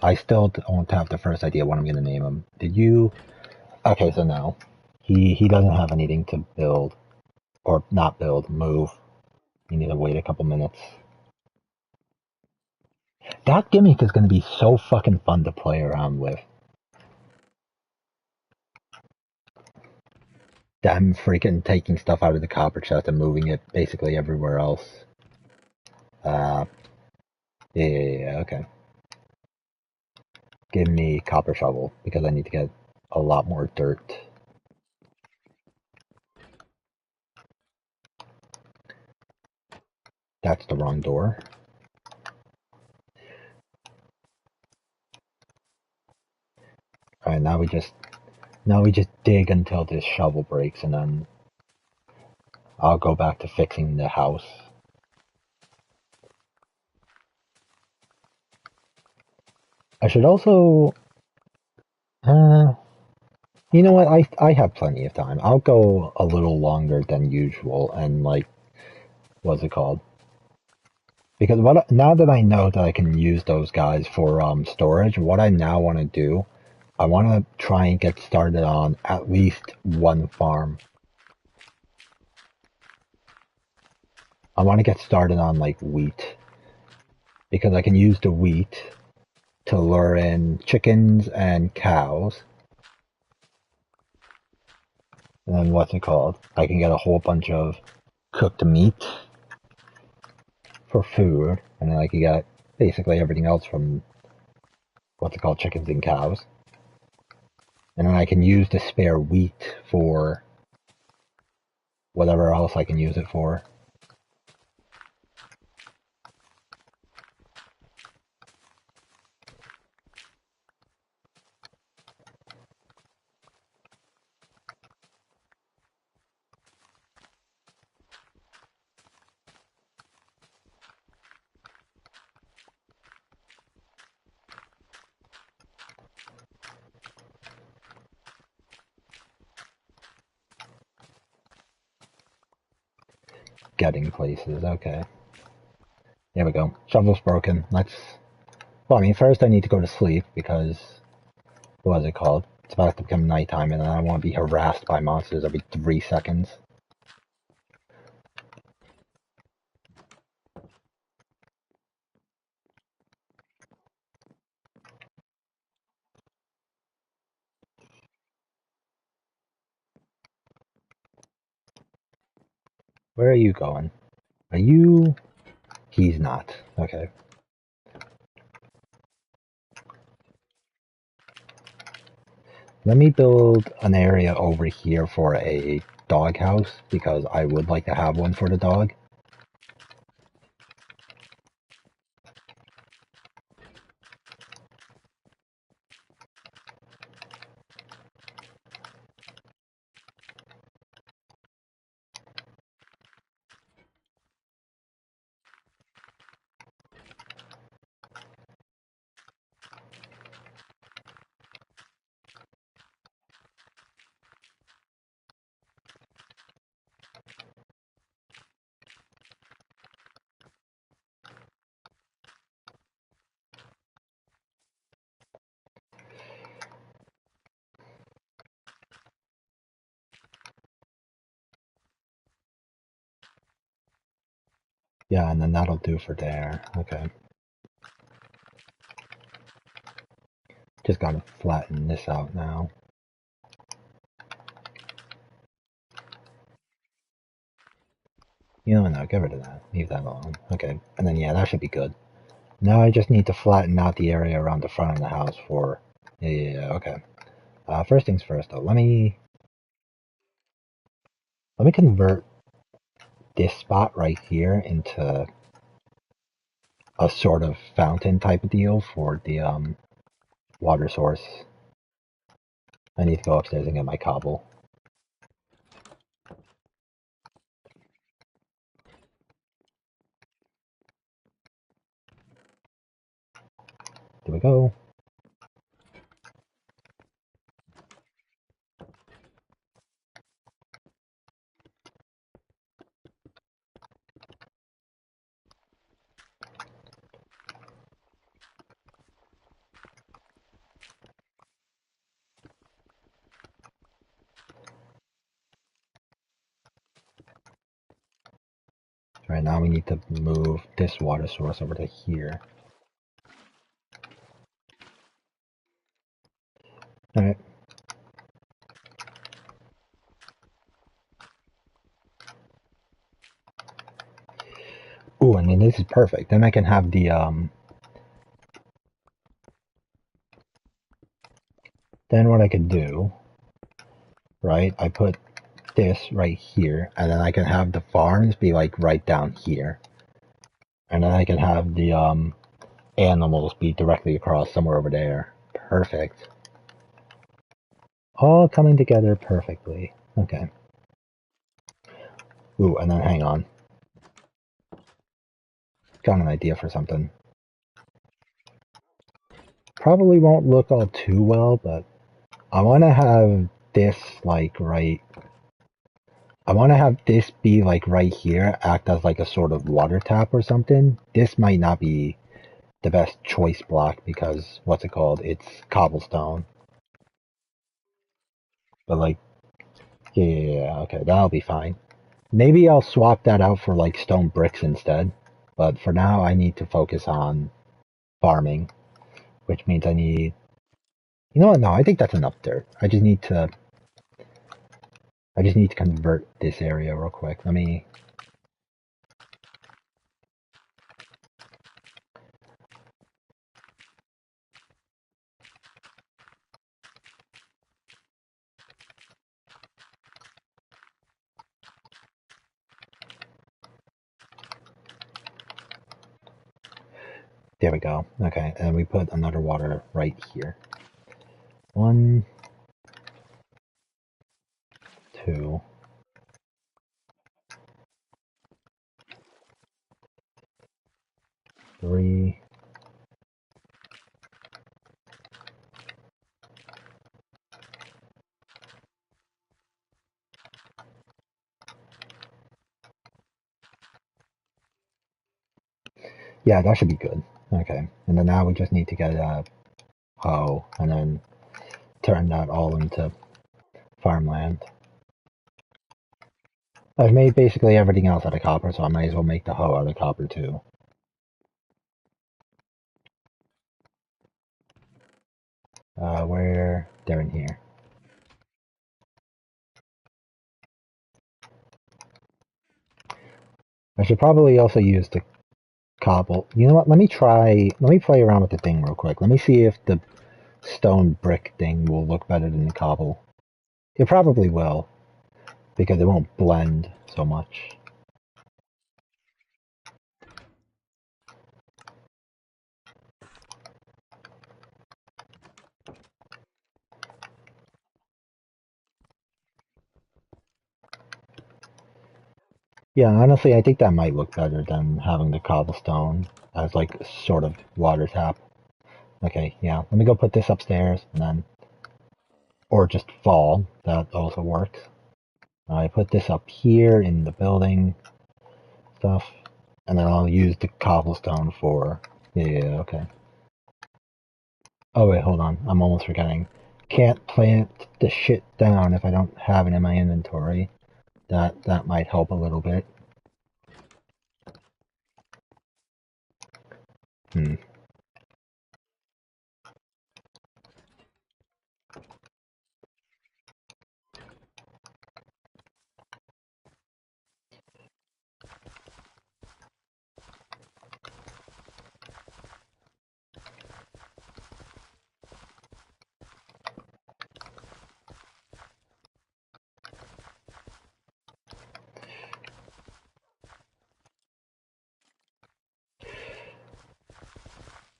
I still don't have the first idea what I'm going to name him. Did you? Okay, so no. He doesn't have anything to build. Or not build, move. You need to wait a couple minutes. That gimmick is going to be so fucking fun to play around with. Them freaking taking stuff out of the copper chest and moving it basically everywhere else. Uh, yeah, okay. Give me copper shovel because I need to get a lot more dirt. That's the wrong door. Alright, now we just dig until this shovel breaks and then I'll go back to fixing the house. I should also you know what, I have plenty of time. I'll go a little longer than usual and like what's it called? Because now that I know that I can use those guys for storage, what I now want to do, I want to try and get started on at least one farm. I want to get started on like wheat because I can use the wheat to lure in chickens and cows. And then what's it called? I can get a whole bunch of cooked meat for food, and then I can get basically everything else from what's it called, chickens and cows. And then I can use the spare wheat for whatever else I can use it for. Getting places, okay. There we go. Shovel's broken. Well, I mean, first I need to go to sleep because, what is it called? It's about to become nighttime and I don't want to be harassed by monsters every 3 seconds. Where are you going? Are you... He's not. Okay. Let me build an area over here for a doghouse because I would like to have one for the dog. Yeah, and then that'll do for there. Okay. Just gotta flatten this out now. You know, no, get rid of that. Leave that alone. Okay. And then, yeah, that should be good. Now I just need to flatten out the area around the front of the house for... Yeah, okay. First things first, though. Let me convert this spot right here into a sort of fountain type of deal for the water source. I need to go upstairs and get my cobble. There we go. Right now we need to move this water source over to here. Alright. Ooh, and then this is perfect. Then I can have the then what I could do, right? I put this right here, and then I can have the farms be like right down here. And then I can have the animals be directly across somewhere over there. Perfect. All coming together perfectly. Okay. Ooh, and then hang on. Got an idea for something. Probably won't look all too well, but I want to have this like right. I want to have this be like right here, act as like a sort of water tap or something. This might not be the best choice block because what's it called? It's cobblestone. But like, yeah, okay, that'll be fine. Maybe I'll swap that out for like stone bricks instead. But for now, I need to focus on farming, which means I need. You know what? No, I think that's enough dirt. I just need to. I just need to convert this area real quick. Let me. There we go. Okay, and we put another water right here. 1, 2, 3. Yeah, that should be good. Okay, and then now we just need to get a hoe and then turn that all into farmland. I've made basically everything else out of copper, so I might as well make the hoe out of copper too. Where? They're in here. I should probably also use the cobble. You know what? Let me play around with the thing real quick. Let me see if the stone brick thing will look better than the cobble. It probably will, because it won't blend so much. Yeah, honestly, I think that might look better than having the cobblestone as like a sort of water tap. Okay, yeah. Let me go put this upstairs and then, or just fall. That also works. I put this up here in the building stuff, and then I'll use the cobblestone for. Yeah, okay. Oh wait, hold on. I'm almost forgetting. Can't plant the shit down if I don't have it in my inventory. That might help a little bit. Hmm.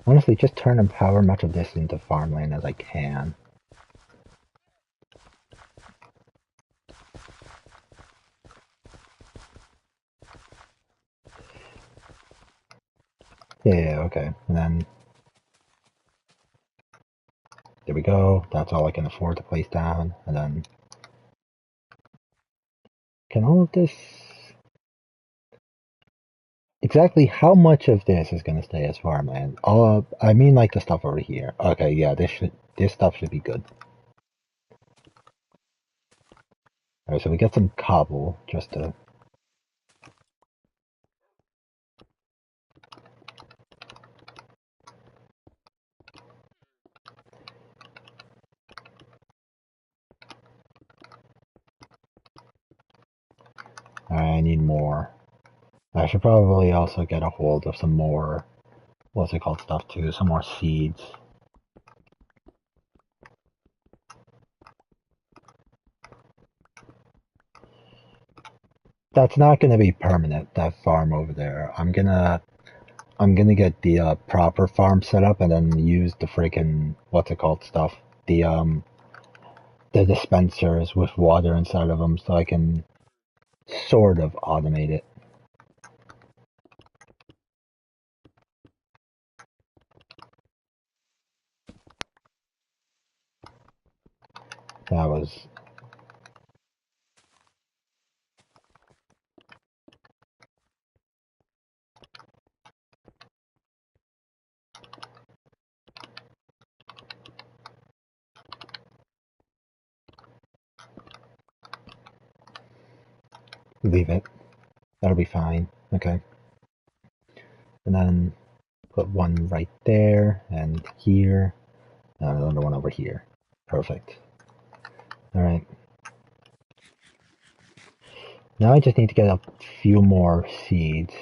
Honestly, just turn and power much of this into farmland as I can. Yeah, okay. And then there we go. That's all I can afford to place down. And then can all of this exactly how much of this is gonna stay as farmland? All I mean like the stuff over here. Okay, yeah, this stuff should be good. Alright, so we get some cobble just to I need more. I should probably also get a hold of some more, what's it called, stuff too, some more seeds. That's not gonna be permanent, that farm over there. I'm gonna get the proper farm set up and then use the freaking, what's it called, stuff. The dispensers with water inside of them so I can sort of automate it. That was... Leave it. That'll be fine. Okay. And then put one right there and here. And another one over here. Perfect. Alright. Now I just need to get a few more seeds.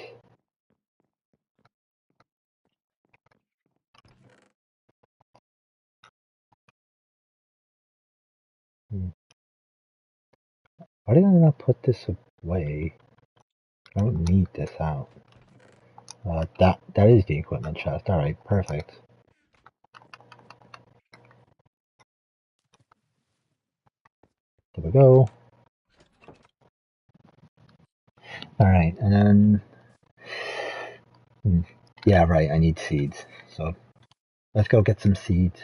Why did I not put this away? I don't need this out. That is the equipment chest. Alright, perfect. There we go. Alright, and then... Yeah, right, I need seeds. So, let's go get some seeds.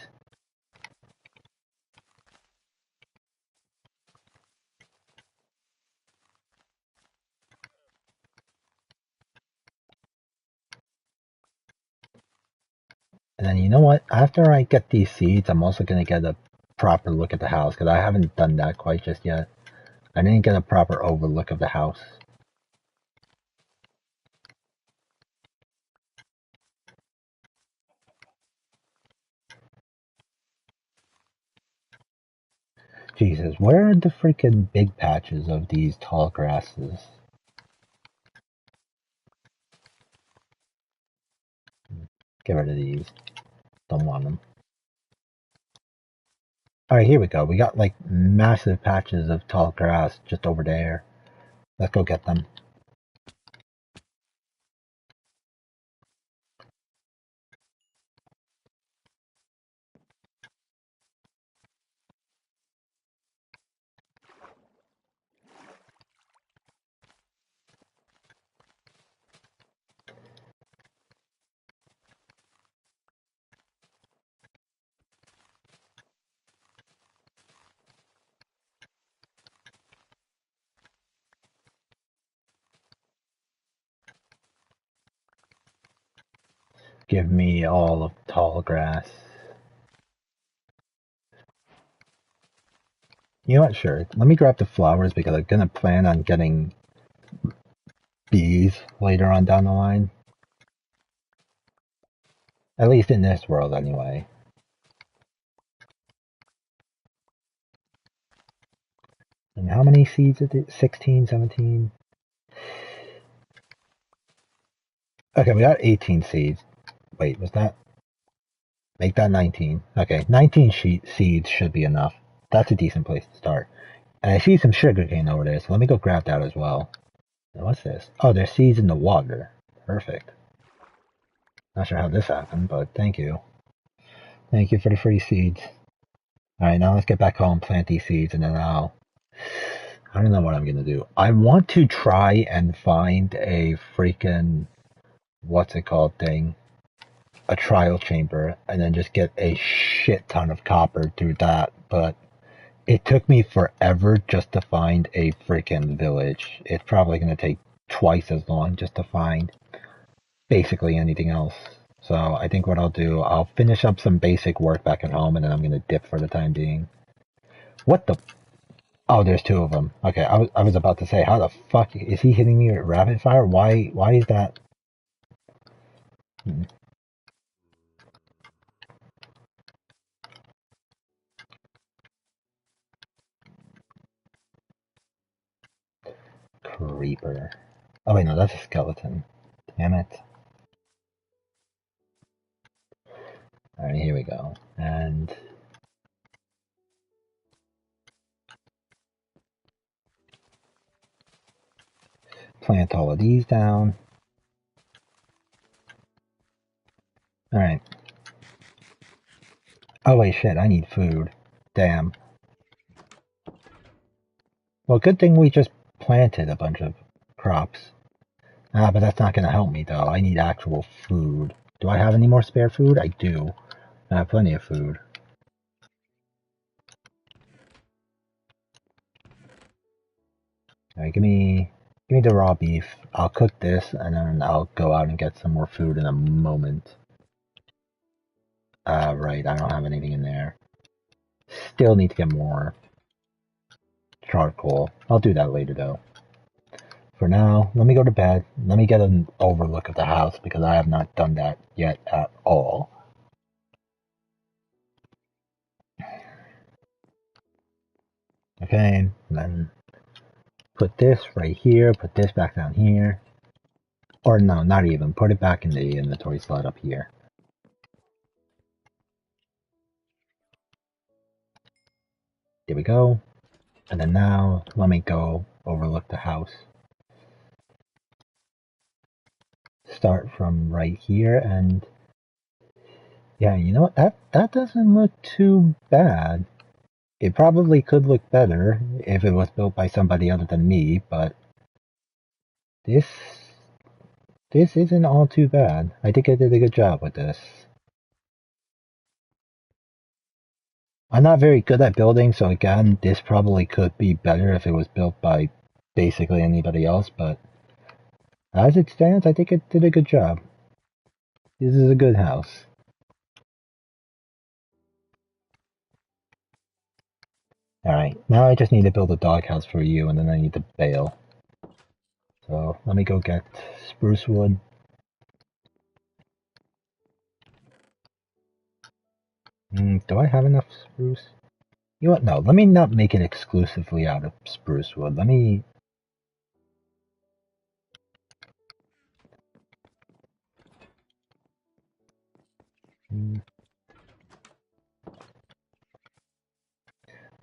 And then you know what? After I get these seeds, I'm also going to get a proper look at the house, because I haven't done that quite just yet. I didn't get a proper overlook of the house. Jesus, where are the freaking big patches of these tall grasses? Get rid of these. Don't want them. Alright, here we go. We got like massive patches of tall grass just over there. Let's go get them. Give me all of tall grass. You know what? Sure. Let me grab the flowers because I'm gonna plan on getting bees later on down the line. At least in this world, anyway. And how many seeds is it? 16, 17? Okay, we got 18 seeds. Wait, was that? Make that 19. Okay, 19 seeds should be enough. That's a decent place to start. And I see some sugarcane over there, so let me go grab that as well. What's this? Oh, there's seeds in the water. Perfect. Not sure how this happened, but thank you. Thank you for the free seeds. Alright, now let's get back home, plant these seeds, and then I don't know what I'm gonna do. I want to try and find a freaking, what's it called thing? A trial chamber, and then just get a shit ton of copper through that, but it took me forever just to find a freaking village. It's probably gonna take twice as long just to find basically anything else. So I think what I'll do, I'll finish up some basic work back at home, and then I'm gonna dip for the time being. What the? Oh, there's two of them. Okay, I was about to say, how the fuck is he hitting me with rapid fire? Why is that? Reaper. Oh wait, no, that's a skeleton. Damn it. Alright, here we go. And plant all of these down. Alright. Oh wait, shit, I need food. Damn. Well, good thing we just planted a bunch of crops. Ah, but that's not gonna help me though. I need actual food. Do I have any more spare food? I do. I have plenty of food. Alright, give me the raw beef. I'll cook this and then I'll go out and get some more food in a moment. Right, I don't have anything in there. Still need to get more charcoal. I'll do that later though. For now, let me go to bed. Let me get an overlook of the house because I have not done that yet at all. Okay, and then put this right here, put this back down here. Or no, not even. Put it back in the inventory slot up here. There we go. And then now, let me go overlook the house. Start from right here, and yeah, you know what? That doesn't look too bad. It probably could look better if it was built by somebody other than me, but this isn't all too bad. I think I did a good job with this. I'm not very good at building, so again, this probably could be better if it was built by basically anybody else, but as it stands, I think it did a good job. This is a good house. Alright, now I just need to build a doghouse for you, and then I need to bail. So, let me go get spruce wood. Do I have enough spruce? You know what? No, let me not make it exclusively out of spruce wood. Let me...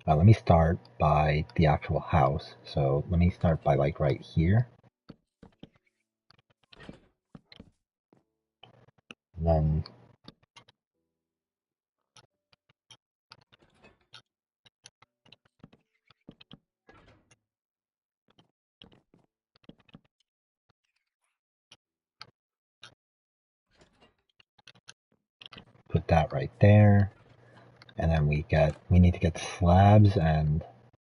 let me start by the actual house. So let me start by like right here. And then put that right there. And then we need to get slabs and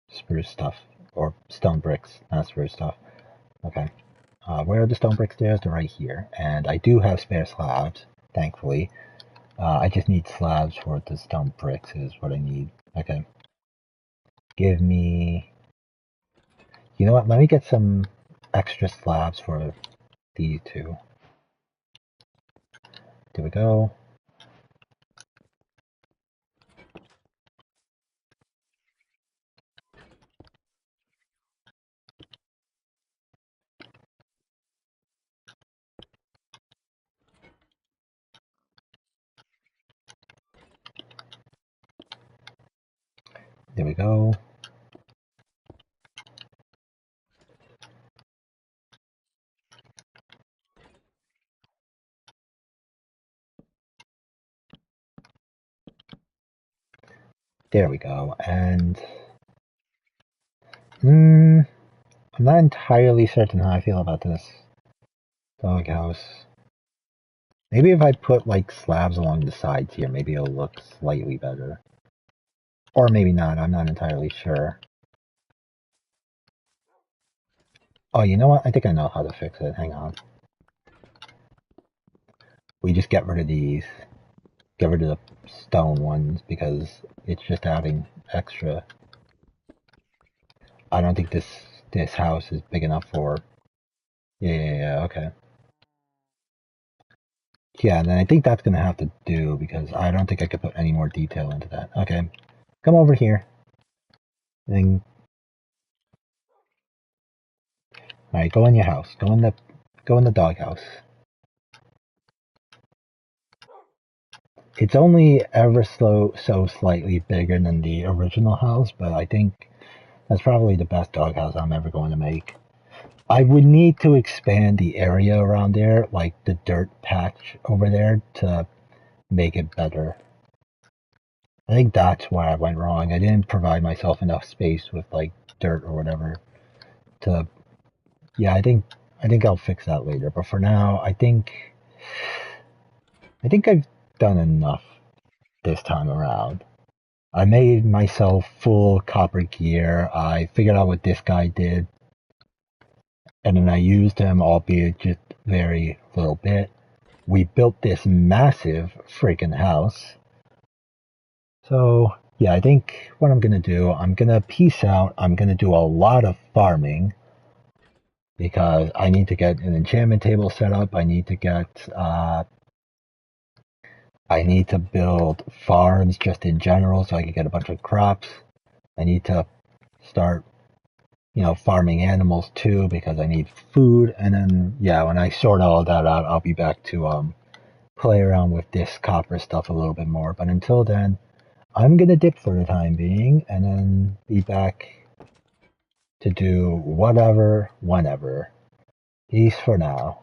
spruce stuff. Or stone bricks, not spruce stuff. Okay. Where are the stone brick stairs? They're right here. And I do have spare slabs, thankfully. I just need slabs for the stone bricks is what I need. Okay. Give me... You know what? Let me get some extra slabs for these two. There we go. There we go. There we go. And I'm not entirely certain how I feel about this doghouse. Maybe if I put like slabs along the sides here, maybe it'll look slightly better. Or maybe not, I'm not entirely sure. Oh, you know what? I think I know how to fix it. Hang on. We just get rid of these. Get rid of the stone ones because it's just adding extra. I don't think this house is big enough for... Yeah, okay. Yeah, and then I think that's gonna have to do because I don't think I could put any more detail into that. Okay. Come over here. And Alright, go in your house. Go in the doghouse. It's only ever so slightly bigger than the original house, but I think that's probably the best doghouse I'm ever going to make. I would need to expand the area around there, like the dirt patch over there, to make it better. I think that's where I went wrong. I didn't provide myself enough space with like dirt or whatever to. Yeah, I think I'll fix that later. But for now, I think I've done enough this time around. I made myself full copper gear. I figured out what this guy did, and then I used him, albeit just very little bit. We built this massive freaking house. So, yeah, I think what I'm gonna do, I'm gonna peace out. I'm gonna do a lot of farming because I need to get an enchantment table set up. I need to build farms just in general so I can get a bunch of crops. I need to start, farming animals too because I need food. And then, yeah, when I sort all that out, I'll be back to play around with this copper stuff a little bit more. But until then, I'm gonna dip for the time being and then be back to do whatever, whenever. Peace for now.